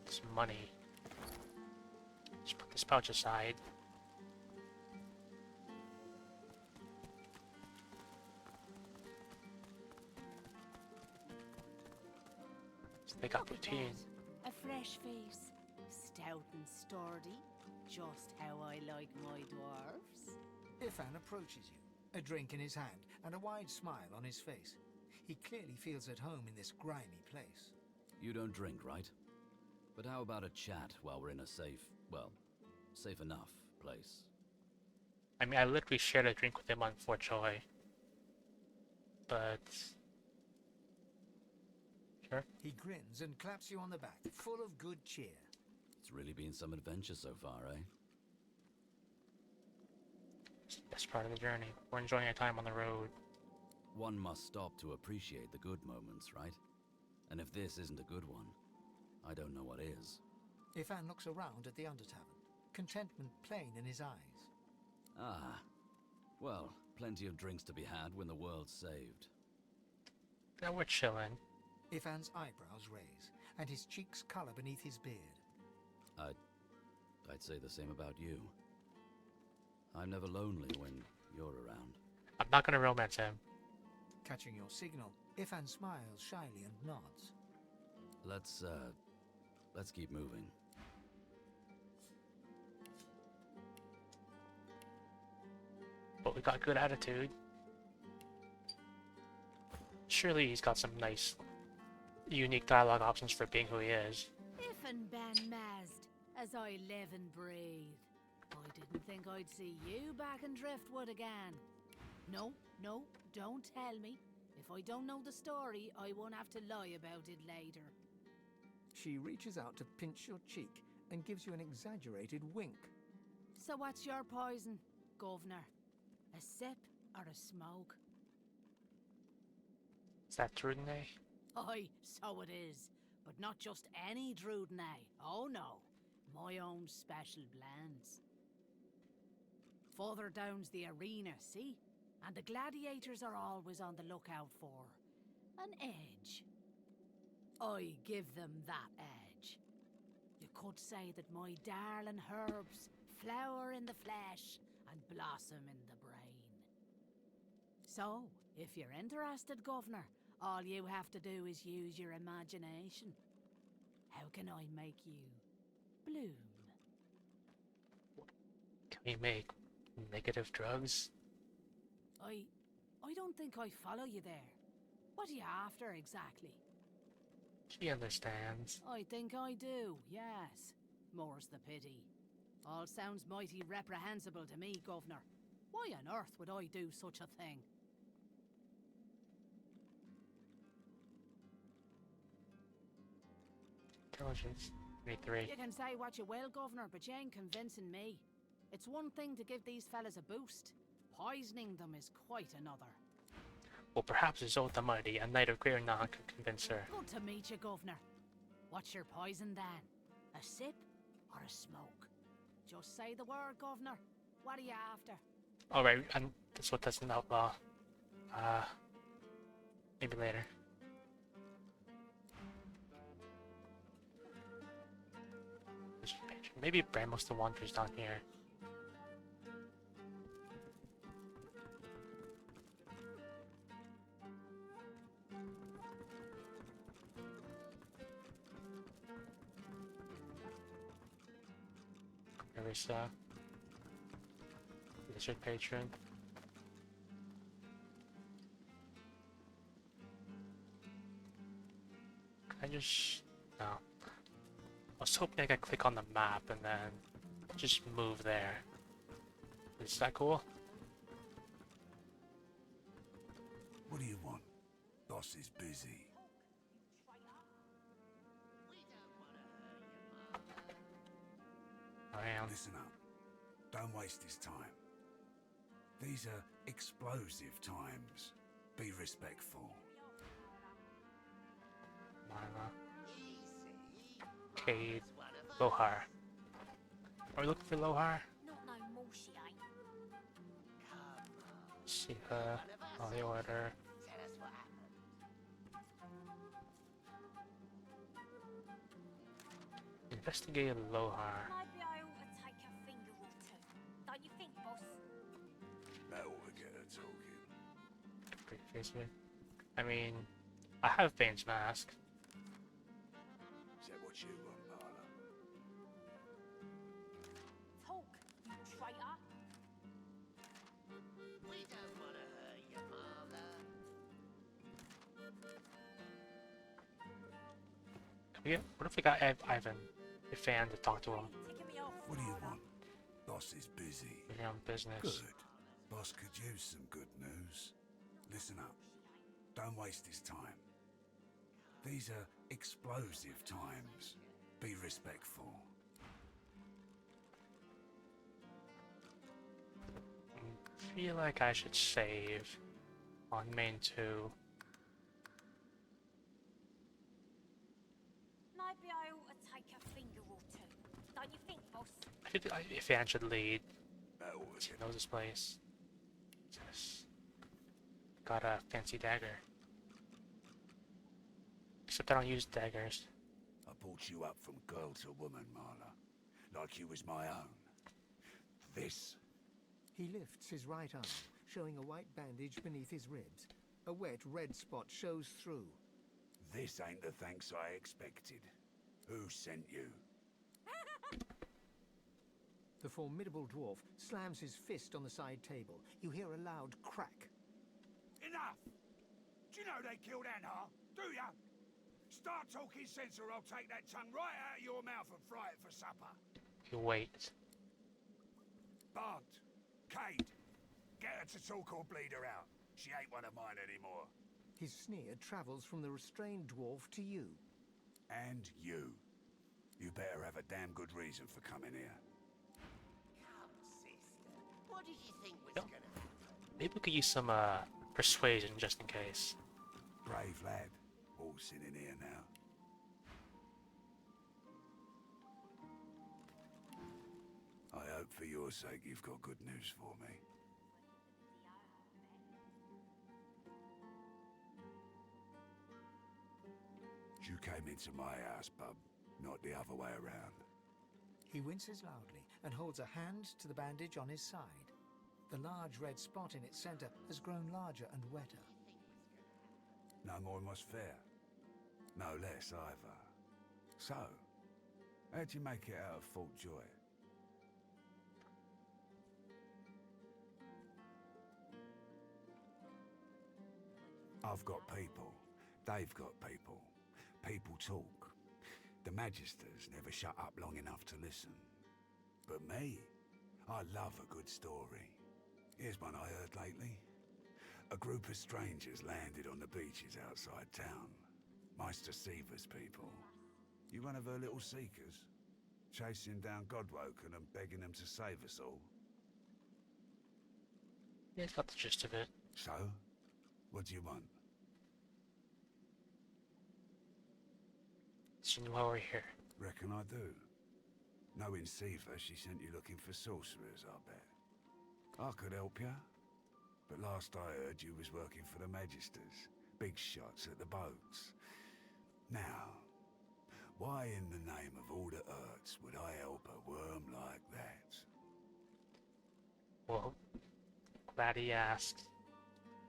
Some money. Just put this pouch aside. So they got Look at poutine. that. A fresh face. Stout and sturdy. Just how I like my dwarves. Ifan approaches you, a drink in his hand and a wide smile on his face. He clearly feels at home in this grimy place. You don't drink, right? But how about a chat while we're in a safe, well, safe enough place? I mean, I literally shared a drink with him on Fort Joy. But... Sure. He grins and claps you on the back, full of good cheer. It's really been some adventure so far, eh? It's the best part of the journey. We're enjoying our time on the road. One must stop to appreciate the good moments, right? And if this isn't a good one, I don't know what is. Ifan looks around at the Undertavern, contentment plain in his eyes. Ah, well, plenty of drinks to be had when the world's saved. Now we're chilling. Ifan's eyebrows raise, and his cheeks color beneath his beard. I'd say the same about you. I'm never lonely when you're around. I'm not gonna romance him. Catching your signal, Ifan smiles shyly and nods. Let's keep moving. But we got good attitude. Surely he's got some nice, unique dialogue options for being who he is. Ifan ben mazd, as I live and breathe. I didn't think I'd see you back in Driftwood again. No, don't tell me. If I don't know the story, I won't have to lie about it later. She reaches out to pinch your cheek and gives you an exaggerated wink. So what's your poison, Governor? A sip or a smoke? Is that Trudene? Aye, so it is. But not just any Drudene. Oh no. My own special blends. Further down's the arena, see? And the gladiators are always on the lookout for an edge. I give them that edge. You could say that my darling herbs flower in the flesh and blossom in the brain. So, if you're interested, Governor, all you have to do is use your imagination. How can I make you bloom? Can we make negative drugs? I don't think I follow you there. What are you after exactly? She understands. I think I do, yes. More's the pity. All sounds mighty reprehensible to me, Governor. Why on earth would I do such a thing? Intelligence. 23. You can say what you will, Governor, but you ain't convincing me. It's one thing to give these fellas a boost. Poisoning them is quite another. Well, perhaps Zolta Mighty, a knight of greater Nan, could convince her. Good to meet you, Governor. What's your poison then? A sip or a smoke? Just say the word, Governor. What are you after? Alright, and that's what that's an outlaw. Maybe later. Maybe Bramos the Wanderer's down here. Marissa. Lizard Patron. Can I just... No. I was hoping I could click on the map and then just move there. Is that cool? What do you want? Boss is busy. I am. Listen up. Don't waste his time. These are explosive times. Be respectful. Marla. Cade. Lohar. Are we looking for Lohar? Not no more, she ain't. See her. Oh, the order. Investigate Lohar. Maybe I ought to take a finger or two. Don't you think, boss? That ought to get her talking. Pretty face it. I mean, I have Bane's mask. Is that what you want, Marla? Talk, you traitor. We don't want to hurt you, Marla. What if we got Ivan, a fan, to talk to him? What do you want? Boss is busy. Your own business. Good. Boss could use some good news. Listen up. Don't waste his time. These are explosive times. Be respectful. I feel like I should save on main 2. Maybe I ought to take a finger or two. Don't you think, boss? I think if Anne should lead. She knows this place. Yes. Got a fancy dagger. Except I don't use daggers. I brought you up from girl to woman, Marla. Like you was my own. This. He lifts his right arm, showing a white bandage beneath his ribs. A wet red spot shows through. This ain't the thanks I expected. Who sent you? The formidable dwarf slams his fist on the side table. You hear a loud crack. Enough! Do you know they killed Anhar? Do ya? Start talking sense or I'll take that tongue right out of your mouth and fry it for supper. You wait. Bart, Cade, get her to talk or bleed her out. She ain't one of mine anymore. His sneer travels from the restrained dwarf to you. And you. You better have a damn good reason for coming here. Come, sister. What did you think was gonna happen? Maybe we could use some persuasion just in case. Brave lad. All sitting here now. I hope for your sake you've got good news for me. You came into my house, bub, not the other way around. He winces loudly and holds a hand to the bandage on his side. The large red spot in its center has grown larger and wetter. No more was fair. No less either. So, how'd you make it out of Fort Joy? I've got people. They've got people. People talk. The Magisters never shut up long enough to listen. But me, I love a good story. Here's one I heard lately. A group of strangers landed on the beaches outside town. Meister Seaver's people. You one of her little seekers? Chasing down Godwoken and begging them to save us all? Yeah, got the gist of it. So? What do you want? So you know why we're here. Reckon I do. Knowing Seaver, she sent you looking for sorcerers, I bet. I could help you. But last I heard, you was working for the Magisters. Big shots at the boats. Now, why in the name of all the hurts would I help a worm like that? Well, glad he asked.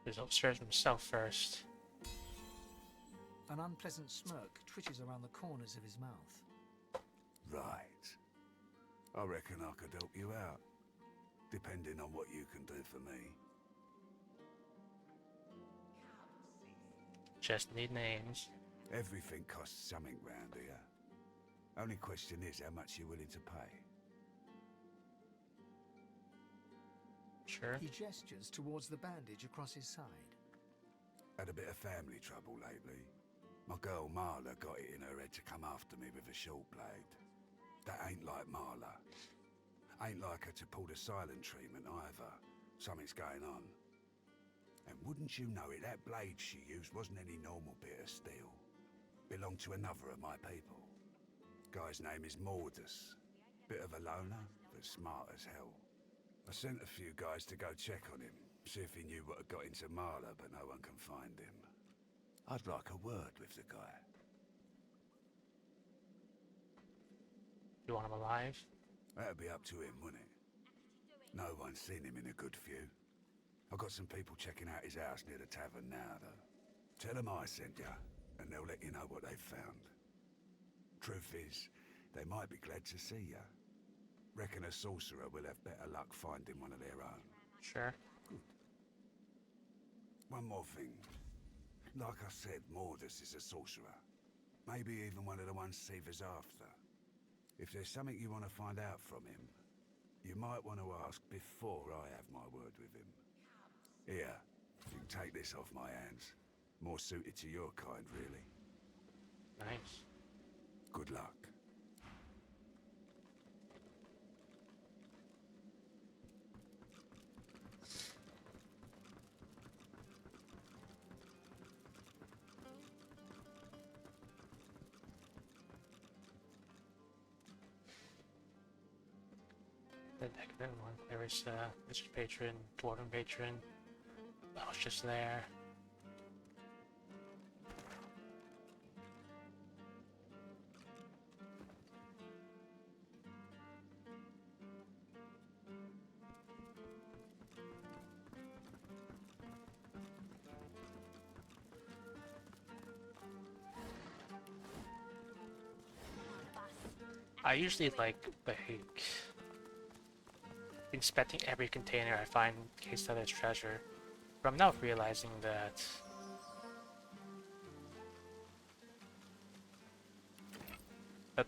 He was upstairs himself first. An unpleasant smirk twitches around the corners of his mouth. Right. I reckon I could help you out. Depending on what you can do for me. Just need names. Everything costs something round here. Only question is how much you're willing to pay. Sure. He gestures towards the bandage across his side. Had a bit of family trouble lately. My girl Marla got it in her head to come after me with a short blade. That ain't like Marla. Ain't like her to pull the silent treatment either. Something's going on. And wouldn't you know it, that blade she used wasn't any normal bit of steel. Belonged to another of my people. Guy's name is Mordus. Bit of a loner, but smart as hell. I sent a few guys to go check on him, see if he knew what had got into Marla, but no one can find him. I'd like a word with the guy. You want him alive? That'd be up to him, wouldn't it? No one's seen him in a good few. I've got some people checking out his house near the tavern now, though. Tell them I sent ya, and they'll let you know what they've found. Truth is, they might be glad to see ya. Reckon a sorcerer will have better luck finding one of their own. Sure. Good. One more thing. Like I said, Mordus is a sorcerer. Maybe even one of the ones Seaver's after. If there's something you want to find out from him, you might want to ask before I have my word with him. Here, you can take this off my hands. More suited to your kind, really. Nice. Good luck. The decadent one. There was Mr. Patron, Dwarven Patron. I was just there. I usually like inspecting every container I find in case that there's treasure, but I'm now realizing that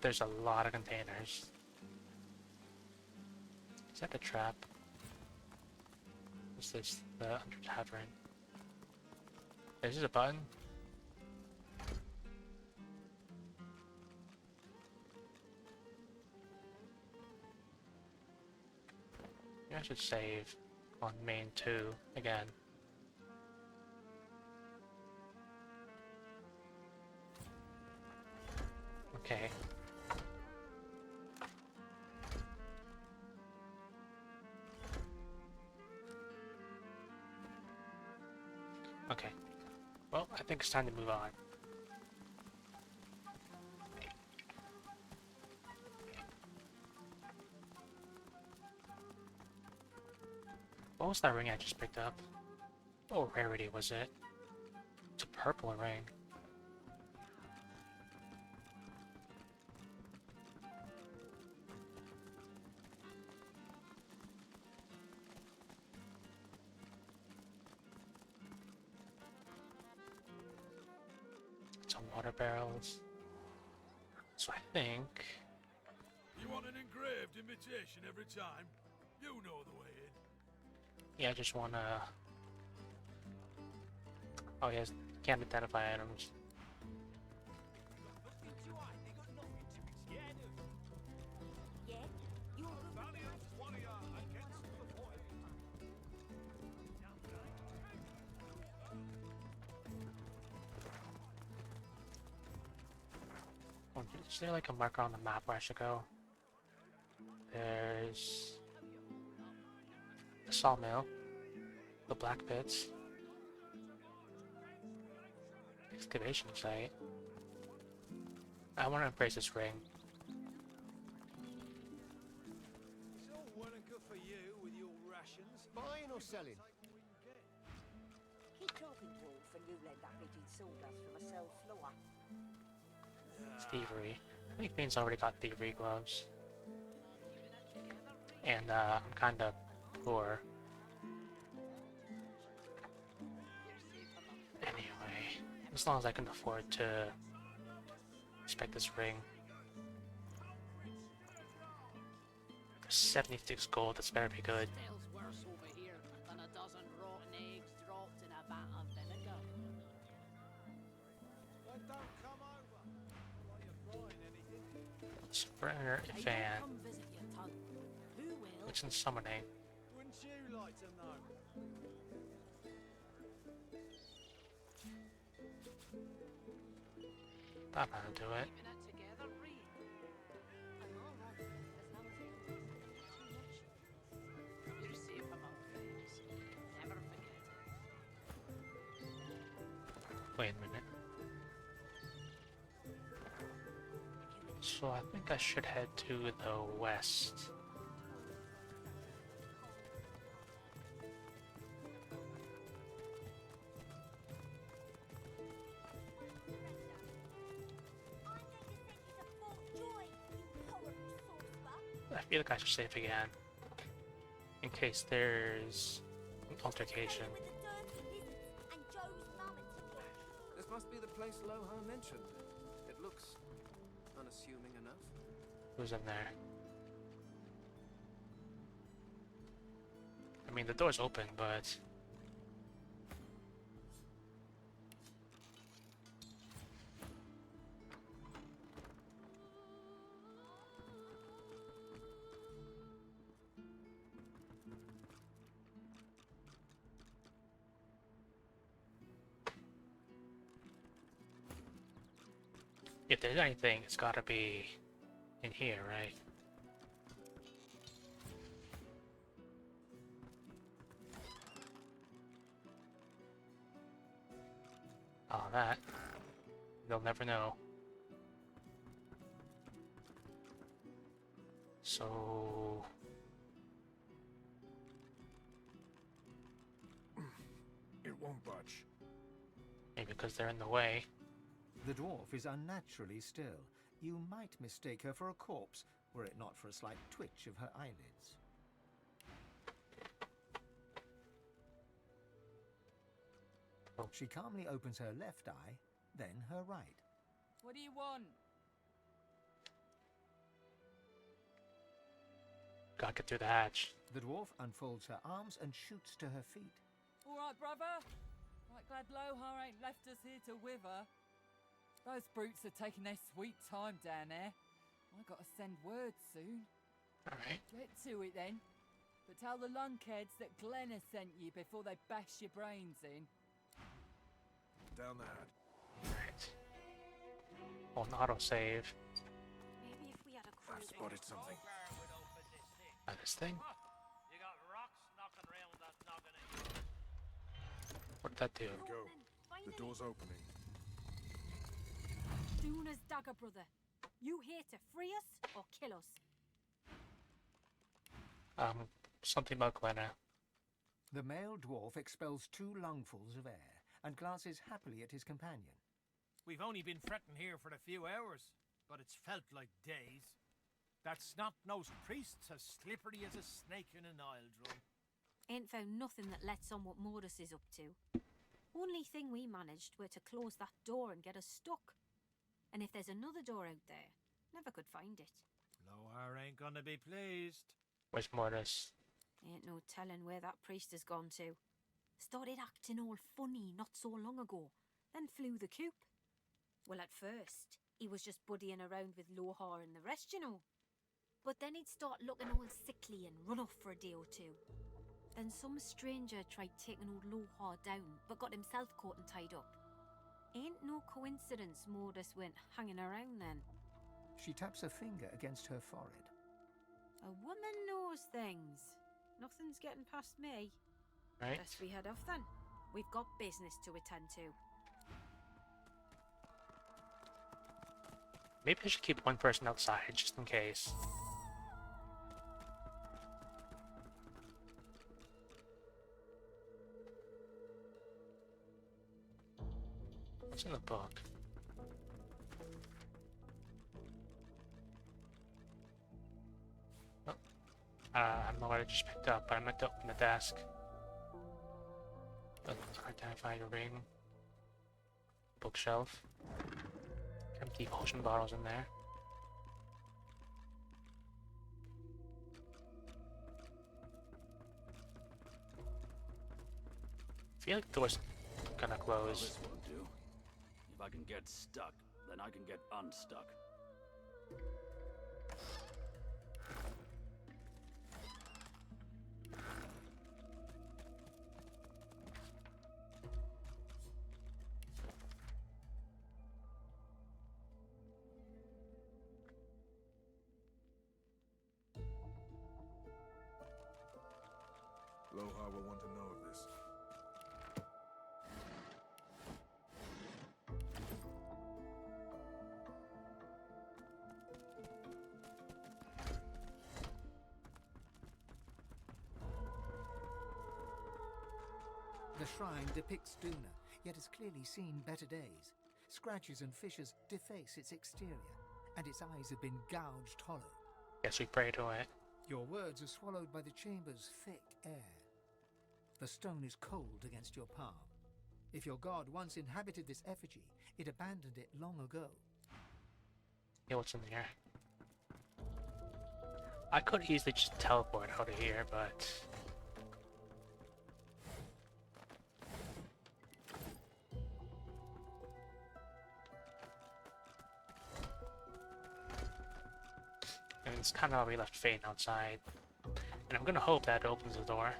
there's a lot of containers. Is that the trap? Is this the under tavern? Is this a button? I should save on main 2 again. Okay. Okay. Well, I think it's time to move on. What was that ring I just picked up? What rarity was it? It's a purple ring. Some water barrels. So I think... You want an engraved invitation every time? You know the way in. Yeah, I just wanna... Oh yes, can't identify items. Oh, is there like a marker on the map where I should go? There's... the sawmill, the black pits, excavation site. I want to embrace this ring. It's all well and good for you with your rations. Buying or selling? Keep talking, Wolf, and you'll end up eating sawdust from a cell floor. Thievery. I think Fiend's already got thievery gloves. And I'm kinda poor. Anyway, as long as I can afford to inspect this ring. 76 gold, that's better be good. Still worse over here than a dozen rotten eggs dropped in a vat of vinegar. Brenner Van. Come visit your ton. Who will? It's in summoning. Wouldn't you like to know? That ought to do it. You're safe among friends. Never forget it. Wait a minute. So I think I should head to the west. I feel like I should save again. In case there's an altercation. This must be the place Loha mentioned. It looks unassuming enough. Who's in there? I mean, the door's open, but... If there's anything, it's gotta be in here, right? Oh, that. They'll never know. So... It won't budge. Maybe because they're in the way. The dwarf is unnaturally still. You might mistake her for a corpse, were it not for a slight twitch of her eyelids. She calmly opens her left eye, then her right. What do you want? Gotta get through the hatch. The dwarf unfolds her arms and shoots to her feet. All right, brother. Right, glad Loha ain't left us here to wither. Those brutes are taking their sweet time down there. I gotta send word soon. Alright. Get to it then. But tell the lunkheads that Glenn has sent you before they bash your brains in. Down the hatch. Alright. Oh, an autosave. Maybe if we had a I've spotted something. This thing? You got rocks knocking around that noggin. What did that do? Go. The door's opening. Duna's dagger, brother. You here to free us or kill us? Something about Glenna. The male dwarf expels 2 lungfuls of air and glances happily at his companion. We've only been fretting here for a few hours, but it's felt like days. That snot-nosed priest's as slippery as a snake in an oil drum. Ain't found nothing that lets on what Modus is up to. Only thing we managed were to close that door and get us stuck. And if there's another door out there, never could find it. Lohar ain't gonna be pleased. Where's Mortis? Ain't no telling where that priest has gone to. Started acting all funny not so long ago, then flew the coop. Well, at first, he was just buddying around with Lohar and the rest, you know. But then he'd start looking all sickly and run off for a day or 2. Then some stranger tried taking old Lohar down, but got himself caught and tied up. Ain't no coincidence Modus went hanging around then. She taps a finger against her forehead. A woman knows things. Nothing's getting past me. Right. Best we head off then. We've got business to attend to. Maybe I should keep one person outside, just in case. What's in the book? Oh. I don't know what I just picked up, but I meant to open the desk. Identify your ring. Bookshelf. Empty potion bottles in there. I feel like the door's gonna Well, close. this won't do. If I can get stuck, then I can get unstuck. Lohar will want to know of this. The shrine depicts Duna, yet has clearly seen better days. Scratches and fissures deface its exterior, and its eyes have been gouged hollow. Guess we pray to it. Your words are swallowed by the chamber's thick air. The stone is cold against your palm. If your god once inhabited this effigy, it abandoned it long ago. Yeah, what's in there? I could easily just teleport out of here, but... and it's kind of already left Fane outside. And I'm gonna hope that opens the door.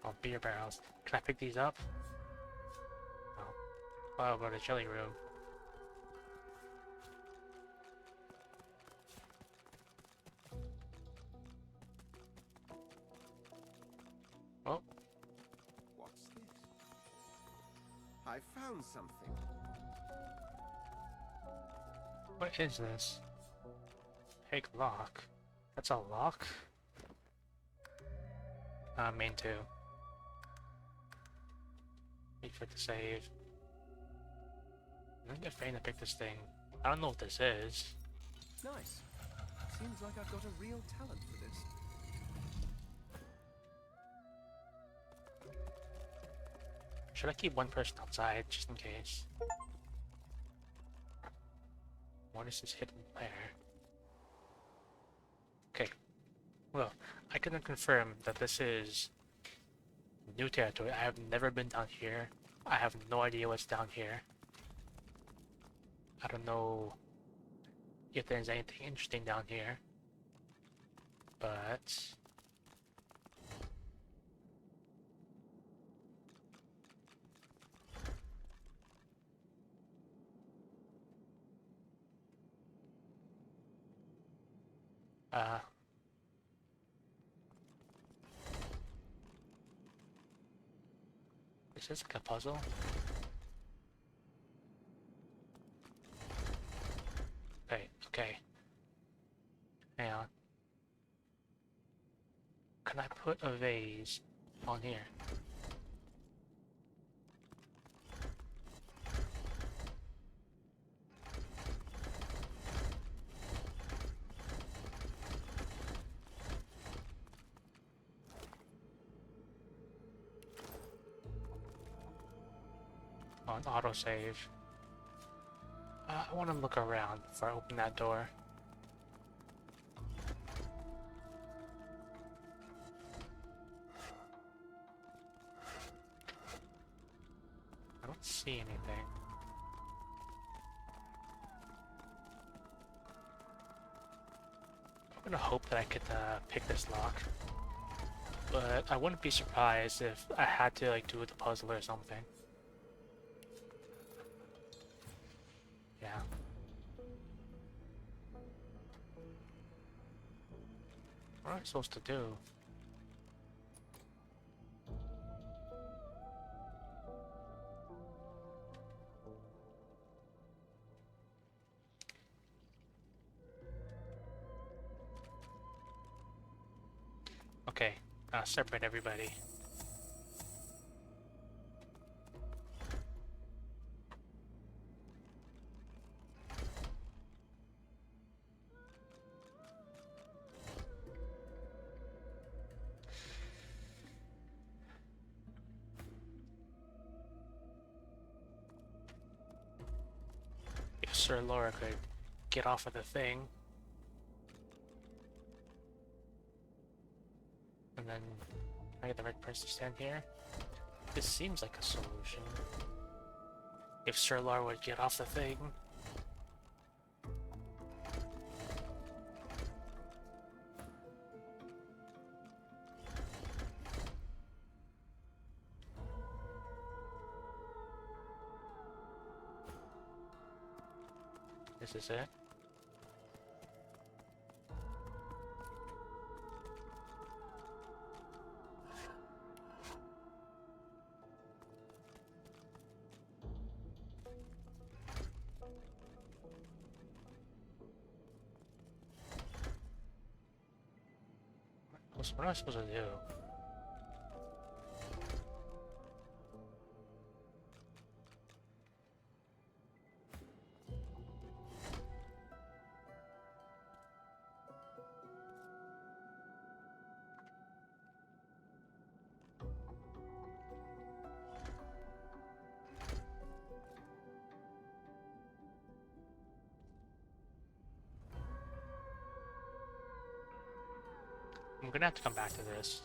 Oh, beer barrels. Can I pick these up? No. Oh, I'll go to the jelly room. Oh. What's this? I found something. What is this? Take lock. That's a lock? Main 2. Wait for it to save. I'm gonna get Fane to pick this thing. I don't know what this is. Nice. Seems like I've got a real talent for this. Should I keep one person outside, just in case? What is this hidden lair? Okay. Well, I can confirm that this is new territory. I have never been down here. I have no idea what's down here. I don't know if there's anything interesting down here. But... is this like a puzzle? Okay. Hang on. Can I put a vase on here? On autosave. I want to look around before I open that door. I don't see anything. I'm gonna hope that I could pick this lock. But I wouldn't be surprised if I had to like do the puzzle or something. Yeah. What am I supposed to do? Okay, separate everybody. If Sir Laura could get off of the thing. And then I get the right person to stand here. This seems like a solution. If Sir Laura would get off the thing. This is it. What am I supposed to do? I'm gonna have to come back to this.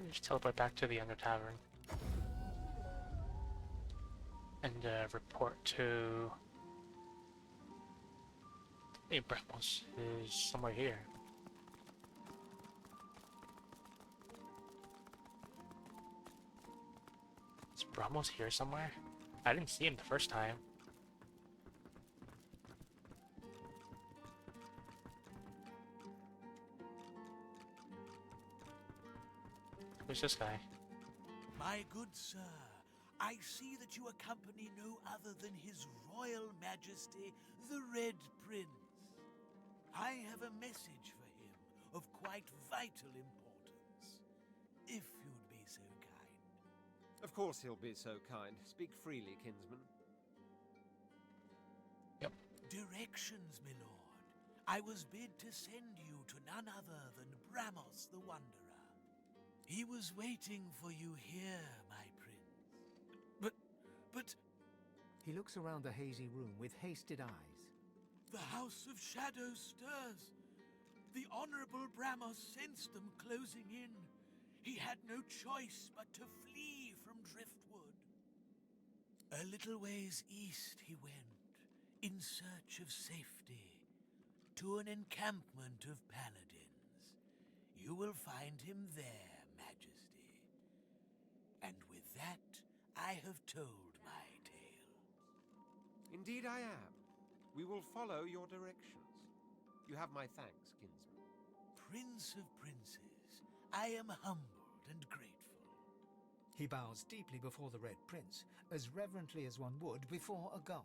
Just teleport back to the Under Tavern. And report to... Hey, Bramos is somewhere here. Is Bramos here somewhere? I didn't see him the first time. Who's this guy? My good sir, I see that you accompany no other than His Royal Majesty, the Red Prince. I have a message for him of quite vital importance, if you'd be so kind. Of course he'll be so kind. Speak freely, kinsman. Yep. Directions, my lord. I was bid to send you to none other than Bramos the Wanderer. He was waiting for you here, my prince. But... He looks around the hazy room with hasted eyes. The House of Shadows stirs. The Honorable Bramos sensed them closing in. He had no choice but to flee from Driftwood. A little ways east he went, in search of safety, to an encampment of paladins. You will find him there, Majesty. And with that, I have told my tale. Indeed I am. We will follow your directions. You have my thanks, kinsman. Prince of Princes, I am humbled and grateful. He bows deeply before the Red Prince, as reverently as one would before a god.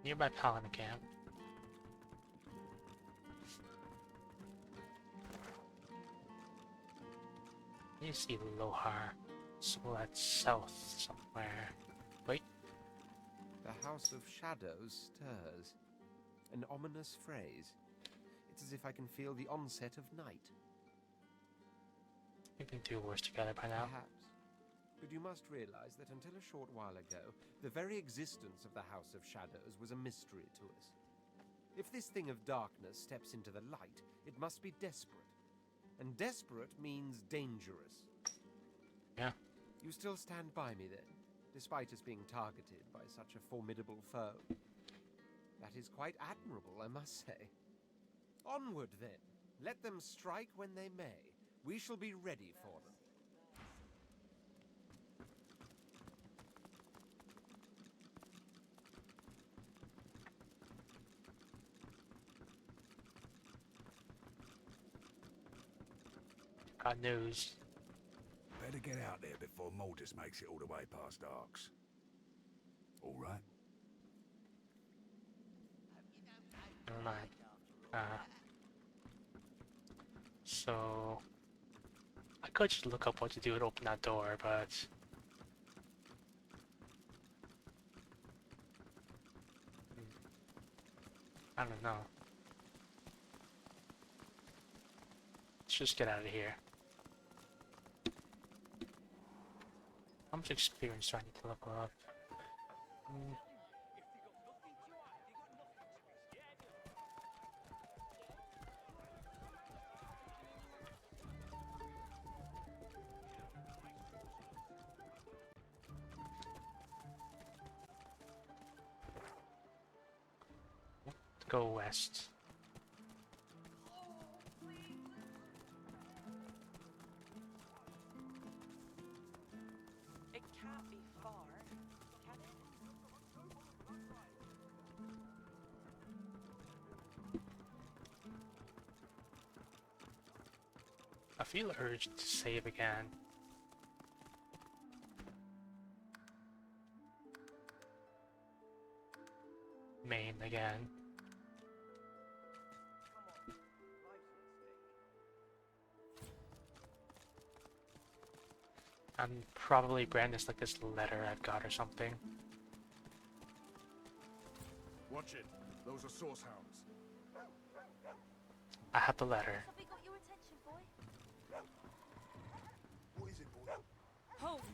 Nearby Paladin camp. You see Lohar, so that's south somewhere. Wait. The House of Shadows stirs. An ominous phrase. It's as if I can feel the onset of night. We've been two wars together by now. Perhaps. But you must realize that until a short while ago, the very existence of the House of Shadows was a mystery to us. If this thing of darkness steps into the light, it must be desperate. And desperate means dangerous. Yeah. You still stand by me then, despite us being targeted by such a formidable foe. That is quite admirable, I must say. Onward then. Let them strike when they may. We shall be ready for them. Got news. Better get out there before Mortis makes it all the way past Arks. All right? Never mind. So I could just look up what to do and open that door, but I don't know. Let's just get out of here. How much experience do I need to level up? go west. It can't be far, can it? I feel urged to save again. Main again. I'm probably brand this like this letter I've got or something. Watch it. Those are source hounds. I have the letter. Have we got your attention, boy? What is it, boy? Halt!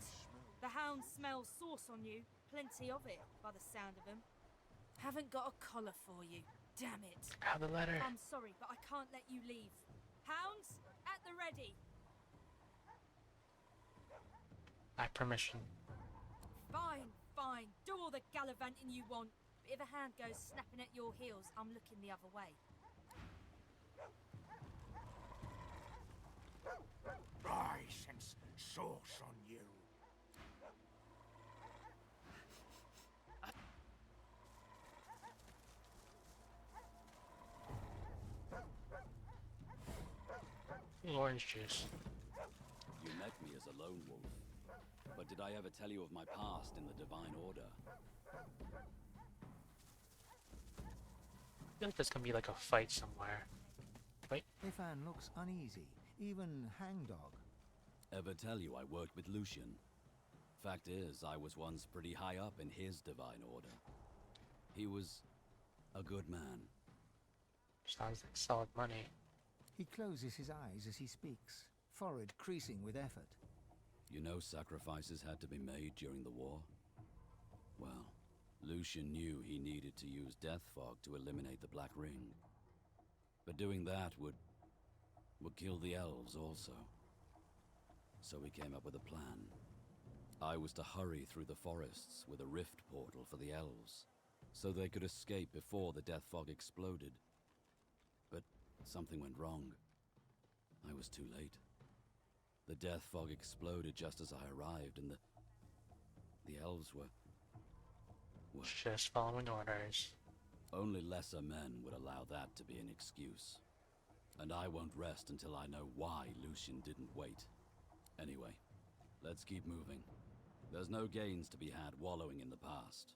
The hound smells sauce on you. Plenty of it, by the sound of him. Haven't got a collar for you. Damn it. I have the letter. I'm sorry, but I can't let you leave. Hounds, at the ready. I have permission. Fine, fine. Do all the gallivanting you want. But if a hand goes snapping at your heels, I'm looking the other way. I sense sauce on you. Orange juice. You met me as a lone wolf. But did I ever tell you of my past in the Divine Order? I feel like there's gonna be like a fight somewhere. Wait. Ifan looks uneasy, even hangdog. Ever tell you I worked with Lucian? Fact is, I was once pretty high up in his Divine Order. He was a good man. Sounds like solid money. He closes his eyes as he speaks, forehead creasing with effort. You know sacrifices had to be made during the war? Well, Lucian knew he needed to use death fog to eliminate the Black Ring. But doing that would kill the elves also. So we came up with a plan. I was to hurry through the forests with a rift portal for the elves, so they could escape before the death fog exploded. But something went wrong. I was too late. The death fog exploded just as I arrived, and the elves were just following orders. Only lesser men would allow that to be an excuse. And I won't rest until I know why Lucian didn't wait. Anyway, let's keep moving. There's no gains to be had wallowing in the past.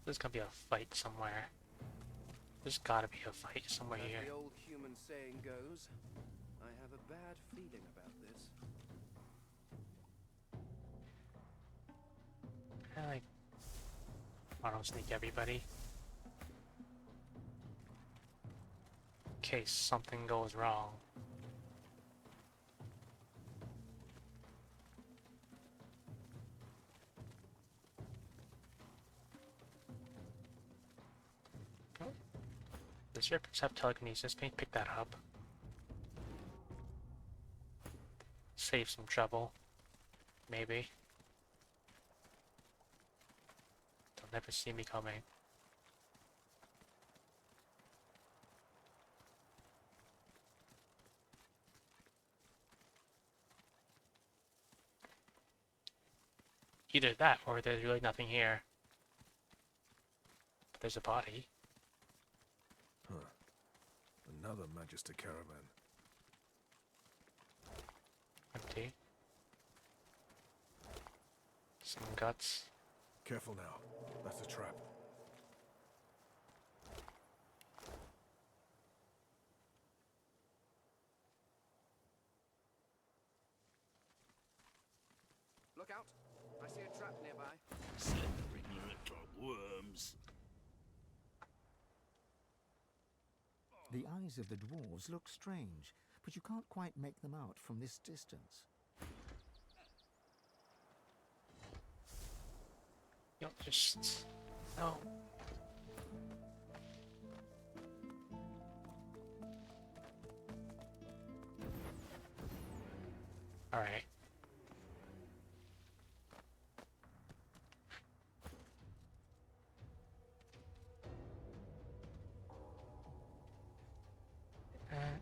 There's gonna be a fight somewhere. There's gotta be a fight somewhere As here. the old human saying goes, I have a bad feeling about this. I like auto sneak everybody. In case something goes wrong. Does your Sept telekinesis may pick that up? Save some trouble. Maybe. They'll never see me coming. Either that, or there's really nothing here. But there's a body. Huh. Another Magister caravan. Empty. Some guts. Careful now. That's a trap. Look out! I see a trap nearby. Slithering little worms. The eyes of the dwarves look strange, but you can't quite make them out from this distance. You'll just... No. Alright.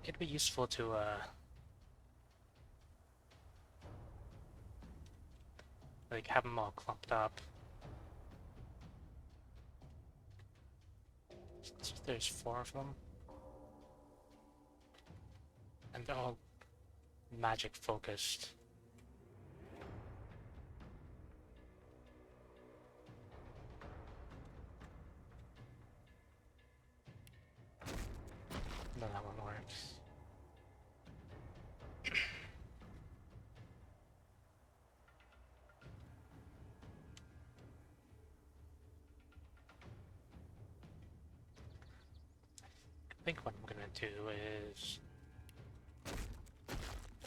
it'd be useful to like have them all clumped up. So there's 4 of them, and they're all magic focused. No, that one works. I think what I'm gonna do is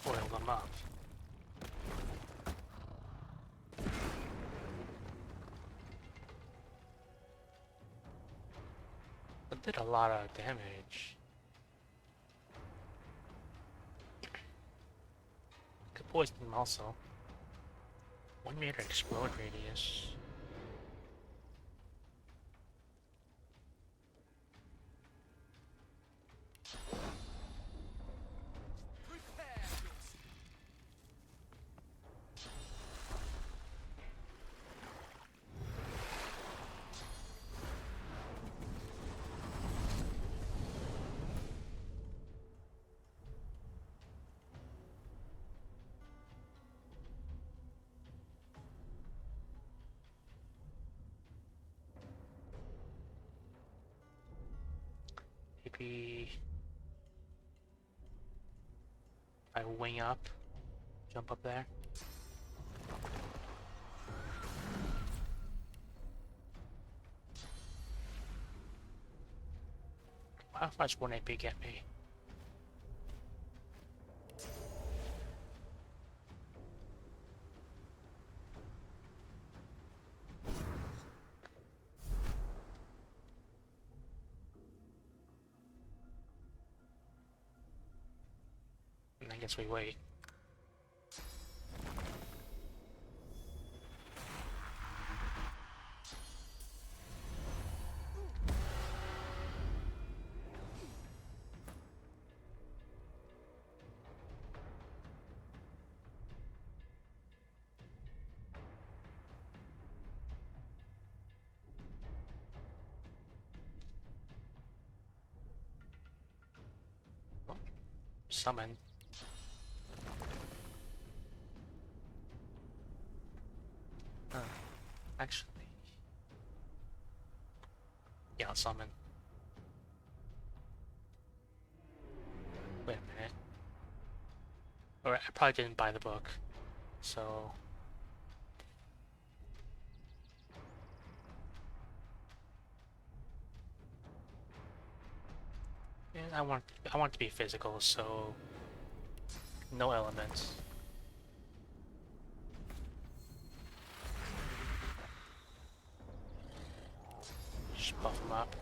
oil them up. It did a lot of damage. Could poison them also. 1 meter explode radius. Maybe I wing up, jump up there. How much 1 AP get me? And I guess we wait. Oh, summon. Actually, yeah, I'll summon. Wait a minute. Or I probably didn't buy the book, so yeah, I want it to be physical, so no elements. Just buff them up.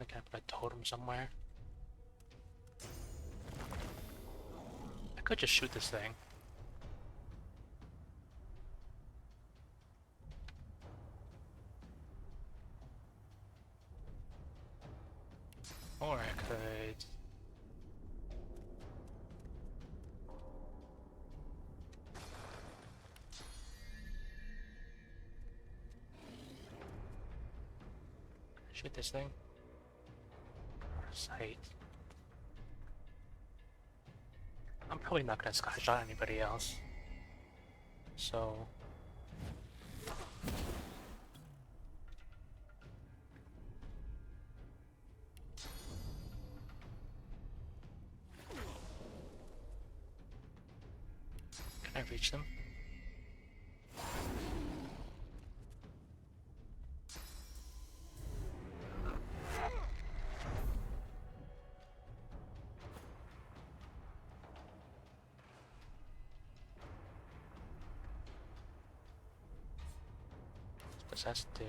I can put a totem somewhere. I could just shoot this thing. Or I could... shoot this thing. Or sight. I'm probably not gonna sky shot anybody else. So... can I reach them? What's that do?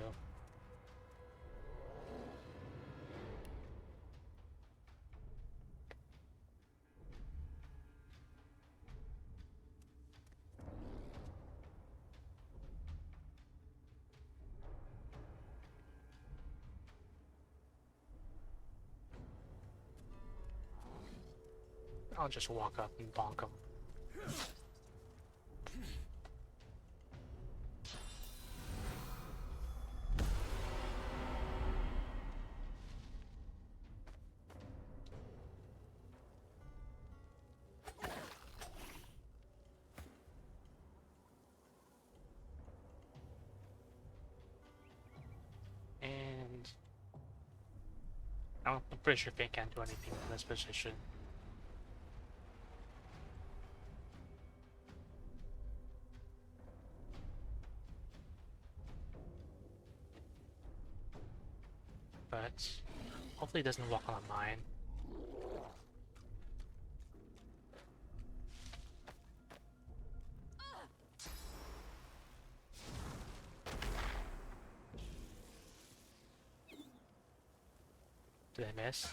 I'll just walk up and bonk him. And I'm pretty sure Finn can't do anything in this position. But hopefully it doesn't walk on a mine. Did I miss?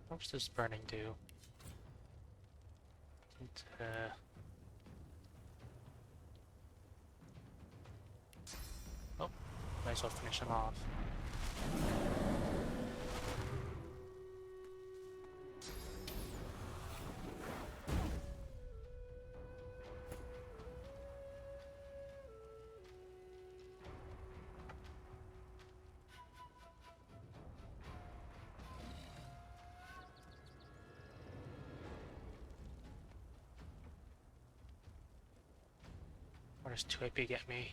What's this burning do? It, oh, might as well finish him off. What does 2 AP get me?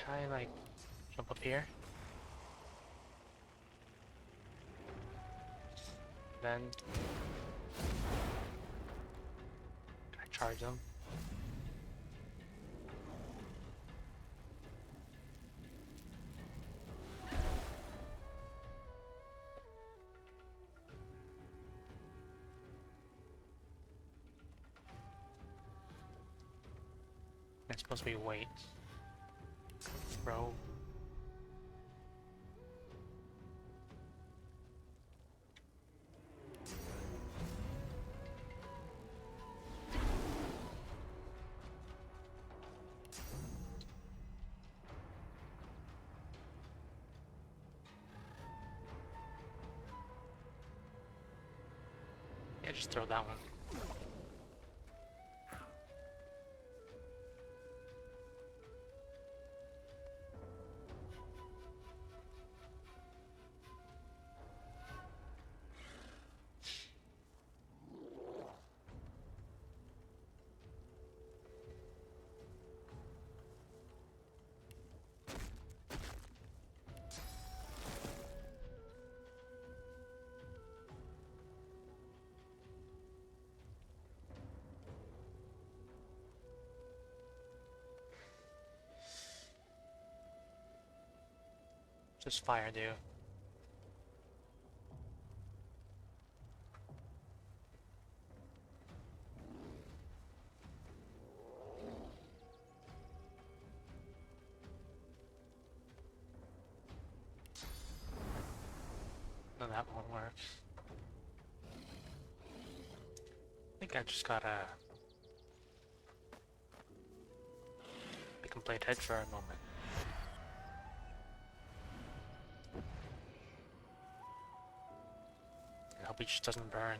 Can I like jump up here? Then can I charge them? It's supposed to be wait. Throw. Yeah, just throw that one. Just fire do. No, that won't work. I think I just gotta be complete head for a moment. I hope it just doesn't burn.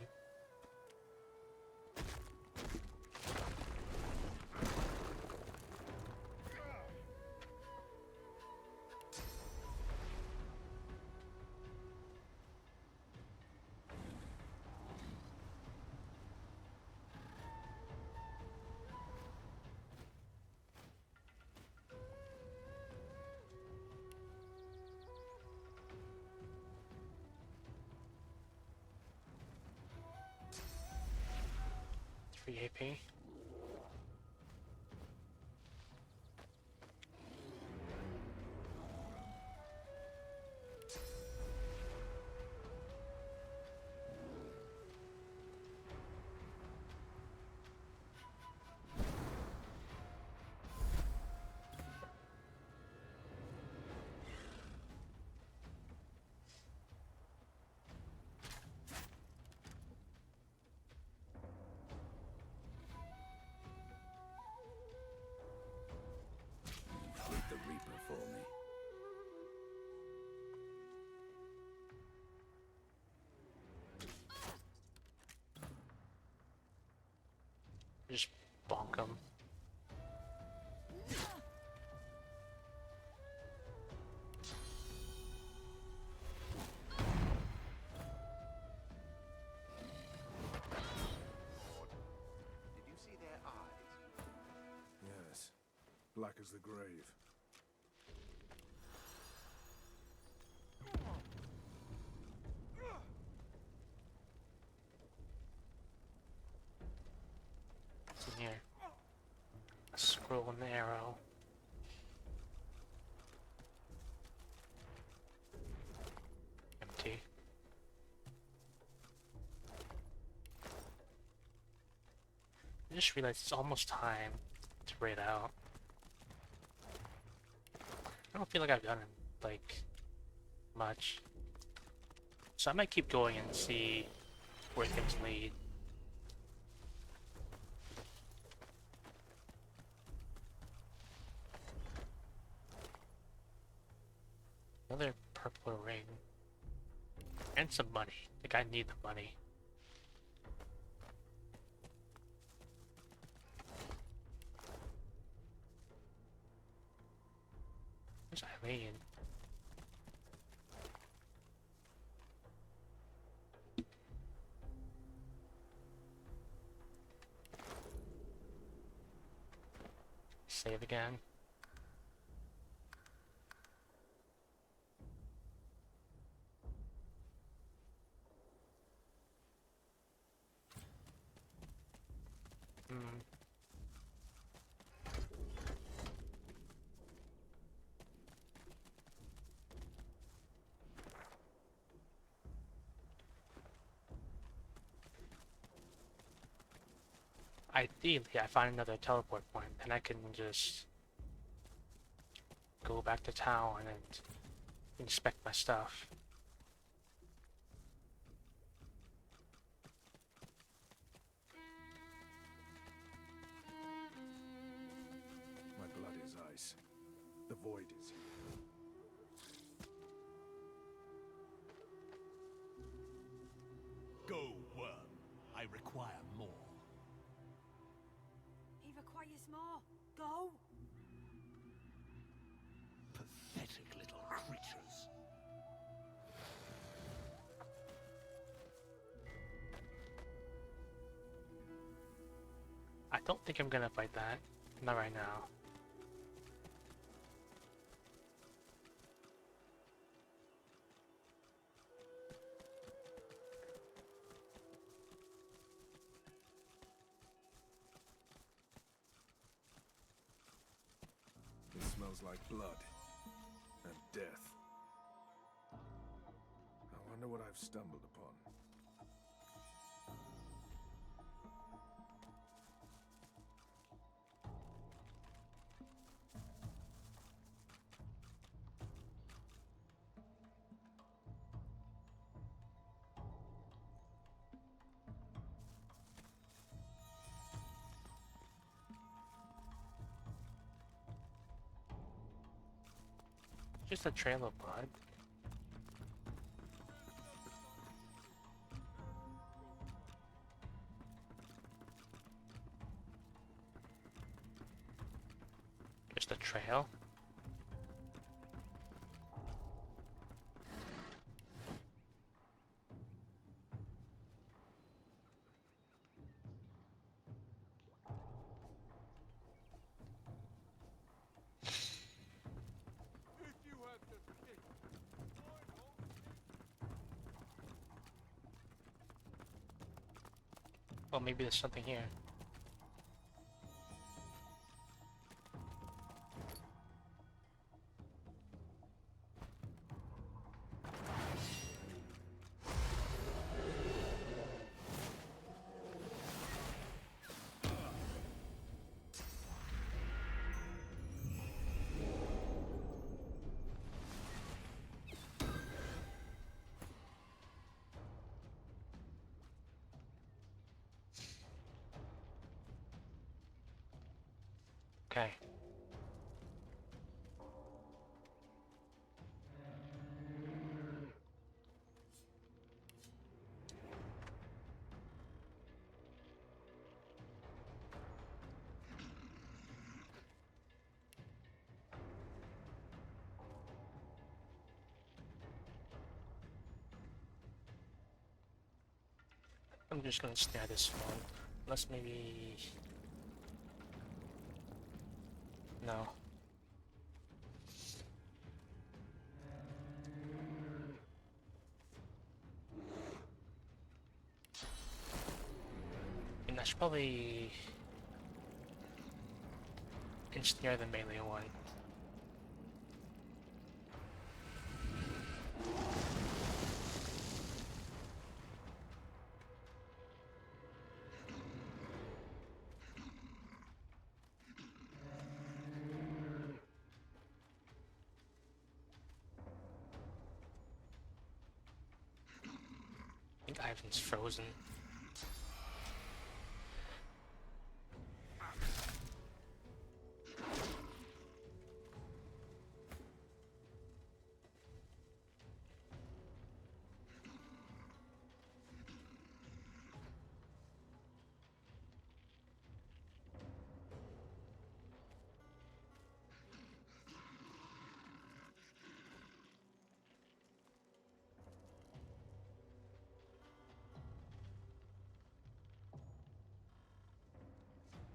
free AP. With the Reaper for me. Just bonk him. Did you see their eyes? Yes. Black as the grave. What's in here? A scroll and an arrow. Empty. I just realized it's almost time to raid out. I don't feel like I've done like much, so I might keep going and see where things lead. Another purple ring and some money. I think I need the money. Where's Eileen? Save again. Ideally, I find another teleport point, and I can just go back to town and inspect my stuff. My blood is ice. The void is here. Go, worm. I require more. He requires more. Go. Pathetic little creatures. I don't think I'm gonna fight that. Not right now. It smells like blood and death. I wonder what I've stumbled upon. Just a trail of blood. Just a trail. Well, maybe there's something here. Okay. I'm just gonna snare this one. Unless maybe... No. And I should probably... ensnare the melee one. I think Ivan's frozen.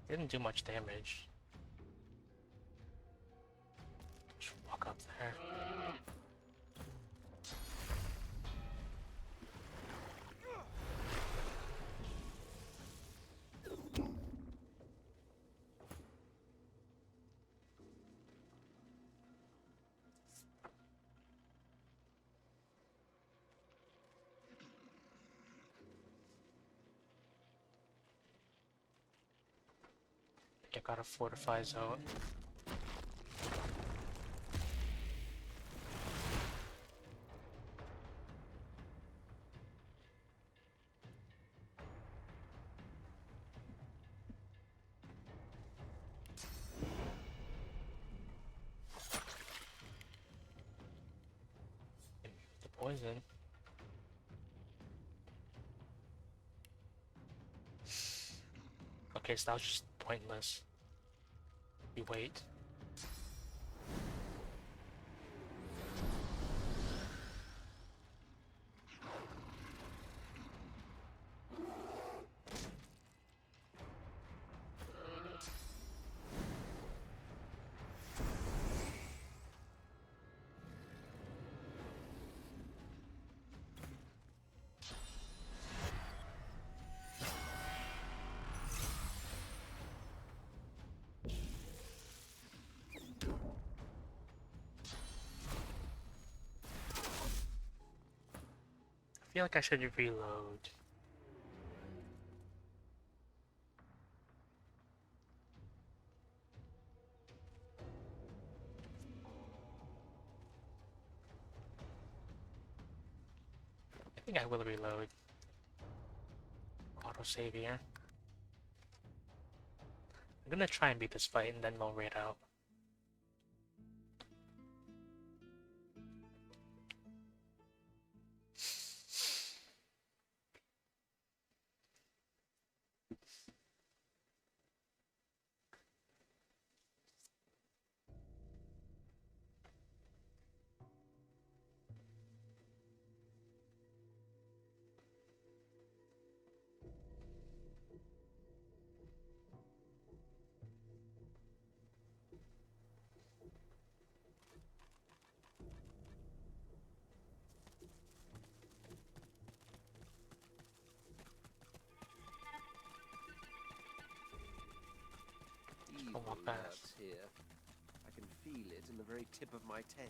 Didn't do much damage. Just walk up there. I got a fortify zone. The poison. Okay, so that was just pointless. You wait. I feel like I should reload. I think I will reload. Autosave here. I'm gonna try and beat this fight and then we'll raid out. Evil walk past. lurks here. I can feel it in the very tip of my tail.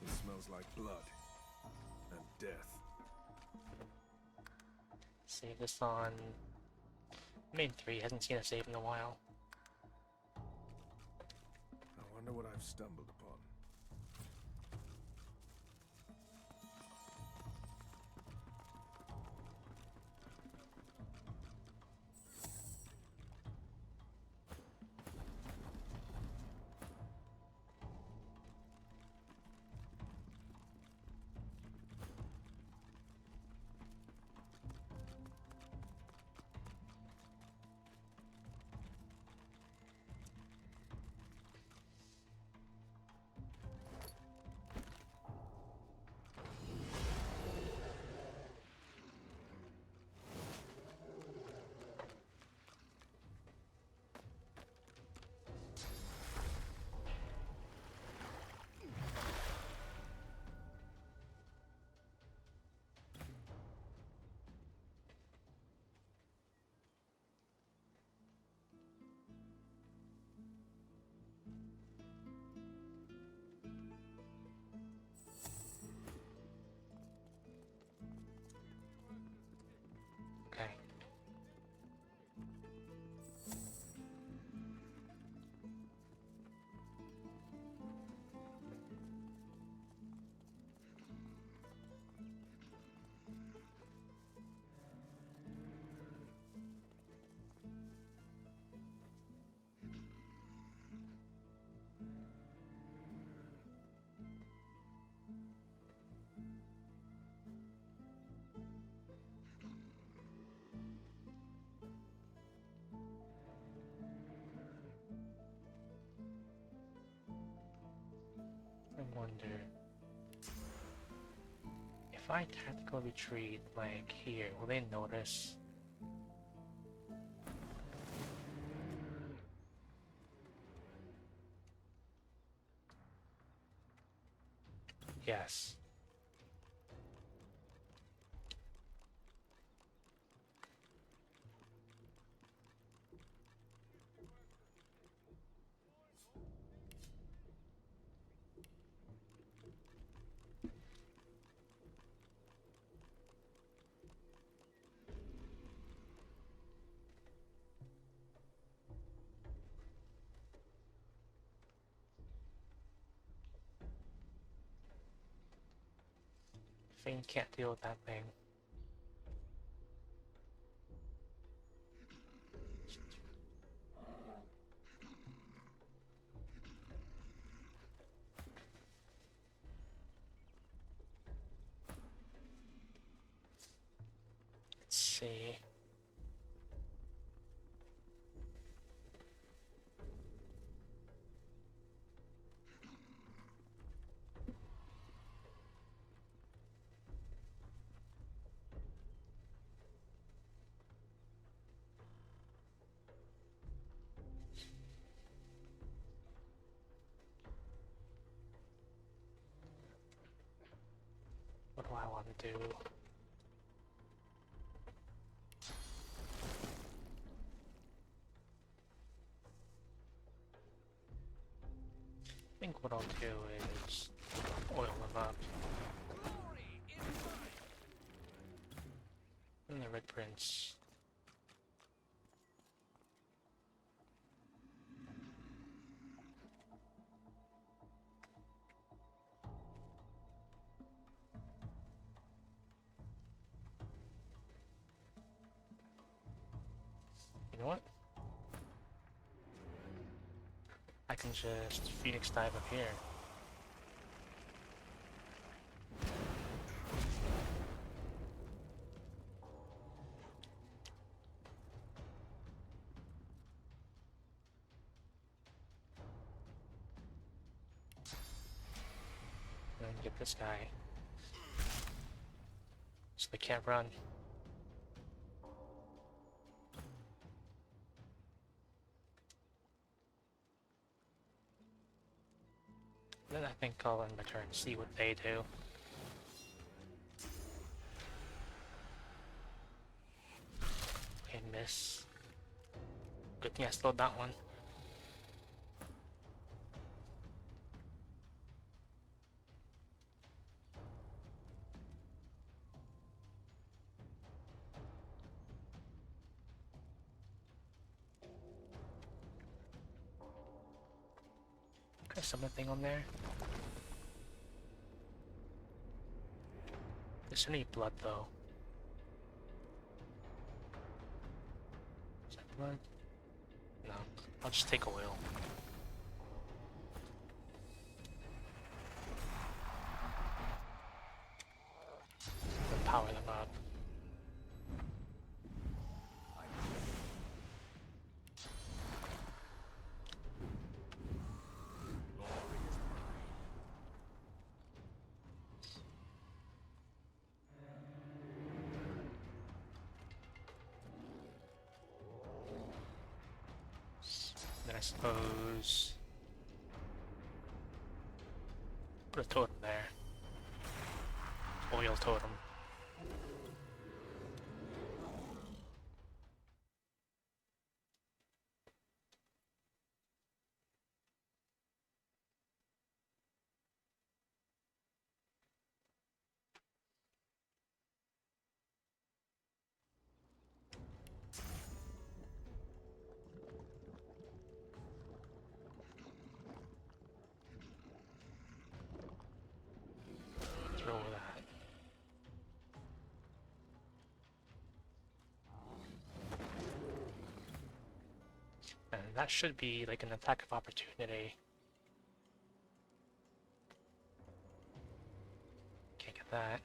It smells like blood and death. Save this on main 3. Hasn't seen a save in a while. I Wonder what I've stumbled upon. Okay. I wonder if I tactical retreat like here, will they notice? Yes. Thing can't deal with that thing. Let's see. What do I want to do? I think what I'll do is oil them up. And the Red Prince. You know what? I can just Phoenix dive up here. And get this guy. So they can't run. Then I think I'll end my turn and see what they do. Okay, miss. Good thing I slowed that one. summon thing on there. Is there any blood though? Is that blood? No. I'll just take oil. And power them up. Then I suppose put a totem there. Oil totem. Throw that. And that should be like an attack of opportunity. Can't get that.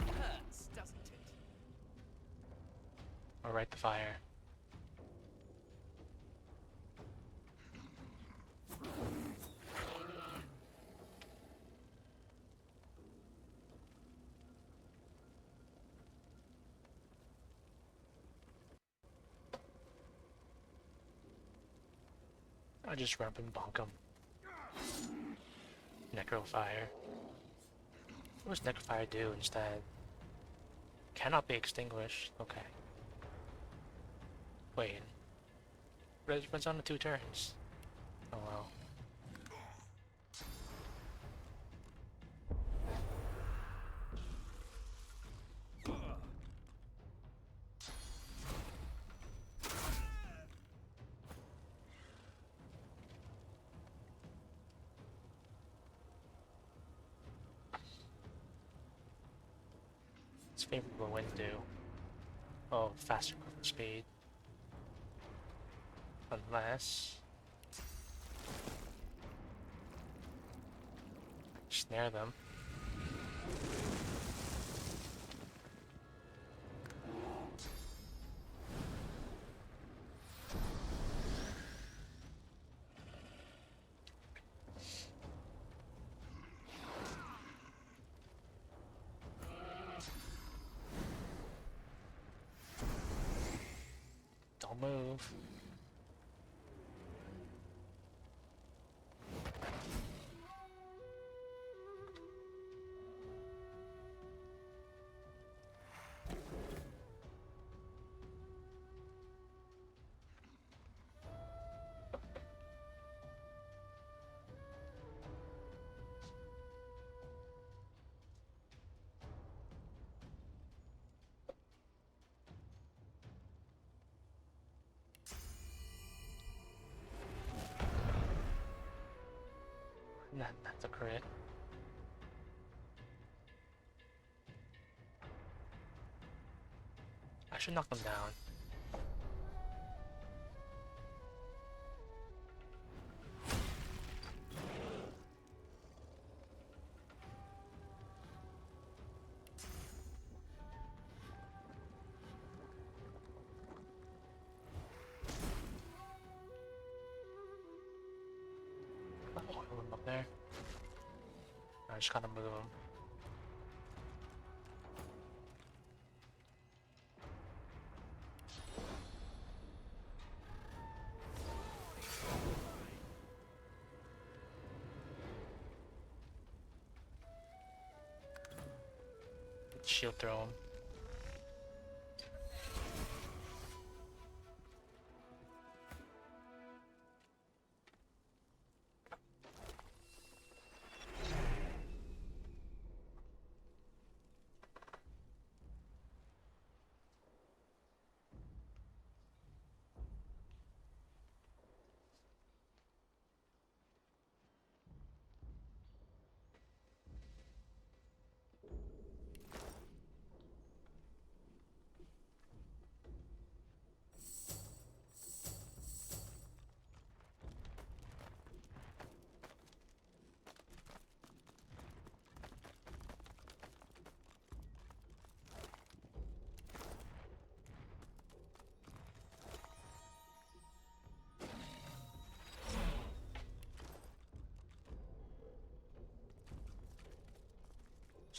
Hurts, doesn't it? Or right the fire. I just run up and bonk him. Necrofire. What does Necrofire do instead? Cannot be extinguished. Okay. Wait. Runs on the 2 turns. Oh well. What's favorable wind do? Oh, faster movement speed. Unless... snare them. Don't move. That's a crit. I should knock them down. Oh, I'm up there. I just gotta move them. Shield throw him.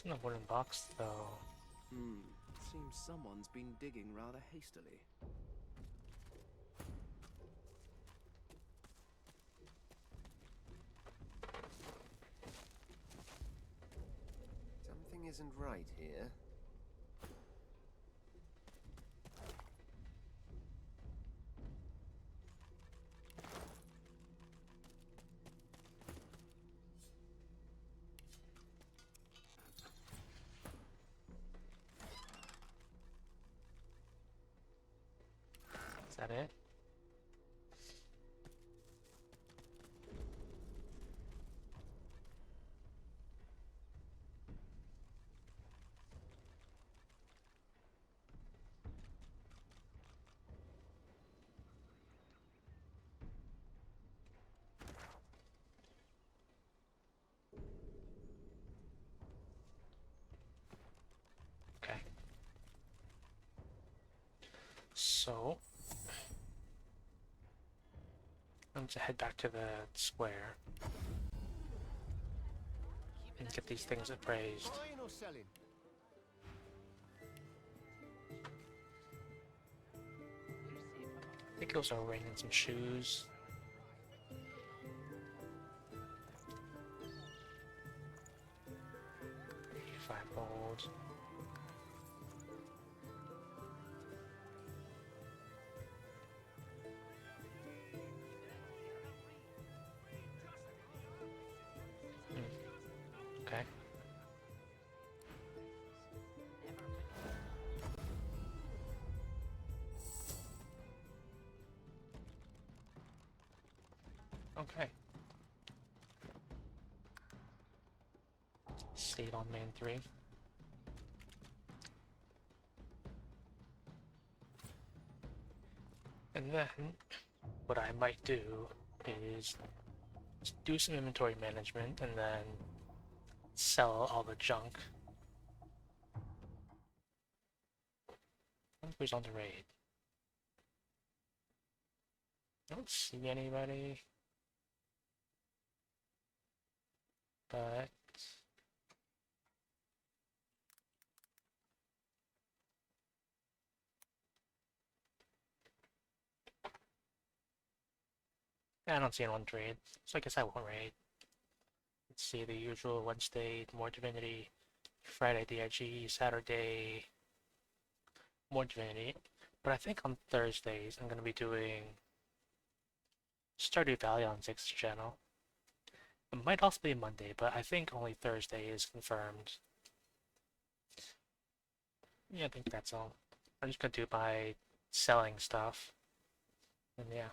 It's in a wooden box, though. Seems someone's been digging rather hastily. Something isn't right here. Is that it? Okay. So, I'm to head back to the square and get these things appraised. Buying or selling? I think it was a ring and some shoes. Five gold. Okay. Okay. Stayed on main 3. And then, what I might do is do some inventory management and then sell all the junk. Who's on the raid? I don't see anybody. But I don't see anyone raid, so I guess I won't raid. Let's see the usual Wednesday, more Divinity, Friday DIG, Saturday, more Divinity. But I think on Thursdays I'm gonna be doing Stardew Valley on 6th channel. It might also be Monday, but I think only Thursday is confirmed. Yeah, I think that's all. I'm just gonna do my selling stuff. And yeah.